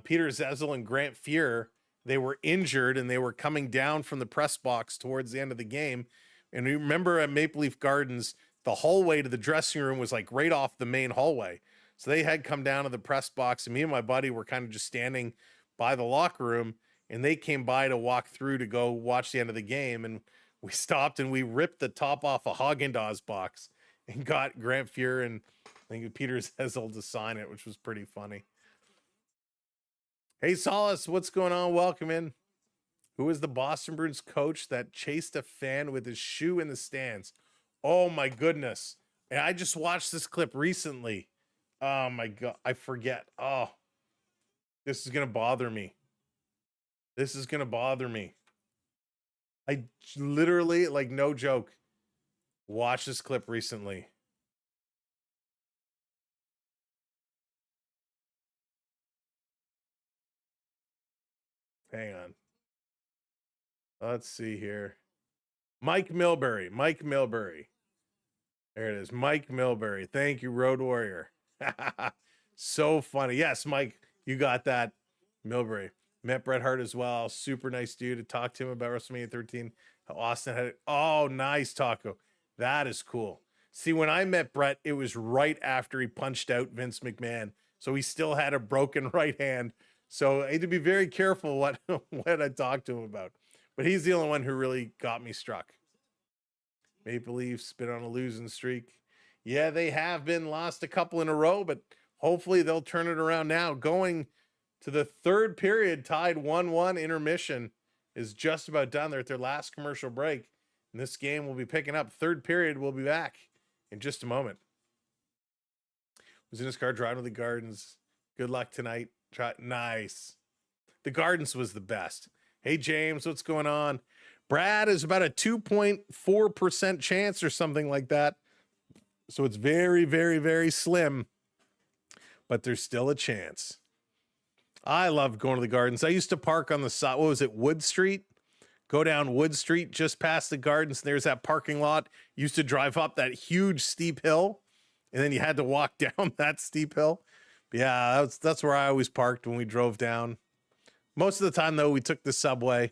Speaker 1: Peter Zezel and Grant Fuhr, they were injured and they were coming down from the press box towards the end of the game. And you remember at Maple Leaf Gardens, the hallway to the dressing room was like right off the main hallway. So they had come down to the press box, and me and my buddy were kind of just standing by the locker room, and they came by to walk through to go watch the end of the game. And we stopped and we ripped the top off a Haagen-Dazs box and got Grant Fuhr and I think Peter Zezel to sign it, which was pretty funny. Hey, Solace, what's going on? Welcome in. Who is the Boston Bruins coach that chased a fan with his shoe in the stands? Oh, my goodness. And I just watched this clip recently. Oh, my God. I forget. Oh, this is going to bother me. This is going to bother me. I literally, like, no joke, watched this clip recently. Hang on. Let's see here. Mike Milbury. Mike Milbury. There it is. Mike Milbury. Thank you, Road Warrior. So funny. Yes, Mike, you got that. Milbury. Met Bret Hart as well. Super nice dude to talk to him about WrestleMania 13. How Austin had it. Oh, nice, Taco. That is cool. See, when I met Bret, it was right after he punched out Vince McMahon. So he still had a broken right hand. So I had to be very careful what I talked to him about. But he's the only one who really got me struck. Maple Leafs been on a losing streak. Yeah, they have been, lost a couple in a row, but hopefully they'll turn it around now. Going to the third period, tied 1-1. Intermission is just about done. They're at their last commercial break. And this game will be picking up. Third period, we'll be back in just a moment. Was in his car driving to the Gardens. Good luck tonight. Nice. The Gardens was the best. Hey, James, what's going on? Brad is about a 2.4% chance or something like that. So it's very, very, very slim. But there's still a chance. I love going to the Gardens. I used to park on the side. What was it? Wood Street? Go down Wood Street just past the Gardens. There's that parking lot. Used to drive up that huge steep hill. And then you had to walk down that steep hill. But yeah, that's where I always parked when we drove down. Most of the time, though, we took the subway.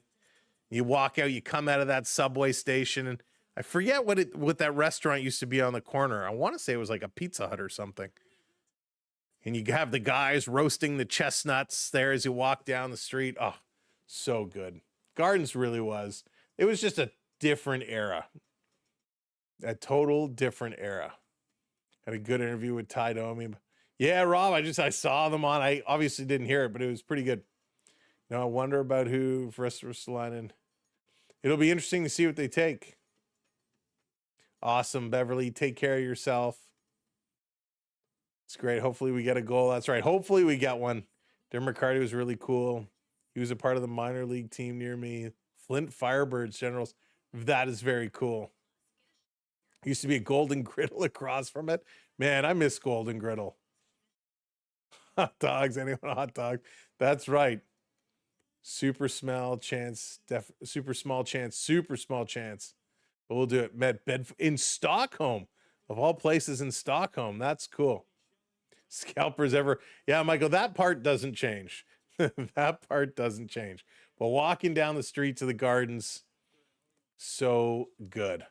Speaker 1: You walk out, you come out of that subway station, and I forget what that restaurant used to be on the corner. I want to say it was like a Pizza Hut or something. And you have the guys roasting the chestnuts there as you walk down the street. Oh, so good. Gardens really was. It was just a different era. A total different era. Had a good interview with Ty Domi. Yeah, Rob, I saw them on. I obviously didn't hear it, but it was pretty good. Now I wonder about who for Ristolainen. It'll be interesting to see what they take. Awesome, Beverly. Take care of yourself. It's great. Hopefully we get a goal. That's right. Hopefully we get one. Darren McCarty was really cool. He was a part of the minor league team near me. Flint Firebirds Generals. That is very cool. Used to be a Golden Griddle across from it. Man, I miss Golden Griddle. Hot dogs. Anyone hot dog? That's right. Super small chance. Super small chance. But we'll do it. Met Bedford in Stockholm. Of all places in Stockholm. That's cool. Scalpers ever. Yeah, Michael, that part doesn't change. That part doesn't change. But walking down the streets of the Gardens, so good.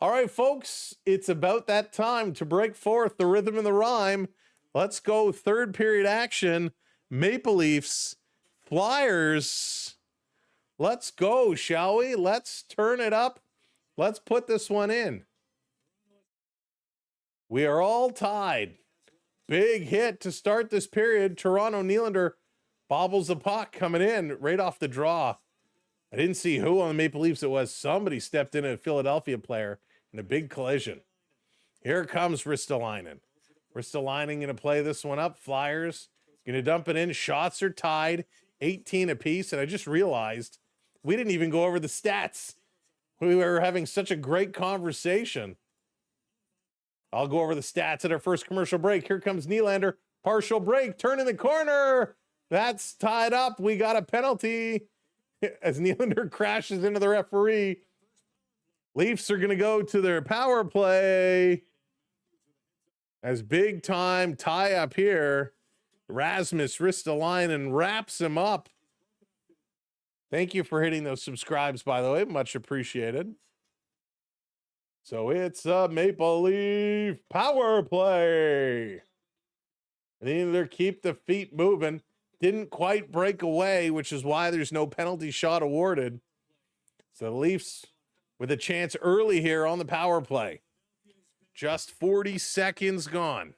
Speaker 1: All right, folks, it's about that time to break forth the rhythm and the rhyme. Let's go third period action. Maple Leafs, Flyers. Let's go, shall we? Let's turn it up. Let's put this one in. We are all tied. Big hit to start this period. Toronto Nylander bobbles the puck coming in right off the draw. I didn't see who on the Maple Leafs it was. Somebody stepped in, a Philadelphia player, in a big collision. Here comes Ristolainen. Ristolainen going to play this one up. Flyers going to dump it in. Shots are tied, 18 apiece. And I just realized we didn't even go over the stats. We were having such a great conversation. I'll go over the stats at our first commercial break. Here comes Nylander. Partial break. Turn in the corner. That's tied up. We got a penalty as Nylander crashes into the referee. Leafs are going to go to their power play. As big time tie up here. Rasmus Ristolainen wraps him up. Thank you for hitting those subscribes, by the way. Much appreciated. So it's a Maple Leaf power play. And either keep the feet moving. Didn't quite break away, which is why there's no penalty shot awarded. So the Leafs with a chance early here on the power play. Just 40 seconds gone.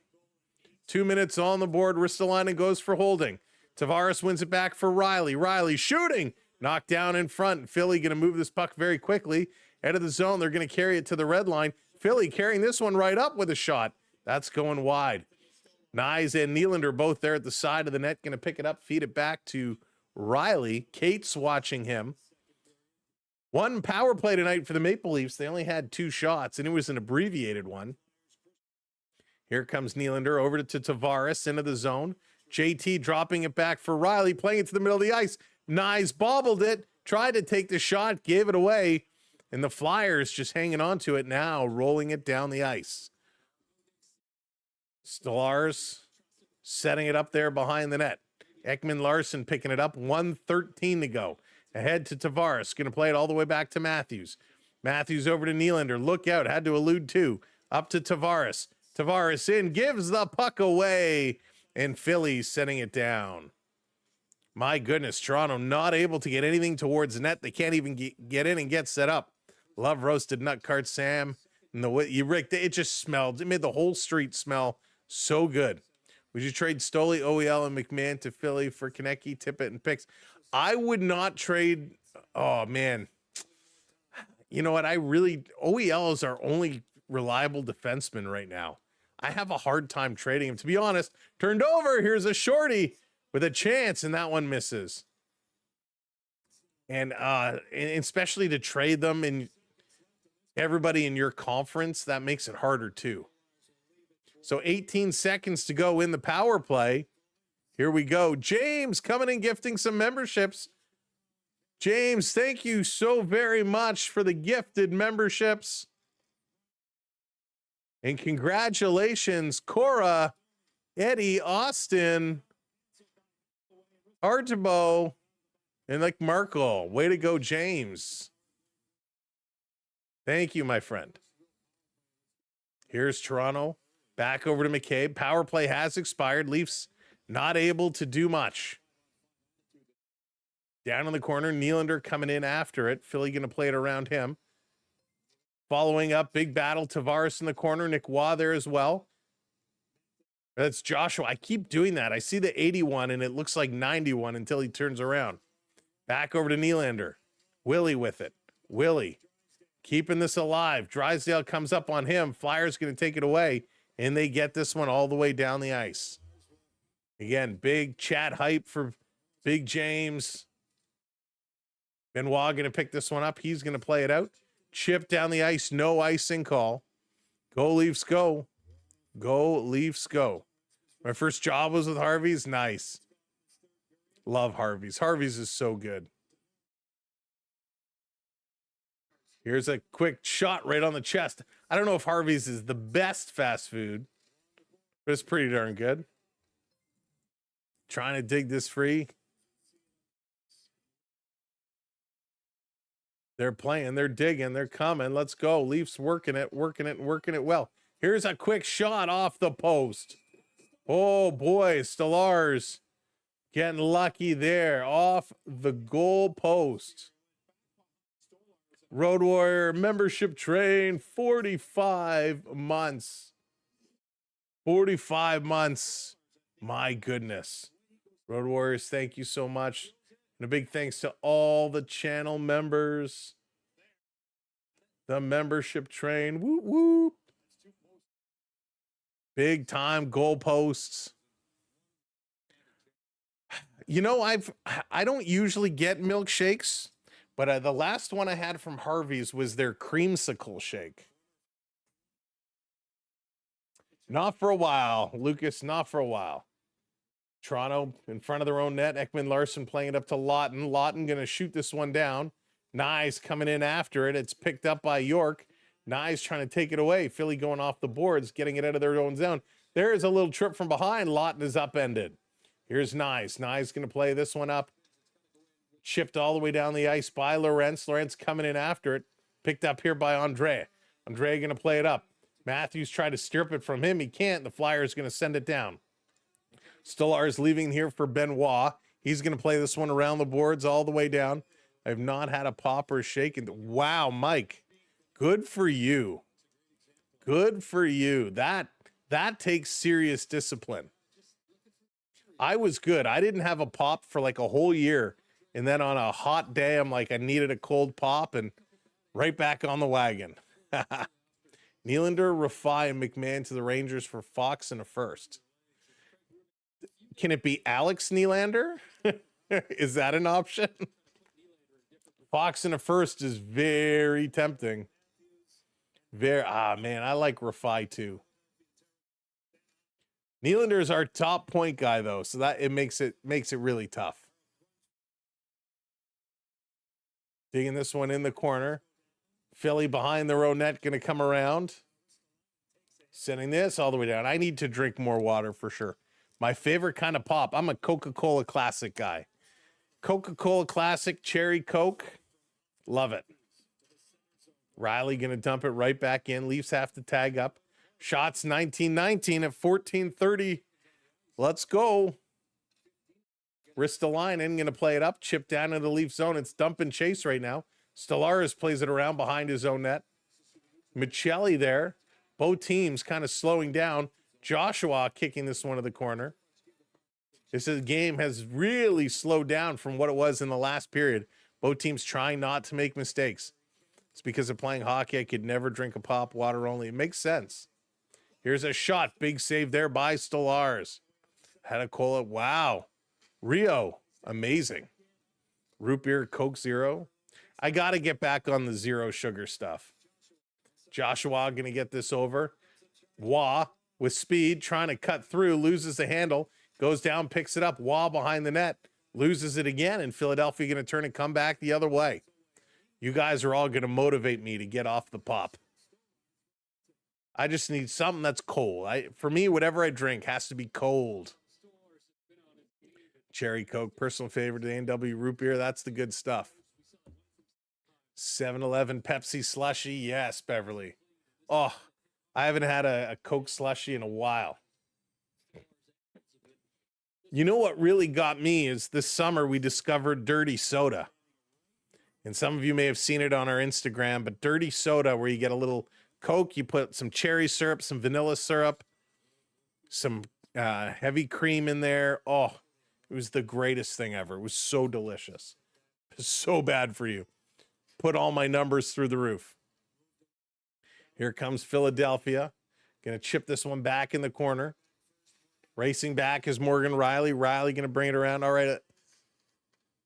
Speaker 1: 2 minutes on the board. Ristolainen goes for holding. Tavares wins it back for Riley. Riley shooting. Knocked down in front. Philly going to move this puck very quickly. Out of the zone. They're going to carry it to the red line. Philly carrying this one right up with a shot. That's going wide. Nyes and Nylander both there at the side of the net. Going to pick it up, feed it back to Riley. Kate's watching him. One power play tonight for the Maple Leafs. They only had 2 shots, and it was an abbreviated one. Here comes Nylander over to Tavares into the zone. JT dropping it back for Riley, playing it to the middle of the ice. Nyes bobbled it, tried to take the shot, gave it away, and the Flyers just hanging on to it now, rolling it down the ice. Stars setting it up there behind the net. Ekman Larson picking it up, 1:13 to go. Ahead to Tavares, going to play it all the way back to Matthews. Matthews over to Nylander, look out, had to elude two. Up to Tavares. Tavares in, gives the puck away, and Philly setting it down. My goodness, Toronto not able to get anything towards net. They can't even get in and get set up. Love roasted nut cart, Sam. And the way you rigged it, it just smelled. It made the whole street smell so good. Would you trade Stoli, OEL, and McMahon to Philly for Konecki, Tippett, and picks? I would not trade. Oh, man. You know what? OEL is our only reliable defenseman right now. I have a hard time trading him. To be honest, turned over. Here's a shorty with a chance, and that one misses. And especially to trade them and everybody in your conference, that makes it harder too. So 18 seconds to go in the power play. Here we go. James coming and gifting some memberships. James, thank you so very much for the gifted memberships. And congratulations, Cora, Eddie, Austin, Archibald, and like Markle. Way to go, James. Thank you, my friend. Here's Toronto. Back over to McCabe. Power play has expired. Leafs not able to do much. Down in the corner, Nylander coming in after it. Philly going to play it around him. Following up, big battle. Tavares in the corner. Nick Waugh there as well. That's Joshua. I keep doing that. I see the 81 and it looks like 91 until he turns around. Back over to Nylander. Willie with it. Willie keeping this alive. Drysdale comes up on him. Flyers going to take it away, and they get this one all the way down the ice. Again, big chat hype for Big James. Benoit going to pick this one up. He's going to play it out. Chip down the ice. No icing call. Go Leafs, go. Go Leafs, go. My first job was with Harvey's. Nice. Love Harvey's. Harvey's is so good. Here's a quick shot right on the chest. I don't know if Harvey's is the best fast food, but it's pretty darn good. Trying to dig this free. They're playing, they're digging, they're coming. Let's go. Leafs working it well. Here's a quick shot off the post. Oh boy, Stellars getting lucky there off the goal post. Road Warrior membership train, 45 months. 45 months. My goodness. Road Warriors, thank you so much. And a big thanks to all the channel members. The membership train. Whoop, whoop. Big time goalposts. You know, I don't usually get milkshakes, but the last one I had from Harvey's was their creamsicle shake. Not for a while, Lucas, not for a while. Toronto in front of their own net. Ekman Larson playing it up to Lawton. Lawton going to shoot this one down. Nyes coming in after it. It's picked up by York. Nyes trying to take it away. Philly going off the boards, getting it out of their own zone. There is a little trip from behind. Lawton is upended. Here's Nyes. Nyes going to play this one up. Chipped all the way down the ice by Lorentz. Lorentz coming in after it. Picked up here by Andre. Andre going to play it up. Matthews tried to strip it from him. He can't. The Flyers going to send it down. Stellars leaving here for Benoit. He's going to play this one around the boards all the way down. I have not had a pop or a shake. Wow, Mike. Good for you. Good for you. That takes serious discipline. I was good. I didn't have a pop for like a whole year. And then on a hot day, I'm like, I needed a cold pop and right back on the wagon. Nylander, Rafai, and McMahon to the Rangers for Fox and a first. Can it be Alex Nylander? Is that an option? Fox and a first is very tempting. Man, I like Rafai too. Nylander is our top point guy though, so that it makes it really tough. Digging this one in the corner. Philly behind their own net, going to come around. Sending this all the way down. I need to drink more water for sure. My favorite kind of pop. I'm a Coca-Cola Classic guy. Coca-Cola Classic, cherry Coke. Love it. Riley going to dump it right back in. Leafs have to tag up. Shots 19-19 at 14:30. Let's go. Ristolainen going to play it up. Chip down into the Leaf zone. It's dump and chase right now. Stellaris plays it around behind his own net. Michelli there. Both teams kind of slowing down. Joshua kicking this one to the corner. This game has really slowed down from what it was in the last period. Both teams trying not to make mistakes. It's because of playing hockey. I could never drink a pop, water only. It makes sense. Here's a shot. Big save there by Stellaris. Hadakola. Wow. Rio. Amazing. Root beer, Coke Zero. I got to get back on the zero sugar stuff. Joshua going to get this over. Wah with speed, trying to cut through, loses the handle, goes down, picks it up. Wah behind the net, loses it again, and Philadelphia going to turn and come back the other way. You guys are all going to motivate me to get off the pop. I just need something that's cold. For me, whatever I drink has to be cold. Cherry Coke, personal favorite, the A&W root beer. That's the good stuff. 7-Eleven Pepsi slushy. Yes, Beverly. Oh, I haven't had a Coke slushy in a while. You know what really got me is this summer we discovered dirty soda. And some of you may have seen it on our Instagram, but dirty soda where you get a little Coke, you put some cherry syrup, some vanilla syrup, some heavy cream in there. Oh, it was the greatest thing ever. It was so delicious. It was so bad for you. Put all my numbers through the roof. Here comes Philadelphia. Going to chip this one back in the corner. Racing back is Morgan Riley. Riley going to bring it around. All right.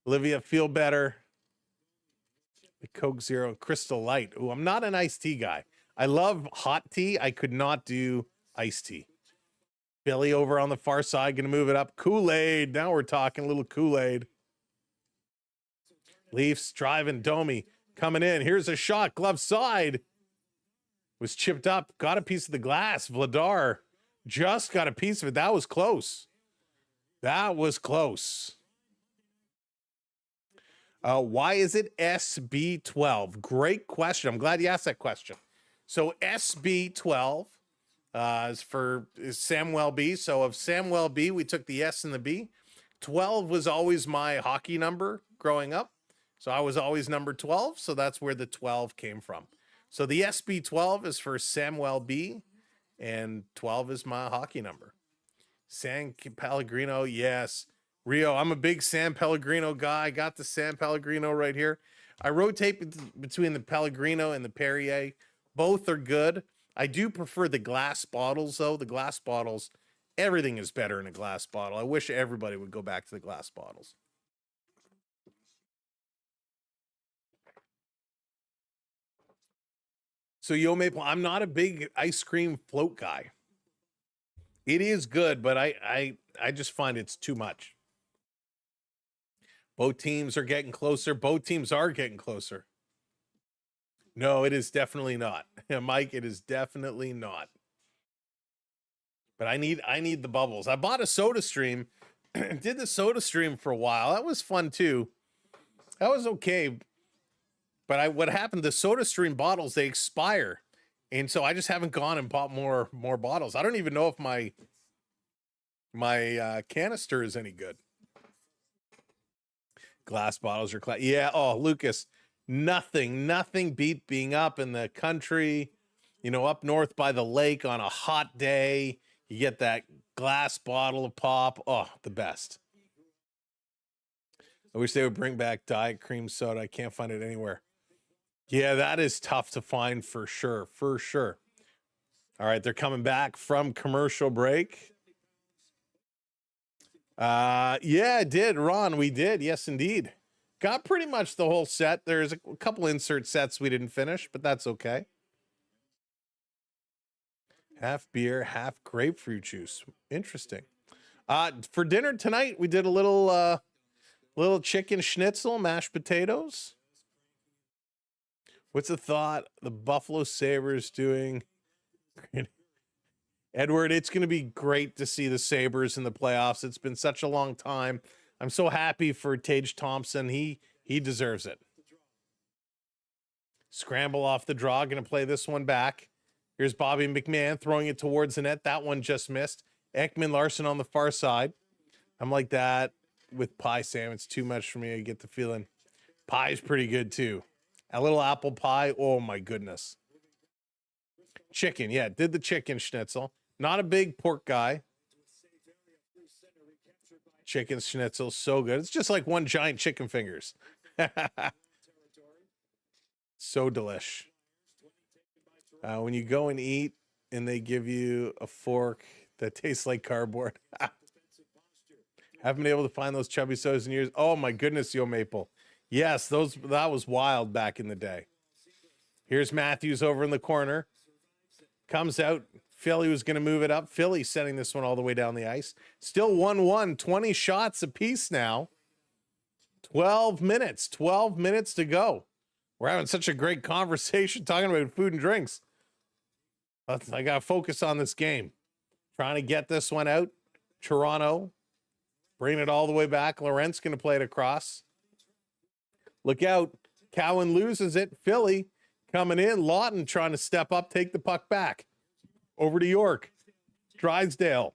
Speaker 1: Olivia, feel better. The Coke Zero, Crystal Light. Oh, I'm not an iced tea guy. I love hot tea. I could not do iced tea. Billy over on the far side, going to move it up. Kool-Aid. Now we're talking a little Kool-Aid. Leafs driving. Domi coming in. Here's a shot. Glove side. Was chipped up. Got a piece of the glass. Vladar just got a piece of it. That was close. That was close. Why is it SB12? Great question. I'm glad you asked that question. So SB12 is Samwelb. So of Samwelb, we took the S and the B. 12 was always my hockey number growing up. So I was always number 12. So that's where the 12 came from. So the SB12 is for Samwelb, and 12 is my hockey number. San Pellegrino, yes. Rio, I'm a big San Pellegrino guy. I got the San Pellegrino right here. I rotate between the Pellegrino and the Perrier. Both are good. I do prefer the glass bottles, though. The glass bottles, everything is better in a glass bottle. I wish everybody would go back to the glass bottles. So Yo Maple, I'm not a big ice cream float guy. It is good, but I just find it's too much. Both teams are getting closer. Both teams are getting closer. No, it is definitely not. Mike, it is definitely not. But I need the bubbles. I bought a Soda Stream. Did the Soda Stream for a while. That was fun too. That was okay. But what happened, the Soda Stream bottles, they expire. And so I just haven't gone and bought more bottles. I don't even know if my canister is any good. Glass bottles are yeah. Oh, Lucas, nothing beat being up in the country, up north by the lake on a hot day. You get that glass bottle of pop. Oh, the best. I wish they would bring back Diet Cream Soda. I can't find it anywhere. Yeah, that is tough to find for sure. For sure. All right, they're coming back from commercial break. Yeah, it did, Ron. We did. Yes, indeed. Got pretty much the whole set. There's a couple insert sets we didn't finish, but that's okay. Half beer, half grapefruit juice. Interesting. For dinner tonight, we did a little chicken schnitzel, mashed potatoes. What's the thought? The Buffalo Sabres doing Edward, it's going to be great to see the Sabres in the playoffs. It's been such a long time. I'm so happy for Tage Thompson. He deserves it. Scramble off the draw. Going to play this one back. Here's Bobby McMahon throwing it towards the net. That one just missed. Ekman Larson on the far side. I'm like that with pie, Sam. It's too much for me. I get the feeling. Pie is pretty good too. A little apple pie. Oh my goodness. Chicken. Yeah, did the chicken schnitzel. Not a big pork guy. Chicken schnitzel, so good. It's just like one giant chicken fingers. So delish. When you go and eat and they give you a fork that tastes like cardboard. Haven't been able to find those chubby sodas in years. Oh my goodness, Yo Maple. Yes, that was wild back in the day. Here's Matthews over in the corner. Comes out. Philly was going to move it up. Philly sending this one all the way down the ice. Still 1-1, 20 shots apiece now. 12 minutes to go. We're having such a great conversation talking about food and drinks. I got to focus on this game. Trying to get this one out. Toronto bringing it all the way back. Laurent's going to play it across. Look out. Cowan loses it. Philly coming in. Lawton trying to step up, take the puck back. Over to York. Drysdale.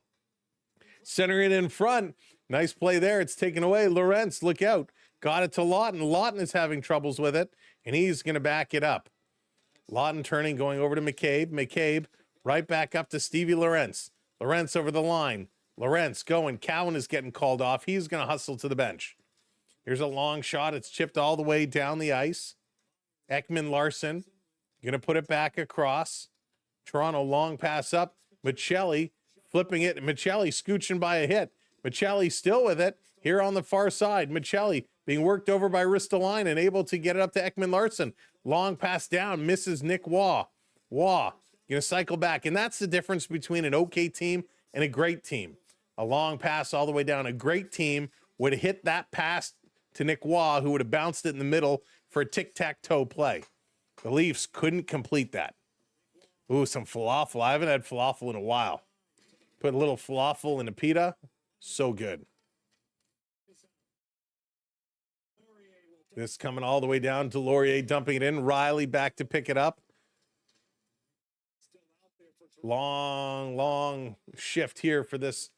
Speaker 1: Centering it in front. Nice play there. It's taken away. Laurent's, look out. Got it to Lawton. Lawton is having troubles with it, and he's going to back it up. Lawton turning, going over to McCabe. McCabe right back up to Stevie Laurent's. Laurent's over the line. Laurent's going. Cowan is getting called off. He's going to hustle to the bench. Here's a long shot. It's chipped all the way down the ice. Ekman Larson going to put it back across. Toronto long pass up. Michelli flipping it. Michelli scooching by a hit. Michelli still with it here on the far side. Michelli being worked over by Ristolainen and able to get it up to Ekman Larson. Long pass down. Misses Nick Waugh. Waugh going to cycle back. And that's the difference between an okay team and a great team. A long pass all the way down. A great team would have hit that pass to Nick Waugh, who would have bounced it in the middle for a tic-tac-toe play. The Leafs couldn't complete that. Ooh, some falafel. I haven't had falafel in a while. Put a little falafel in a pita. So good. This coming all the way down to Laurier, dumping it in. Riley back to pick it up. Long shift here for this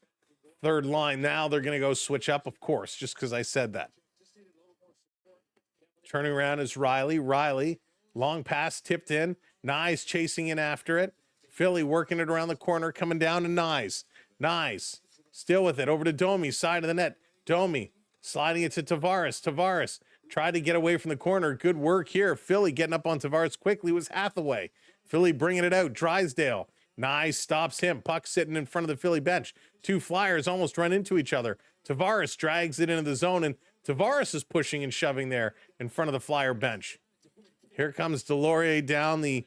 Speaker 1: third line. Now they're going to go switch up, of course, just because I said that. Turning around is Riley. Riley, long pass tipped in. Nyes chasing in after it. Philly working it around the corner, coming down to Nyes. Nyes still with it. Over to Domi, side of the net. Domi sliding it to Tavares. Tavares tried to get away from the corner. Good work here. Philly getting up on Tavares quickly was Hathaway. Philly bringing it out. Drysdale. Nyes stops him. Puck sitting in front of the Philly bench. Two Flyers almost run into each other. Tavares drags it into the zone, and Tavares is pushing and shoving there in front of the Flyer bench. Here comes Delorier down the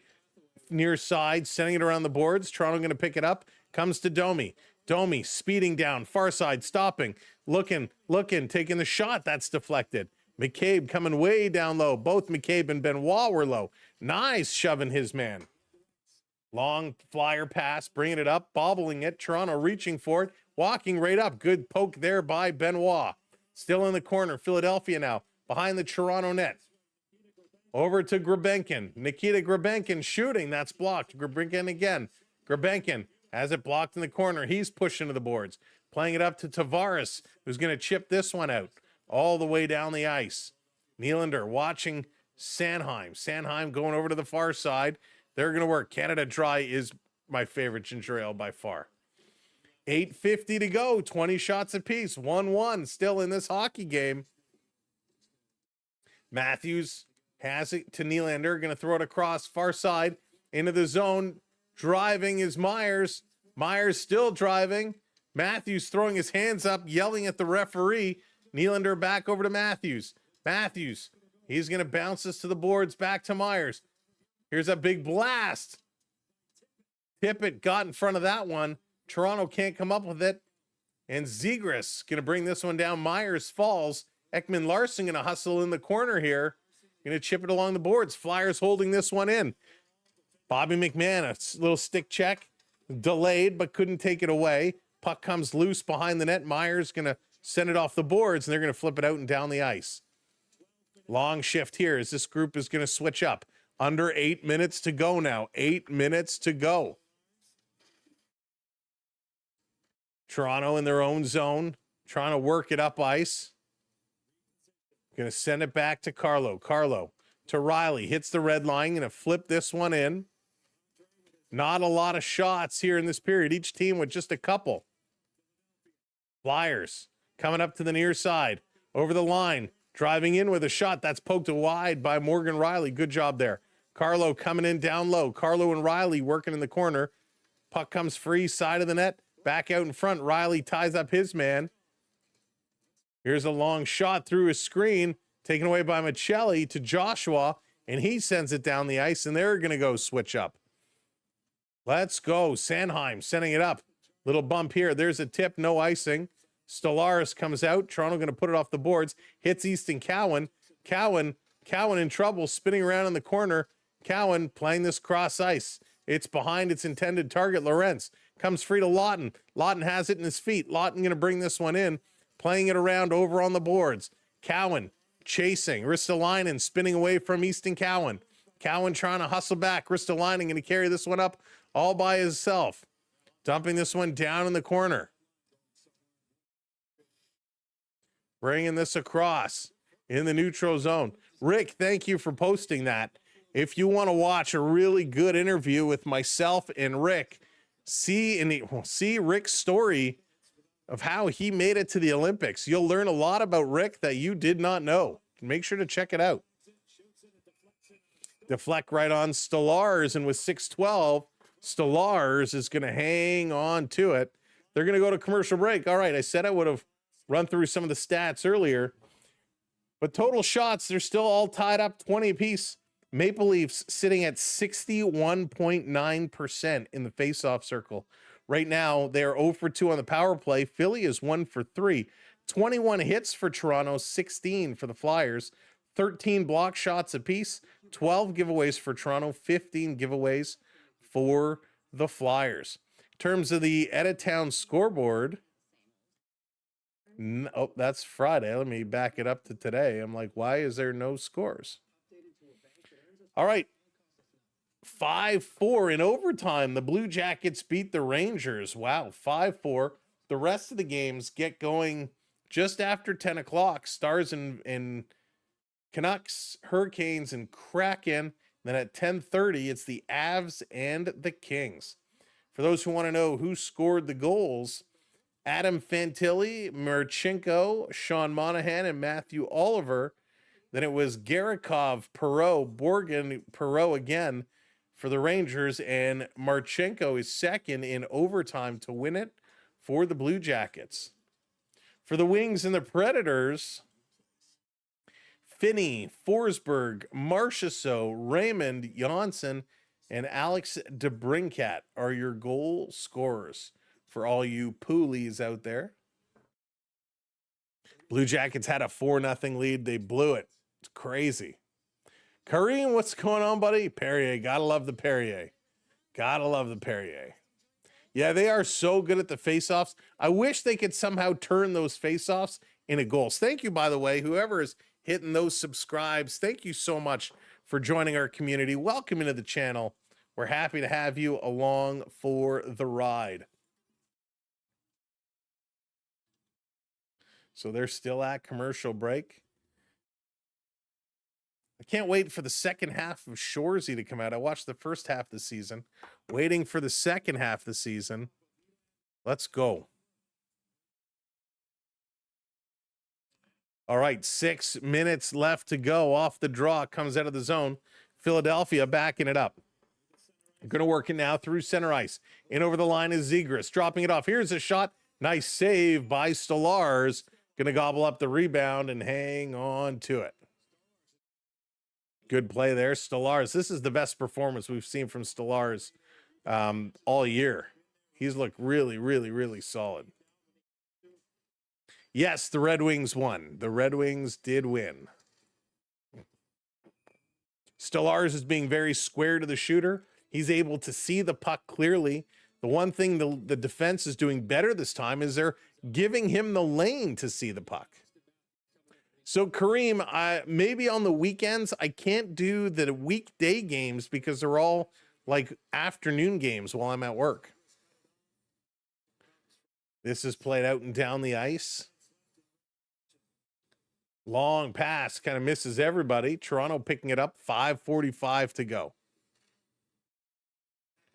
Speaker 1: near side, sending it around the boards. Toronto going to pick it up. Comes to Domi. Domi speeding down, far side, stopping, looking, taking the shot. That's deflected. McCabe coming way down low. Both McCabe and Benoit were low. Nice shoving his man. Long Flyer pass, bringing it up, bobbling it. Toronto reaching for it, walking right up. Good poke there by Benoit. Still in the corner. Philadelphia now behind the Toronto net. Over to Grebenkin. Nikita Grebenkin shooting. That's blocked. Grebenkin again. Grebenkin has it blocked in the corner. He's pushing to the boards. Playing it up to Tavares, who's going to chip this one out all the way down the ice. Nylander watching Sanheim. Sanheim going over to the far side. They're going to work. Canada Dry is my favorite ginger ale by far. 8:50 to go. 20 shots apiece. 1-1 still in this hockey game. Matthews has it to Nylander. Going to throw it across far side into the zone. Driving is Myers. Myers still driving. Matthews throwing his hands up, yelling at the referee. Nylander back over to Matthews. Matthews, he's going to bounce this to the boards, back to Myers. Here's a big blast. Tippett got in front of that one. Toronto can't come up with it. And Zegras going to bring this one down. Myers falls. Ekman Larson going to hustle in the corner here. Going to chip it along the boards. Flyers holding this one in. Bobby McMahon, a little stick check. delayed, but couldn't take it away. Puck comes loose behind the net. Meyer's going to send it off the boards, and they're going to flip it out and down the ice. Long shift here as this group is going to switch up. Under 8 minutes to go now. 8 minutes to go. Toronto in their own zone, trying to work it up ice. Going to send it back to Carlo. Carlo to Riley. Hits the red line. Going to flip this one in. Not a lot of shots here in this period. Each team with just a couple. Flyers coming up to the near side. Over the line. Driving in with a shot. That's poked wide by Morgan Riley. Good job there. Carlo coming in down low. Carlo and Riley working in the corner. Puck comes free. Side of the net. Back out in front. Riley ties up his man. Here's a long shot through his screen. Taken away by Michelli to Joshua. And he sends it down the ice. And they're going to go switch up. Let's go. Sanheim sending it up. Little bump here. There's a tip. No icing. Stellaris comes out. Toronto going to put it off the boards. Hits Easton Cowan. Cowan in trouble. Spinning around in the corner. Cowan playing this cross ice. It's behind its intended target. Lorentz comes free to Lawton. Lawton has it in his feet. Lawton going to bring this one in. Playing it around over on the boards. Cowan chasing. Ristolainen spinning away from Easton Cowan. Cowan trying to hustle back. Ristolainen going to carry this one up all by himself. Dumping this one down in the corner. Bringing this across in the neutral zone. Rick, thank you for posting that. If you want to watch a really good interview with myself and Rick, see Rick's story of how he made it to the Olympics. You'll learn a lot about Rick that you did not know. Make sure to check it out. Deflect right on Stellars, and with 6:12, Stellars is going to hang on to it. They're going to go to commercial break. All right, I said I would have run through some of the stats earlier, but total shots, they're still all tied up 20 apiece. Maple Leafs sitting at 61.9% in the faceoff circle. Right now, they are 0 for 2 on the power play. Philly is 1 for 3. 21 hits for Toronto, 16 for the Flyers. 13 block shots apiece, 12 giveaways for Toronto, 15 giveaways for the Flyers. In terms of the Editown scoreboard, oh, that's Friday. Let me back it up to today. I'm like, why is there no scores? All right. 5-4 in overtime. The Blue Jackets beat the Rangers. Wow, 5-4. The rest of the games get going just after 10 o'clock. Stars and Canucks, Hurricanes, and Kraken. Then at 10:30, it's the Avs and the Kings. For those who want to know who scored the goals, Adam Fantilli, Marchenko, Sean Monahan, and Matthew Oliver. Then it was Garikov, Perreault, Borgen, Perreault again for the Rangers, and Marchenko is second in overtime to win it for the Blue Jackets. For the Wings and the Predators, Finney, Forsberg, Marchessault, Raymond, Janssen, and Alex DeBrincat are your goal scorers for all you poolies out there. Blue Jackets had a 4-0 lead. They blew it. It's crazy. Kareem, what's going on, buddy? Perrier. Gotta love the Perrier. Gotta love the Perrier. Yeah, they are so good at the faceoffs. I wish they could somehow turn those faceoffs into goals. Thank you, by the way, whoever is hitting those subscribes. Thank you so much for joining our community. Welcome into the channel. We're happy to have you along for the ride. So they're still at commercial break. I can't wait for the second half of Shoresy to come out. I watched the first half of the season. Waiting for the second half of the season. Let's go. All right, 6 minutes left to go. Off the draw, comes out of the zone. Philadelphia backing it up. Going to work it now through center ice. In over the line is Zegras, dropping it off. Here's a shot. Nice save by Stellars. Going to gobble up the rebound and hang on to it. Good play there, Stellars. This is the best performance we've seen from Stellars all year. He's looked really, really, really solid. Yes, the Red Wings won. The Red Wings did win. Stellars is being very square to the shooter. He's able to see the puck clearly. The one thing the defense is doing better this time is they're giving him the lane to see the puck. So Kareem, maybe on the weekends, I can't do the weekday games because they're all like afternoon games while I'm at work. This is played out and down the ice. Long pass, kind of misses everybody. Toronto picking it up, 5:45 to go.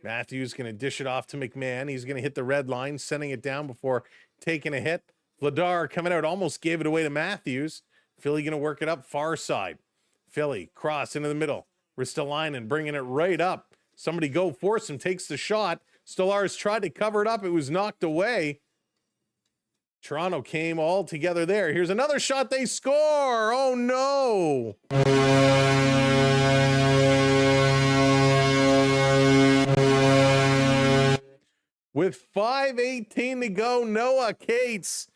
Speaker 1: Matthews going to dish it off to McMahon. He's going to hit the red line, sending it down before taking a hit. Vladar coming out, almost gave it away to Matthews. Philly going to work it up far side. Philly cross into the middle. Ristolainen bringing it right up. Somebody go force him, takes the shot. Stolarz tried to cover it up. It was knocked away. Toronto came all together there. Here's another shot. They score. Oh, no. With 5:18 to go, Noah Cates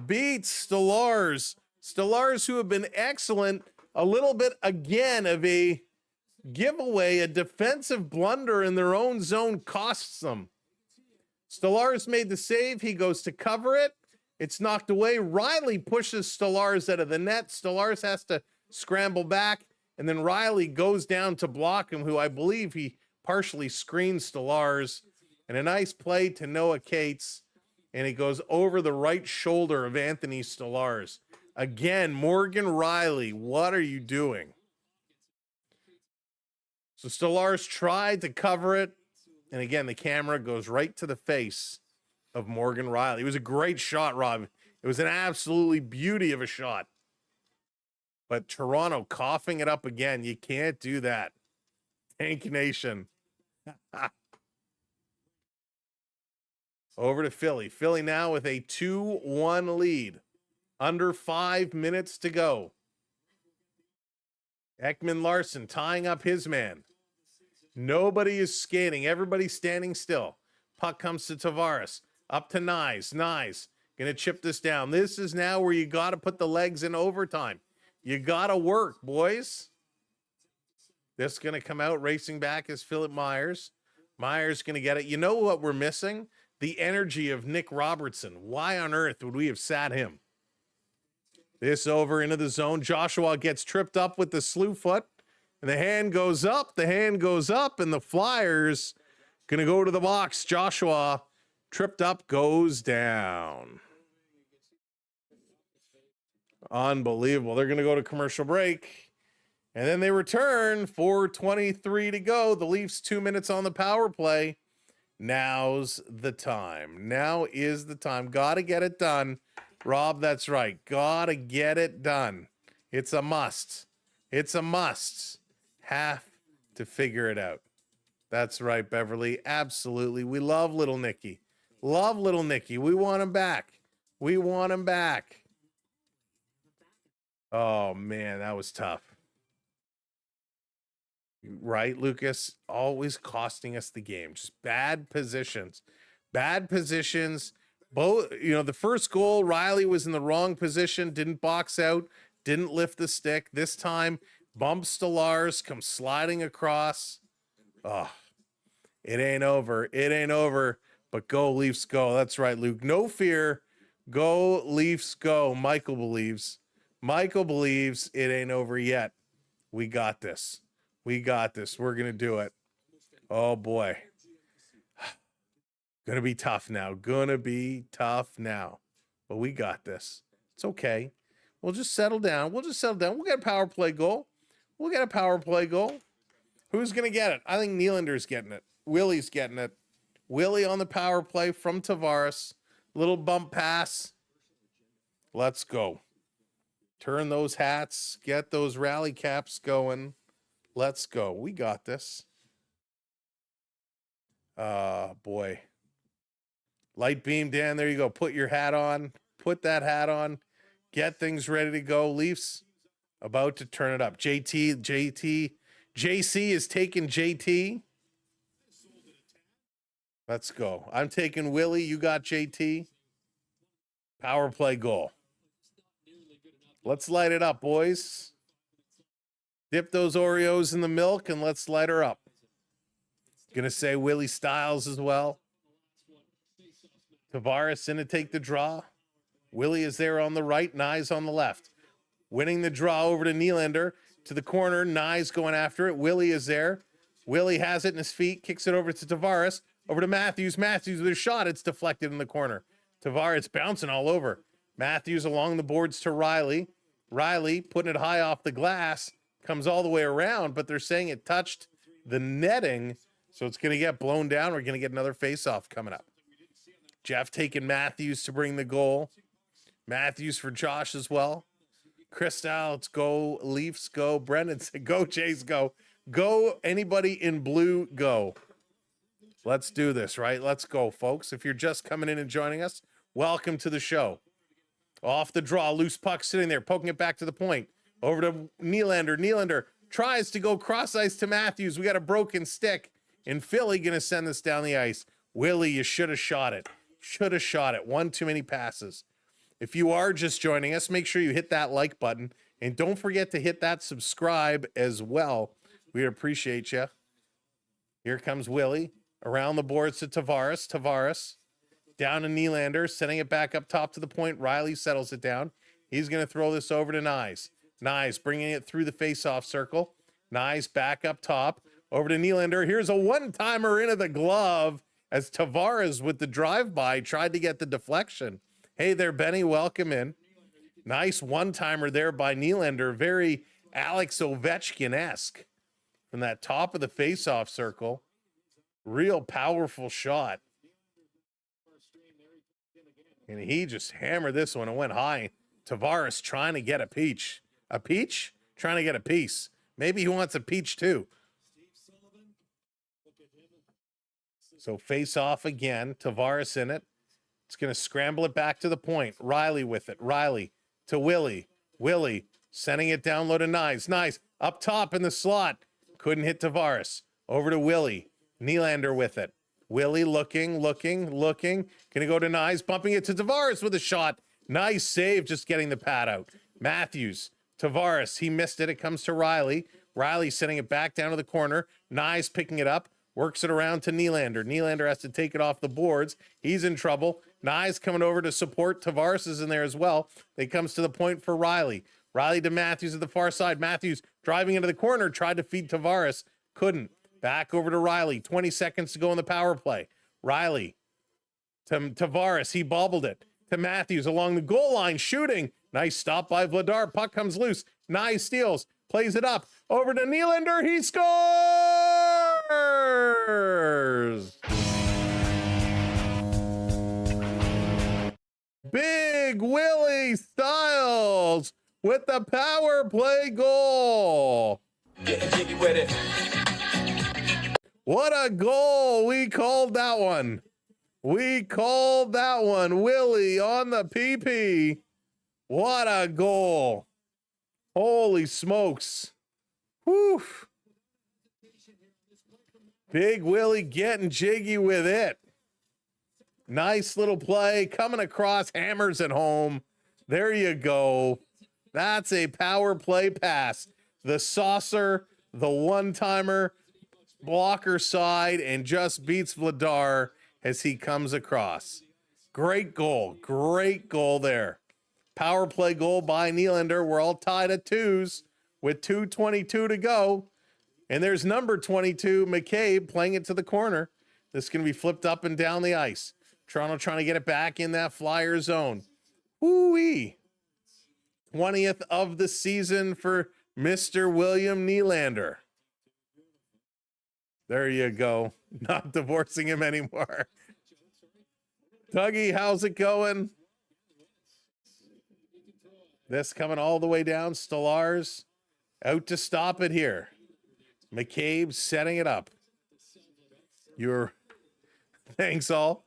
Speaker 1: beats Stolarz. Stolarz, who have been excellent, a little bit again of a giveaway, a defensive blunder in their own zone costs them. Stolarz made the save. He goes to cover it. It's knocked away. Riley pushes Stolarz out of the net. Stolarz has to scramble back, and then Riley goes down to block him, who I believe he partially screens Stolarz. And a nice play to Noah Cates, and he goes over the right shoulder of Anthony Stolarz. Again, Morgan Riley, what are you doing? So Stolarz tried to cover it, and again, the camera goes right to the face of Morgan Riley. It was a great shot, Rob. It was an absolutely beauty of a shot. But Toronto coughing it up again. You can't do that. Tank Nation. Over to Philly. Philly now with a 2-1 lead. Under 5 minutes to go. Ekman Larson tying up his man. Nobody is skating. Everybody's standing still. Puck comes to Tavares. Up to Nyes. Nyes going to chip this down. This is now where you got to put the legs in overtime. You got to work, boys. This is going to come out. Racing back is Philip Myers. Myers going to get it. You know what we're missing? The energy of Nick Robertson. Why on earth would we have sat him? This over into the zone. Joshua gets tripped up with the slew foot. And the hand goes up. The hand goes up. And the Flyers going to go to the box. Joshua tripped up, goes down. Unbelievable. They're going to go to commercial break. And then they return. 4:23 to go. The Leafs 2 minutes on the power play. Now's the time. Now is the time. Got to get it done. Rob, that's right. Got to get it done. It's a must. It's a must. Have to figure it out. That's right, Beverly. Absolutely. We love little Nicky. Love little Nicky. We want him back. We want him back. Oh, man, that was tough. Right, Lucas? Always costing us the game. Just bad positions. Bad positions. Both, the first goal, Riley was in the wrong position, didn't box out, didn't lift the stick. This time, bumps Stolarz, comes sliding across. Oh, it ain't over. It ain't over. But go, Leafs, go. That's right, Luke. No fear. Go, Leafs, go. Michael believes. Michael believes it ain't over yet. We got this. We got this. We're going to do it. Oh, boy. Going to be tough now. Going to be tough now. But we got this. It's okay. We'll just settle down. We'll just settle down. We'll get a power play goal. We'll get a power play goal. Who's going to get it? I think Nylander's getting it. Willie's getting it. Willie on the power play from Tavares. Little bump pass. Let's go. Turn those hats. Get those rally caps going. Let's go. We got this. Boy. Light beam, Dan. There you go. Put your hat on. Put that hat on. Get things ready to go. Leafs about to turn it up. JC is taking JT. Let's go. I'm taking Willie. You got JT. Power play goal. Let's light it up, boys. Dip those Oreos in the milk and let's light her up. Gonna say Willie Styles as well. Tavares in to take the draw. Willie is there on the right, Nyes on the left. Winning the draw over to Nylander to the corner. Nyes going after it. Willie is there. Willie has it in his feet, kicks it over to Tavares, over to Matthews. Matthews with a shot. It's deflected in the corner. Tavares bouncing all over. Matthews along the boards to Riley. Riley putting it high off the glass, comes all the way around, but they're saying it touched the netting, so it's going to get blown down. We're going to get another face-off coming up. Jeff taking Matthews to bring the goal. Matthews for Josh as well. Crystal, let's go. Leafs, go. Brendan said, go, Jays, go. Go, anybody in blue, go. Let's do this, right? Let's go, folks. If you're just coming in and joining us, welcome to the show. Off the draw, loose puck sitting there, poking it back to the point. Over to Nylander. Nylander tries to go cross ice to Matthews. We got a broken stick. And Philly going to send this down the ice. Willie, you should have shot it. Should have shot it. One too many passes. If you are just joining us, make sure you hit that like button. And don't forget to hit that subscribe as well. We appreciate you. Here comes Willie. Around the boards to Tavares. Tavares down to Nylander, sending it back up top to the point. Riley settles it down. He's going to throw this over to Nyes. Nyes bringing it through the face-off circle. Nyes back up top. Over to Nylander. Here's a one-timer into the glove as Tavares with the drive-by tried to get the deflection. Hey there, Benny. Welcome in. Nice one-timer there by Nylander. Very Alex Ovechkin-esque from that top of the face-off circle. Real powerful shot. And he just hammered this one and went high. Tavares trying to get a peach. A peach? Trying to get a piece. Maybe he wants a peach too. So face off again. Tavares in it. It's going to scramble it back to the point. Riley with it. Riley to Willie. Willie sending it down low to Nyes. Nyes up top in the slot. Couldn't hit Tavares. Over to Willie. Nylander with it. Willie looking. Gonna go to Nyes, bumping it to Tavares with a shot. Nice save, just getting the pad out. Matthews, Tavares, he missed it. It comes to Riley. Riley sending it back down to the corner. Nyes picking it up, works it around to Nylander. Nylander has to take it off the boards. He's in trouble. Nyes coming over to support. Tavares is in there as well. It comes to the point for Riley. Riley to Matthews at the far side. Matthews driving into the corner, tried to feed Tavares. Couldn't. Back over to Riley. 20 seconds to go in the power play. Riley to Tavares. He bobbled it to Matthews along the goal line, shooting. Nice stop by Vladar. Puck comes loose. Nyes steals. Plays it up. Over to Nylander. He scores! Big Willie Styles with the power play goal.
Speaker 3: Getting jiggy with it.
Speaker 1: What a goal. We called that one. We called that one. Willie on the PP. What a goal. Holy smokes. Whew. Big Willie getting jiggy with it. Nice little play. Coming across, hammers it home. There you go. That's a power play pass. The saucer, the one-timer, blocker side, and just beats Vladar as he comes across. Great goal there. Power play goal by Nylander. We're all tied at twos with 2:22 to go. And there's number 22, McCabe, playing it to the corner. This is going to be flipped up and down the ice. Toronto trying to get it back in that Flyer zone. Woo-wee. 20th of the season for Mr. William Nylander. There you go. Not divorcing him anymore. Dougie, how's it going? This coming all the way down. Stallars out to stop it here. McCabe setting it up. Thanks all.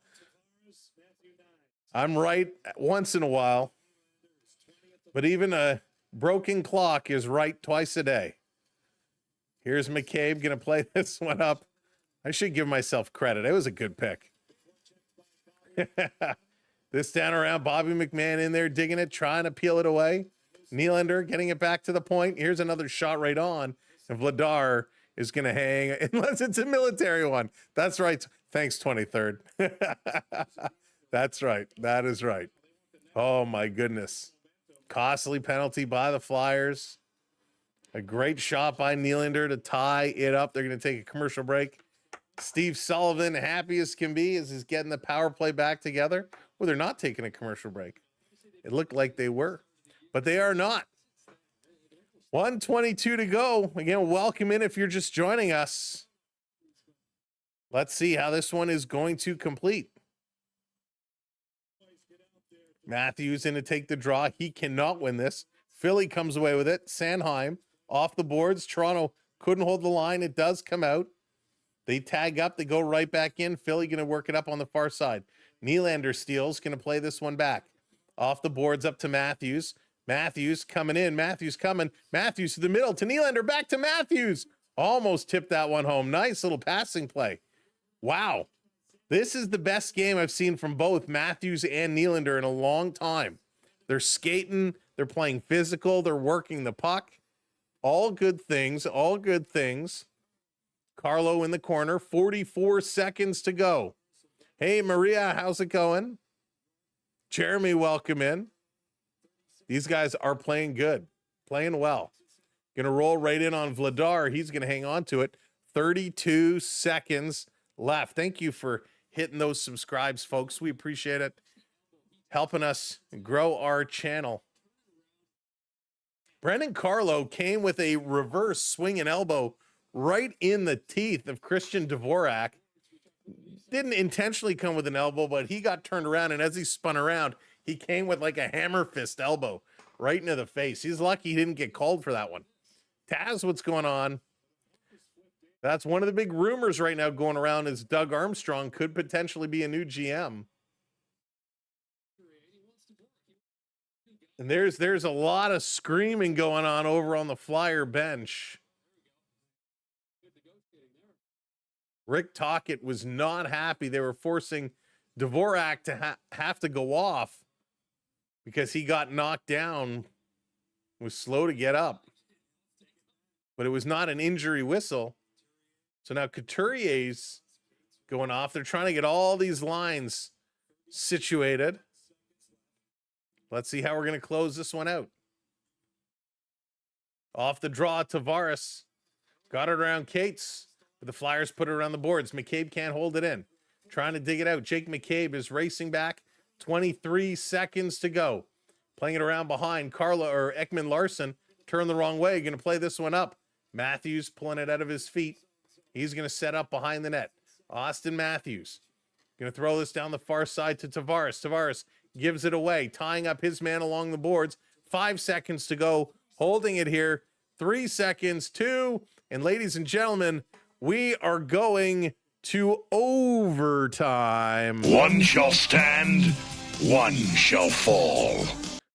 Speaker 1: I'm right once in a while. But even a broken clock is right twice a day. Here's McCabe going to play this one up. I should give myself credit. It was a good pick. This down around, Bobby McMahon in there digging it, trying to peel it away. Nylander getting it back to the point. Here's another shot right on. And Vladar is going to hang, unless it's a military one. That's right. Thanks, 23rd. That's right. That is right. Oh, my goodness. Costly penalty by the Flyers. A great shot by Nylander to tie it up. They're going to take a commercial break. Steve Sullivan, happy as can be, as he's getting the power play back together. Well, they're not taking a commercial break. It looked like they were, but they are not. 1:22 to go. Again, welcome in if you're just joining us. Let's see how this one is going to complete. Matthews in to take the draw. He cannot win this. Philly comes away with it. Sanheim off the boards. Toronto couldn't hold the line. It does come out. They tag up. They go right back in. Philly going to work it up on the far side. Nylander steals. Going to play this one back. Off the boards up to Matthews. Matthews coming in. Matthews coming. Matthews to the middle to Nylander. Back to Matthews. Almost tipped that one home. Nice little passing play. Wow. This is the best game I've seen from both Matthews and Nylander in a long time. They're skating. They're playing physical. They're working the puck. All good things. All good things. Carlo in the corner. 44 seconds to go. Hey, Maria, how's it going? Jeremy, welcome in. These guys are playing good. Playing well. Going to roll right in on Vladar. He's going to hang on to it. 32 seconds left. Thank you for hitting those subscribes, folks. We appreciate it. Helping us grow our channel. Brendan Carlo came with a reverse swing and elbow right in the teeth of Christian Dvorak. Didn't intentionally come with an elbow, but he got turned around, and as he spun around, he came with like a hammer fist elbow right into the face. He's lucky he didn't get called for that one. Taz, what's going on? That's one of the big rumors right now going around is Doug Armstrong could potentially be a new GM. And there's a lot of screaming going on over on the Flyer bench. Rick Tocchet was not happy. They were forcing Dvorak to have to go off because he got knocked down, was slow to get up. But it was not an injury whistle. So now Couturier's going off. They're trying to get all these lines situated. Let's see how we're going to close this one out. Off the draw, Tavares got it around Cates. But the Flyers put it around the boards. McCabe can't hold it in. Trying to dig it out. Jake McCabe is racing back. 23 seconds to go. Playing it around behind. Carla or Ekman Larson turned the wrong way. Going to play this one up. Matthews pulling it out of his feet. He's going to set up behind the net. Austin Matthews going to throw this down the far side to Tavares. Tavares gives it away, tying up his man along the boards. 5 seconds to go. Holding it here. 3 seconds, 2. And ladies and gentlemen, we are going to overtime.
Speaker 3: One shall stand, one shall fall.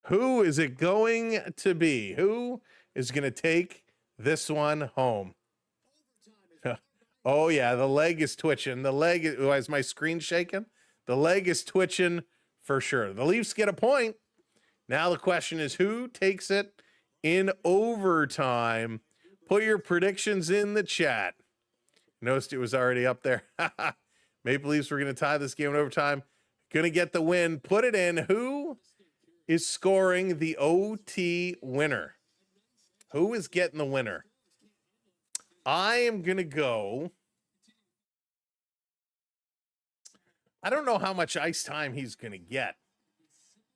Speaker 1: Who is it going to be? Who is going to take this one home? Oh, yeah, the leg is twitching. The leg is my screen shaking? The leg is twitching for sure. The Leafs get a point. Now the question is, who takes it in overtime? Put your predictions in the chat. Noticed it was already up there. Maple Leafs were going to tie this game in overtime. Going to get the win. Put it in. Who is scoring the OT winner? Who is getting the winner? I am going to go. I don't know how much ice time he's going to get.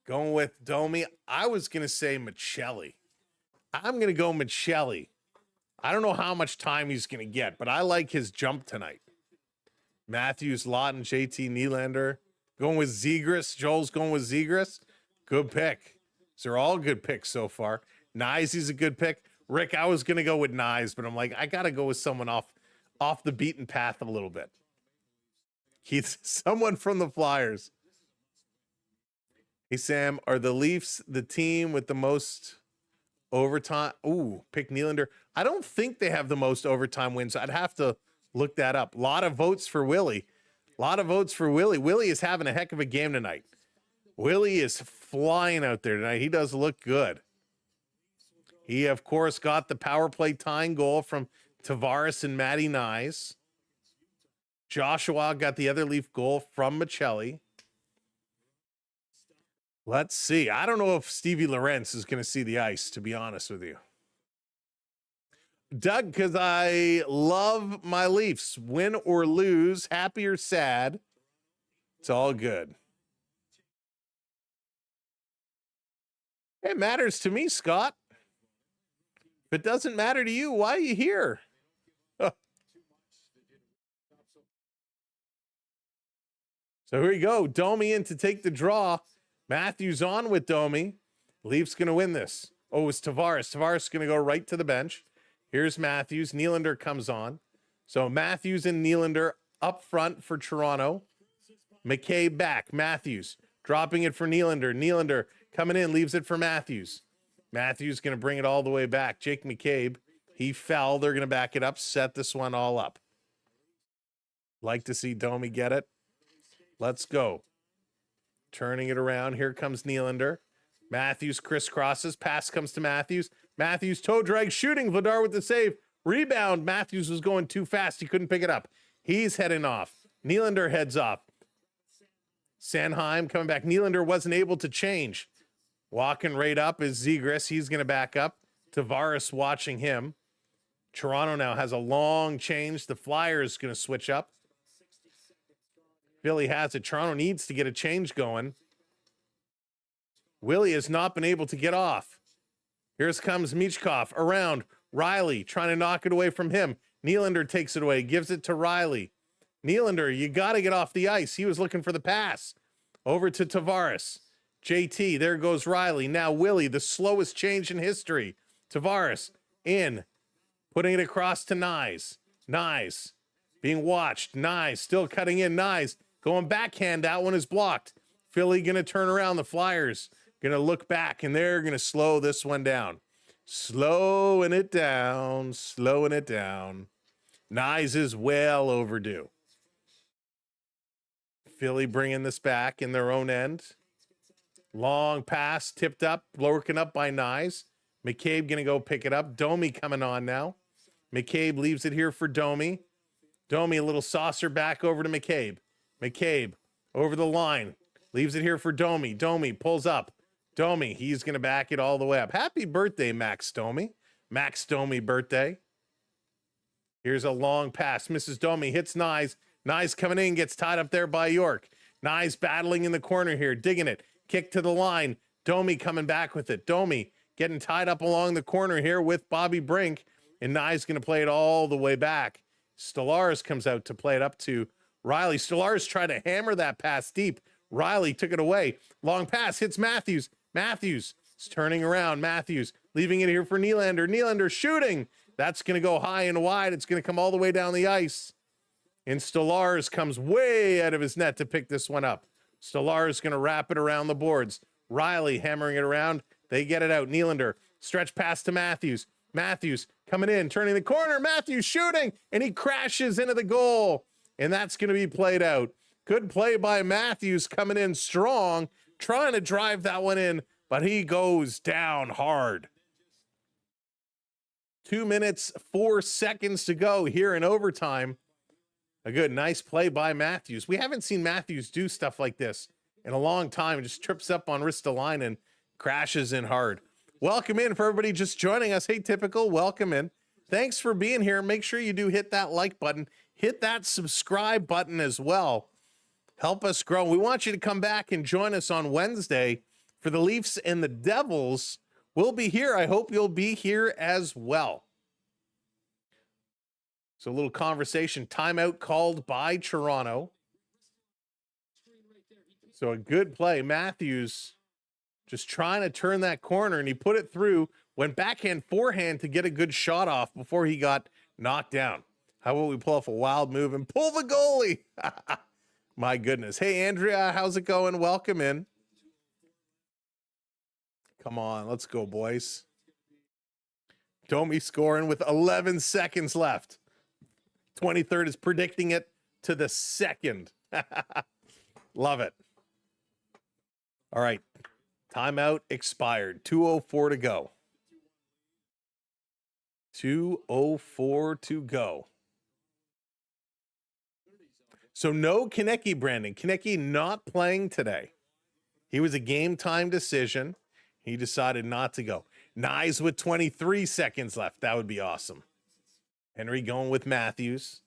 Speaker 1: Going with Domi. I was going to say Michelli. I'm going to go Michelli. I don't know how much time he's going to get, but I like his jump tonight. Matthews, Lawton, JT Nylander. Going with Zegras. Joel's going with Zegras. Good pick. So they're all good picks so far. Nyes, he's a good pick. Rick, I was going to go with Nyes, but I'm like, I got to go with someone off the beaten path a little bit. He's someone from the Flyers. Hey, Sam, are the Leafs the team with the most overtime? Ooh, pick Nylander. I don't think they have the most overtime wins. I'd have to look that up. A lot of votes for Willie. A lot of votes for Willie. Willie is having a heck of a game tonight. Willie is flying out there tonight. He does look good. He, of course, got the power play tying goal from Tavares and Matty Nyes. Joshua got the other Leaf goal from Michelli. Let's see. I don't know if Stevie Lawrence is going to see the ice, to be honest with you. Doug, because I love my Leafs. Win or lose, happy or sad, it's all good. It matters to me, Scott. If it doesn't matter to you, why are you here? So here we go. Domi in to take the draw. Matthews on with Domi. Leafs going to win this. Oh, it's Tavares. Tavares going to go right to the bench. Here's Matthews. Nylander comes on. So Matthews and Nylander up front for Toronto. McCabe back. Matthews dropping it for Nylander. Nylander coming in, leaves it for Matthews. Matthews going to bring it all the way back. Jake McCabe, he fell. They're going to back it up, set this one all up. Like to see Domi get it. Let's go. Turning it around. Here comes Nylander. Matthews crisscrosses. Pass comes to Matthews. Matthews toe drag shooting. Vladar with the save. Rebound. Matthews was going too fast. He couldn't pick it up. He's heading off. Nylander heads off. Sanheim coming back. Nylander wasn't able to change. Walking right up is Zegras. He's going to back up. Tavares watching him. Toronto now has a long change. The Flyers going to switch up. Philly has it. Toronto needs to get a change going. Willie has not been able to get off. Here comes Michkov around. Riley trying to knock it away from him. Nylander takes it away, gives it to Riley. Nylander, you got to get off the ice. He was looking for the pass. Over to Tavares. JT, there goes Riley. Now Willie, the slowest change in history. Tavares in, putting it across to Nyes. Nyes being watched. Nyes still cutting in. Nyes going backhand. That one is blocked. Philly going to turn around. The Flyers going to look back, and they're going to slow this one down. Slowing it down. Slowing it down. Nyes is well overdue. Philly bringing this back in their own end. Long pass, tipped up, working up by Nyes. McCabe going to go pick it up. Domi coming on now. McCabe leaves it here for Domi. Domi, a little saucer back over to McCabe. McCabe over the line. Leaves it here for Domi. Domi pulls up. Domi, he's going to back it all the way up. Happy birthday, Max Domi. Max Domi birthday. Here's a long pass. Mrs. Domi hits Nyes. Nyes coming in, gets tied up there by York. Nyes battling in the corner here, digging it. Kick to the line. Domi coming back with it. Domi getting tied up along the corner here with Bobby Brink. And Nyes going to play it all the way back. Stellaris comes out to play it up to Riley. Stellaris tried to hammer that pass deep. Riley took it away. Long pass hits Matthews. Matthews is turning around. Matthews leaving it here for Nylander. Nylander shooting. That's going to go high and wide. It's going to come all the way down the ice. And Stellaris comes way out of his net to pick this one up. Stellaris going to wrap it around the boards. Riley hammering it around. They get it out. Nylander stretch pass to Matthews. Matthews coming in, turning the corner. Matthews shooting, and he crashes into the goal. And that's going to be played out. Good play by Matthews coming in strong, trying to drive that one in, but he goes down hard. 2 minutes, 4 seconds to go here in overtime. A good, nice play by Matthews. We haven't seen Matthews do stuff like this in a long time. Just trips up on Ristolainen and crashes in hard. Welcome in for everybody just joining us. Hey, Typical, welcome in. Thanks for being here. Make sure you do hit that like button. Hit that subscribe button as well. Help us grow. We want you to come back and join us on Wednesday for the Leafs and the Devils. We'll be here. I hope you'll be here as well. So a little conversation. Timeout called by Toronto. So a good play. Matthews just trying to turn that corner, and he put it through. Went backhand, forehand to get a good shot off before he got knocked down. How about we pull off a wild move and pull the goalie? My goodness. Hey, Andrea, how's it going? Welcome in. Come on, let's go, boys. Domi scoring with 11 seconds left. 23rd is predicting it to the second. Love it. All right. Timeout expired. 2:04 to go. 2:04 to go. So no Konecny, Brandon. Konecny not playing today. He was a game time decision. He decided not to go. Nyes with 23 seconds left. That would be awesome. Henry going with Matthews.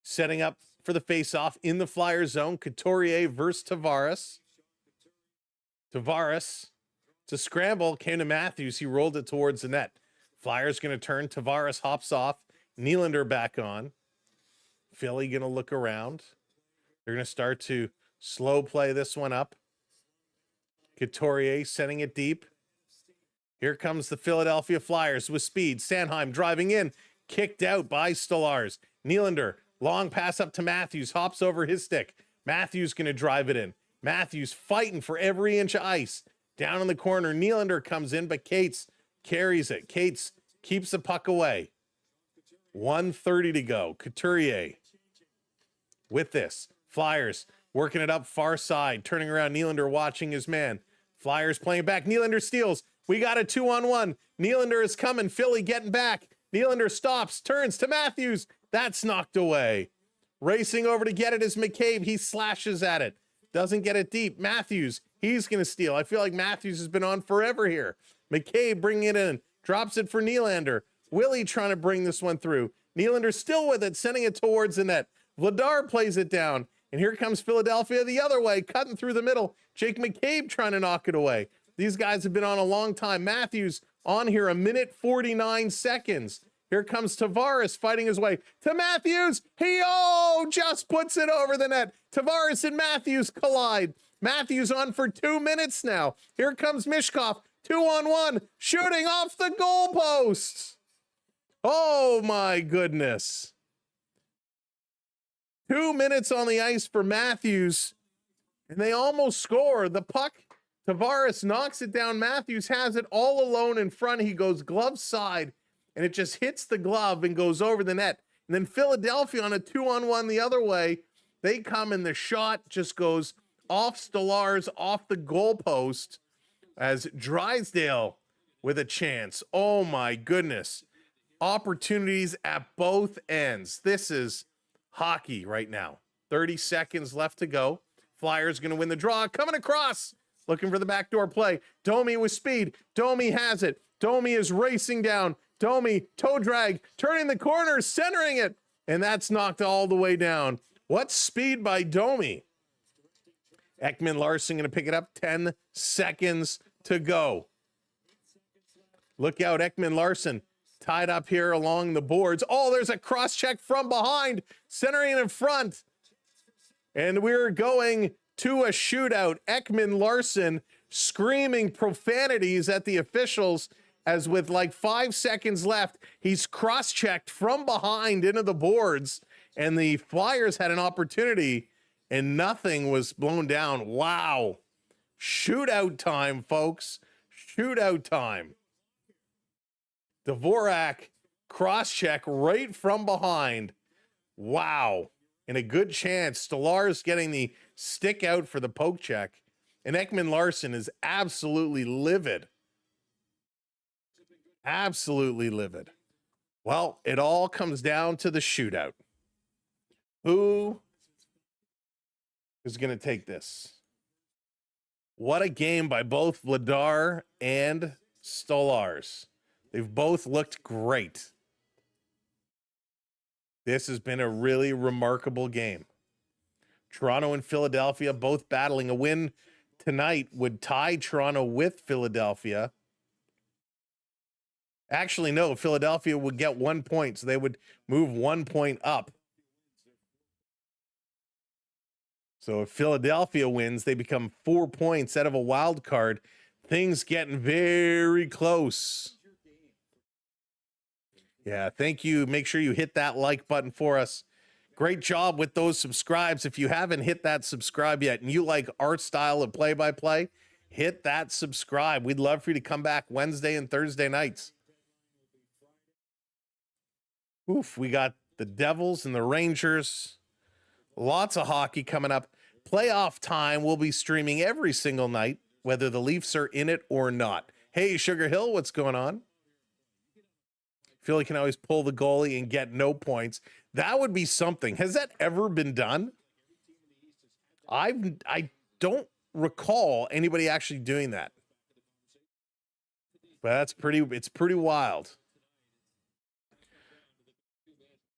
Speaker 1: Setting up for the face-off in the Flyer zone. Couturier versus Tavares. Tavares to scramble. Came to Matthews. He rolled it towards the net. Flyers going to turn. Tavares hops off. Nylander back on. Philly going to look around. They're going to start to slow play this one up. Couturier sending it deep. Here comes the Philadelphia Flyers with speed. Sanheim driving in. Kicked out by Stolarz. Nylander, long pass up to Matthews. Hops over his stick. Matthews going to drive it in. Matthews fighting for every inch of ice. Down in the corner, Nylander comes in, but Cates carries it. Cates keeps the puck away. 1:30 to go. Couturier with this. Flyers working it up far side. Turning around, Nylander watching his man. Flyers playing back. Nylander steals. We got a 2-on-1. Nylander is coming. Philly getting back. Nylander stops, turns to Matthews. That's knocked away. Racing over to get it is McCabe. He slashes at it. Doesn't get it deep. Matthews, he's going to steal. I feel like Matthews has been on forever here. McCabe bringing it in. Drops it for Nylander. Willie trying to bring this one through. Nylander still with it, sending it towards the net. Vladar plays it down. And here comes Philadelphia the other way, cutting through the middle. Jake McCabe trying to knock it away. These guys have been on a long time. Matthews on here 1:49 seconds. Here comes Tavares fighting his way to Matthews. He just puts it over the net. Tavares and Matthews collide. Matthews on for 2 minutes now. Here comes Mishkov, 2-on-1, shooting off the goalposts. Oh my goodness. 2 minutes on the ice for Matthews, and they almost score. The puck, Tavares knocks it down. Matthews has it all alone in front. He goes glove side, and it just hits the glove and goes over the net. And then Philadelphia on a 2-on-1 the other way. They come, and the shot just goes off Stolarz, off the goalpost, as Drysdale with a chance. Oh my goodness. Opportunities at both ends. This is hockey right now. 30 seconds left to go. Flyers going to win the draw. Coming across. Looking for the backdoor play. Domi with speed. Domi has it. Domi is racing down. Domi, toe drag, turning the corner, centering it. And that's knocked all the way down. What speed by Domi. Ekman Larson going to pick it up. 10 seconds to go. Look out, Ekman Larson. Tied up here along the boards. Oh, there's a cross check from behind. Centering in front. And we're going to a shootout. Ekman Larson screaming profanities at the officials as with like 5 seconds left, he's cross-checked from behind into the boards, and the Flyers had an opportunity and nothing was blown down. Wow. Shootout time, folks. Shootout time. Dvorak cross-check right from behind. Wow. And a good chance. Stolarz getting the stick out for the poke check. And Ekman Larson is absolutely livid. Absolutely livid. Well, it all comes down to the shootout. Who is going to take this? What a game by both Vladar and Stolarz. They've both looked great. This has been a really remarkable game. Toronto and Philadelphia both battling. A win tonight would tie Toronto with Philadelphia. Actually, no, Philadelphia would get 1 point, so they would move 1 point up. So if Philadelphia wins, they become 4 points out of a wild card. Things getting very close. Yeah, thank you. Make sure you hit that like button for us. Great job with those subscribes. If you haven't hit that subscribe yet and you like our style of play-by-play, hit that subscribe. We'd love for you to come back Wednesday and Thursday nights. Oof, we got the Devils and the Rangers. Lots of hockey coming up. Playoff time will be streaming every single night, whether the Leafs are in it or not. Hey, Sugar Hill, what's going on? Philly can always pull the goalie and get no points. That would be something. Has that ever been done? I don't recall anybody actually doing that. But it's pretty wild.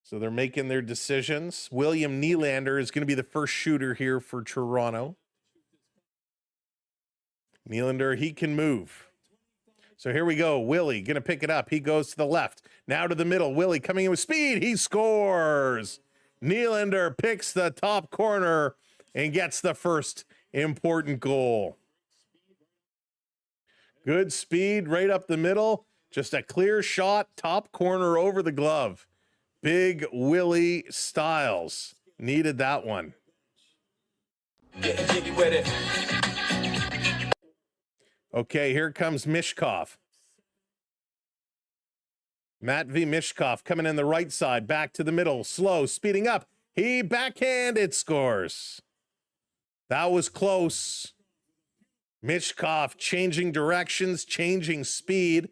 Speaker 1: So they're making their decisions. William Nylander is going to be the first shooter here for Toronto. Nylander, he can move. So here we go. Willie going to pick it up. He goes to the left. Now to the middle. Willie coming in with speed. He scores. Nylander picks the top corner and gets the first important goal. Good speed right up the middle. Just a clear shot, top corner over the glove. Big Willie Styles needed that one. Okay, here comes Mishkov. Matt V. Mishkov coming in the right side, back to the middle, slow, speeding up. He backhanded scores. That was close. Mishkov changing directions, changing speed.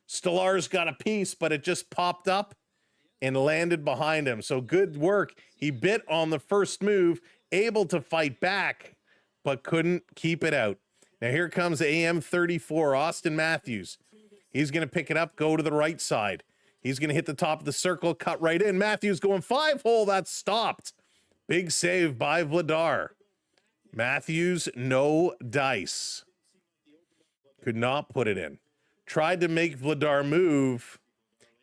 Speaker 1: Stolar's got a piece, but it just popped up and landed behind him. So good work. He bit on the first move, able to fight back, but couldn't keep it out. Now here comes AM34, Austin Matthews. He's going to pick it up, go to the right side. He's going to hit the top of the circle, cut right in. Matthews going 5-hole. That's stopped. Big save by Vladar. Matthews, no dice. Could not put it in. Tried to make Vladar move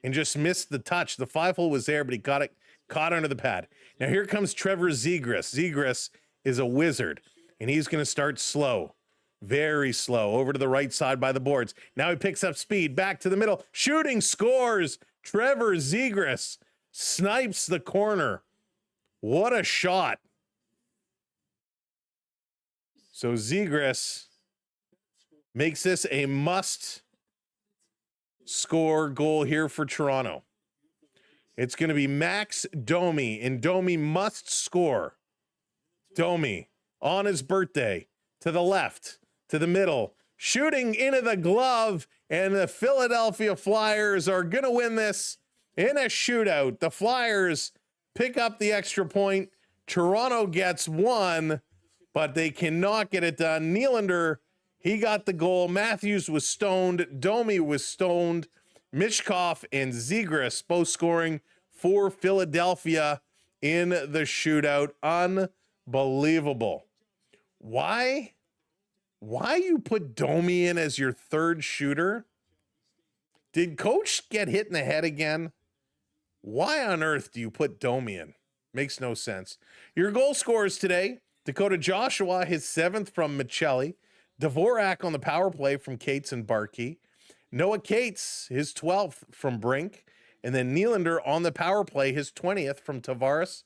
Speaker 1: and just missed the touch. The 5-hole was there, but he got it caught under the pad. Now here comes Trevor Zegras. Zegras is a wizard, and he's going to start slow. Very slow, over to the right side by the boards. Now he picks up speed, back to the middle. Shooting, scores. Trevor Zegras snipes the corner. What a shot. So Zegras makes this a must-score goal here for Toronto. It's going to be Max Domi, and Domi must score. Domi on his birthday, to the left, to the middle, shooting into the glove, and the Philadelphia Flyers are going to win this in a shootout. The Flyers pick up the extra point. Toronto gets one, but they cannot get it done. Nylander, he got the goal. Matthews was stoned. Domi was stoned. Mishkov and Zegras both scoring for Philadelphia in the shootout. Unbelievable. Why you put Domi in as your third shooter? Did coach get hit in the head again? Why on earth do you put Domi in? Makes no sense. Your goal scorers today: Dakota Joshua, his 7th from Michelli. Dvorak on the power play from Cates and Barkey. Noah Cates, his 12th from Brink. And then Nylander on the power play, his 20th from Tavares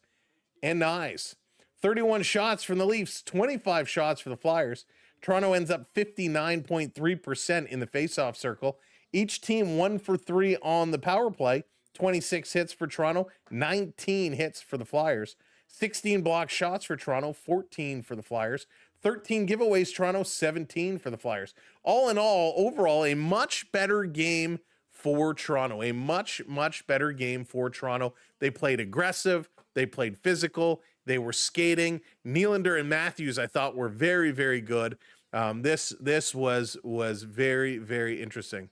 Speaker 1: and Nyes. 31 shots from the Leafs, 25 shots for the Flyers. Toronto ends up 59.3% in the faceoff circle. Each team 1 for 3 on the power play. 26 hits for Toronto, 19 hits for the Flyers. 16 block shots for Toronto, 14 for the Flyers. 13 giveaways, Toronto, 17 for the Flyers. All in all, overall, a much better game for Toronto. A much, much better game for Toronto. They played aggressive. They played physical. They were skating. Nylander and Matthews, I thought, were very, very good. This was very, very interesting.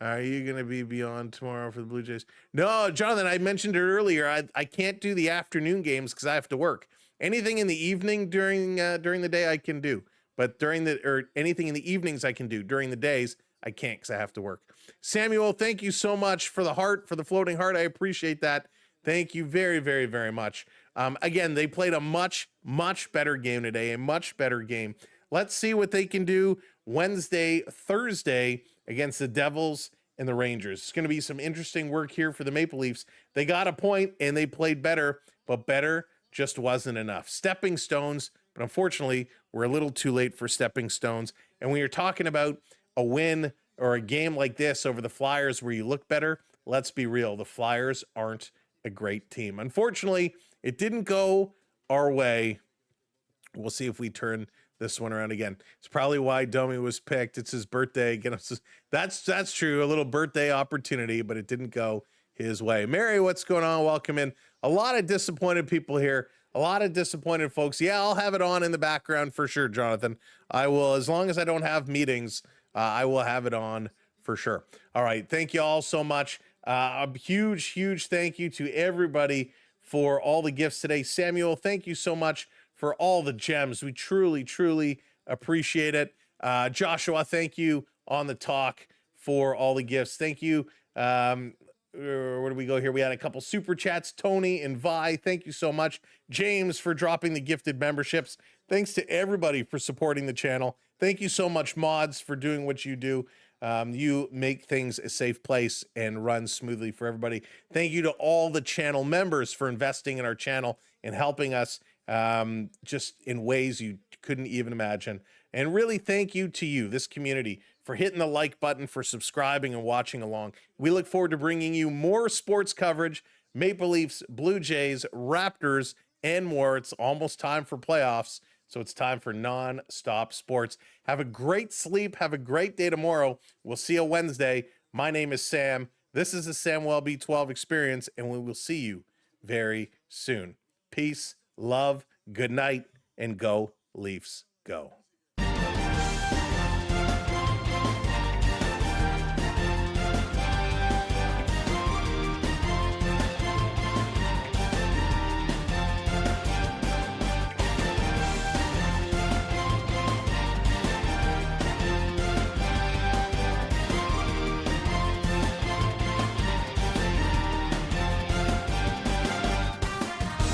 Speaker 1: Are you going to be beyond tomorrow for the Blue Jays? No, Jonathan, I mentioned it earlier. I can't do the afternoon games because I have to work. Anything in the evening during the day I can do, but anything in the evenings I can do. During the days I can't because I have to work. Samuel, thank you so much for the heart, for the floating heart. I appreciate that. Thank you very, very, very much. Again, they played a much, much better game today, a much better game. Let's see what they can do Wednesday, Thursday against the Devils and the Rangers. It's going to be some interesting work here for the Maple Leafs. They got a point and they played better, but better just wasn't enough. Stepping stones, but unfortunately, we're a little too late for stepping stones. And when you're talking about a win or a game like this over the Flyers where you look better, let's be real. The Flyers aren't a great team. Unfortunately, it didn't go our way. We'll see if we turn this one around again. It's probably why Domi was picked. It's his birthday. That's true. A little birthday opportunity, but it didn't go his way. Mary, what's going on? Welcome in. A lot of disappointed people here. A lot of disappointed folks. Yeah, I'll have it on in the background for sure, Jonathan. I will, as long as I don't have meetings, I will have it on for sure. All right. Thank you all so much. A huge thank you to everybody for all the gifts today. Samuel, thank you so much for all the gems. We truly appreciate it. Joshua, thank you on the talk for all the gifts. Thank you. Where do we go here? We had a couple super chats. Tony and Vi, thank you so much. James for dropping the gifted memberships. Thanks to everybody for supporting the channel. Thank you so much, mods, for doing what you do. You make things a safe place and run smoothly for everybody. Thank you to all the channel members for investing in our channel and helping us just in ways you couldn't even imagine. And really thank you to you, this community, for hitting the like button, for subscribing and watching along. We look forward to bringing you more sports coverage, Maple Leafs, Blue Jays, Raptors, and more. It's almost time for playoffs, so it's time for non-stop sports. Have a great sleep. Have a great day tomorrow. We'll see you Wednesday. My name is Sam. This is the Samwelb12 Experience, and we will see you very soon. Peace, love, good night, and go Leafs, go.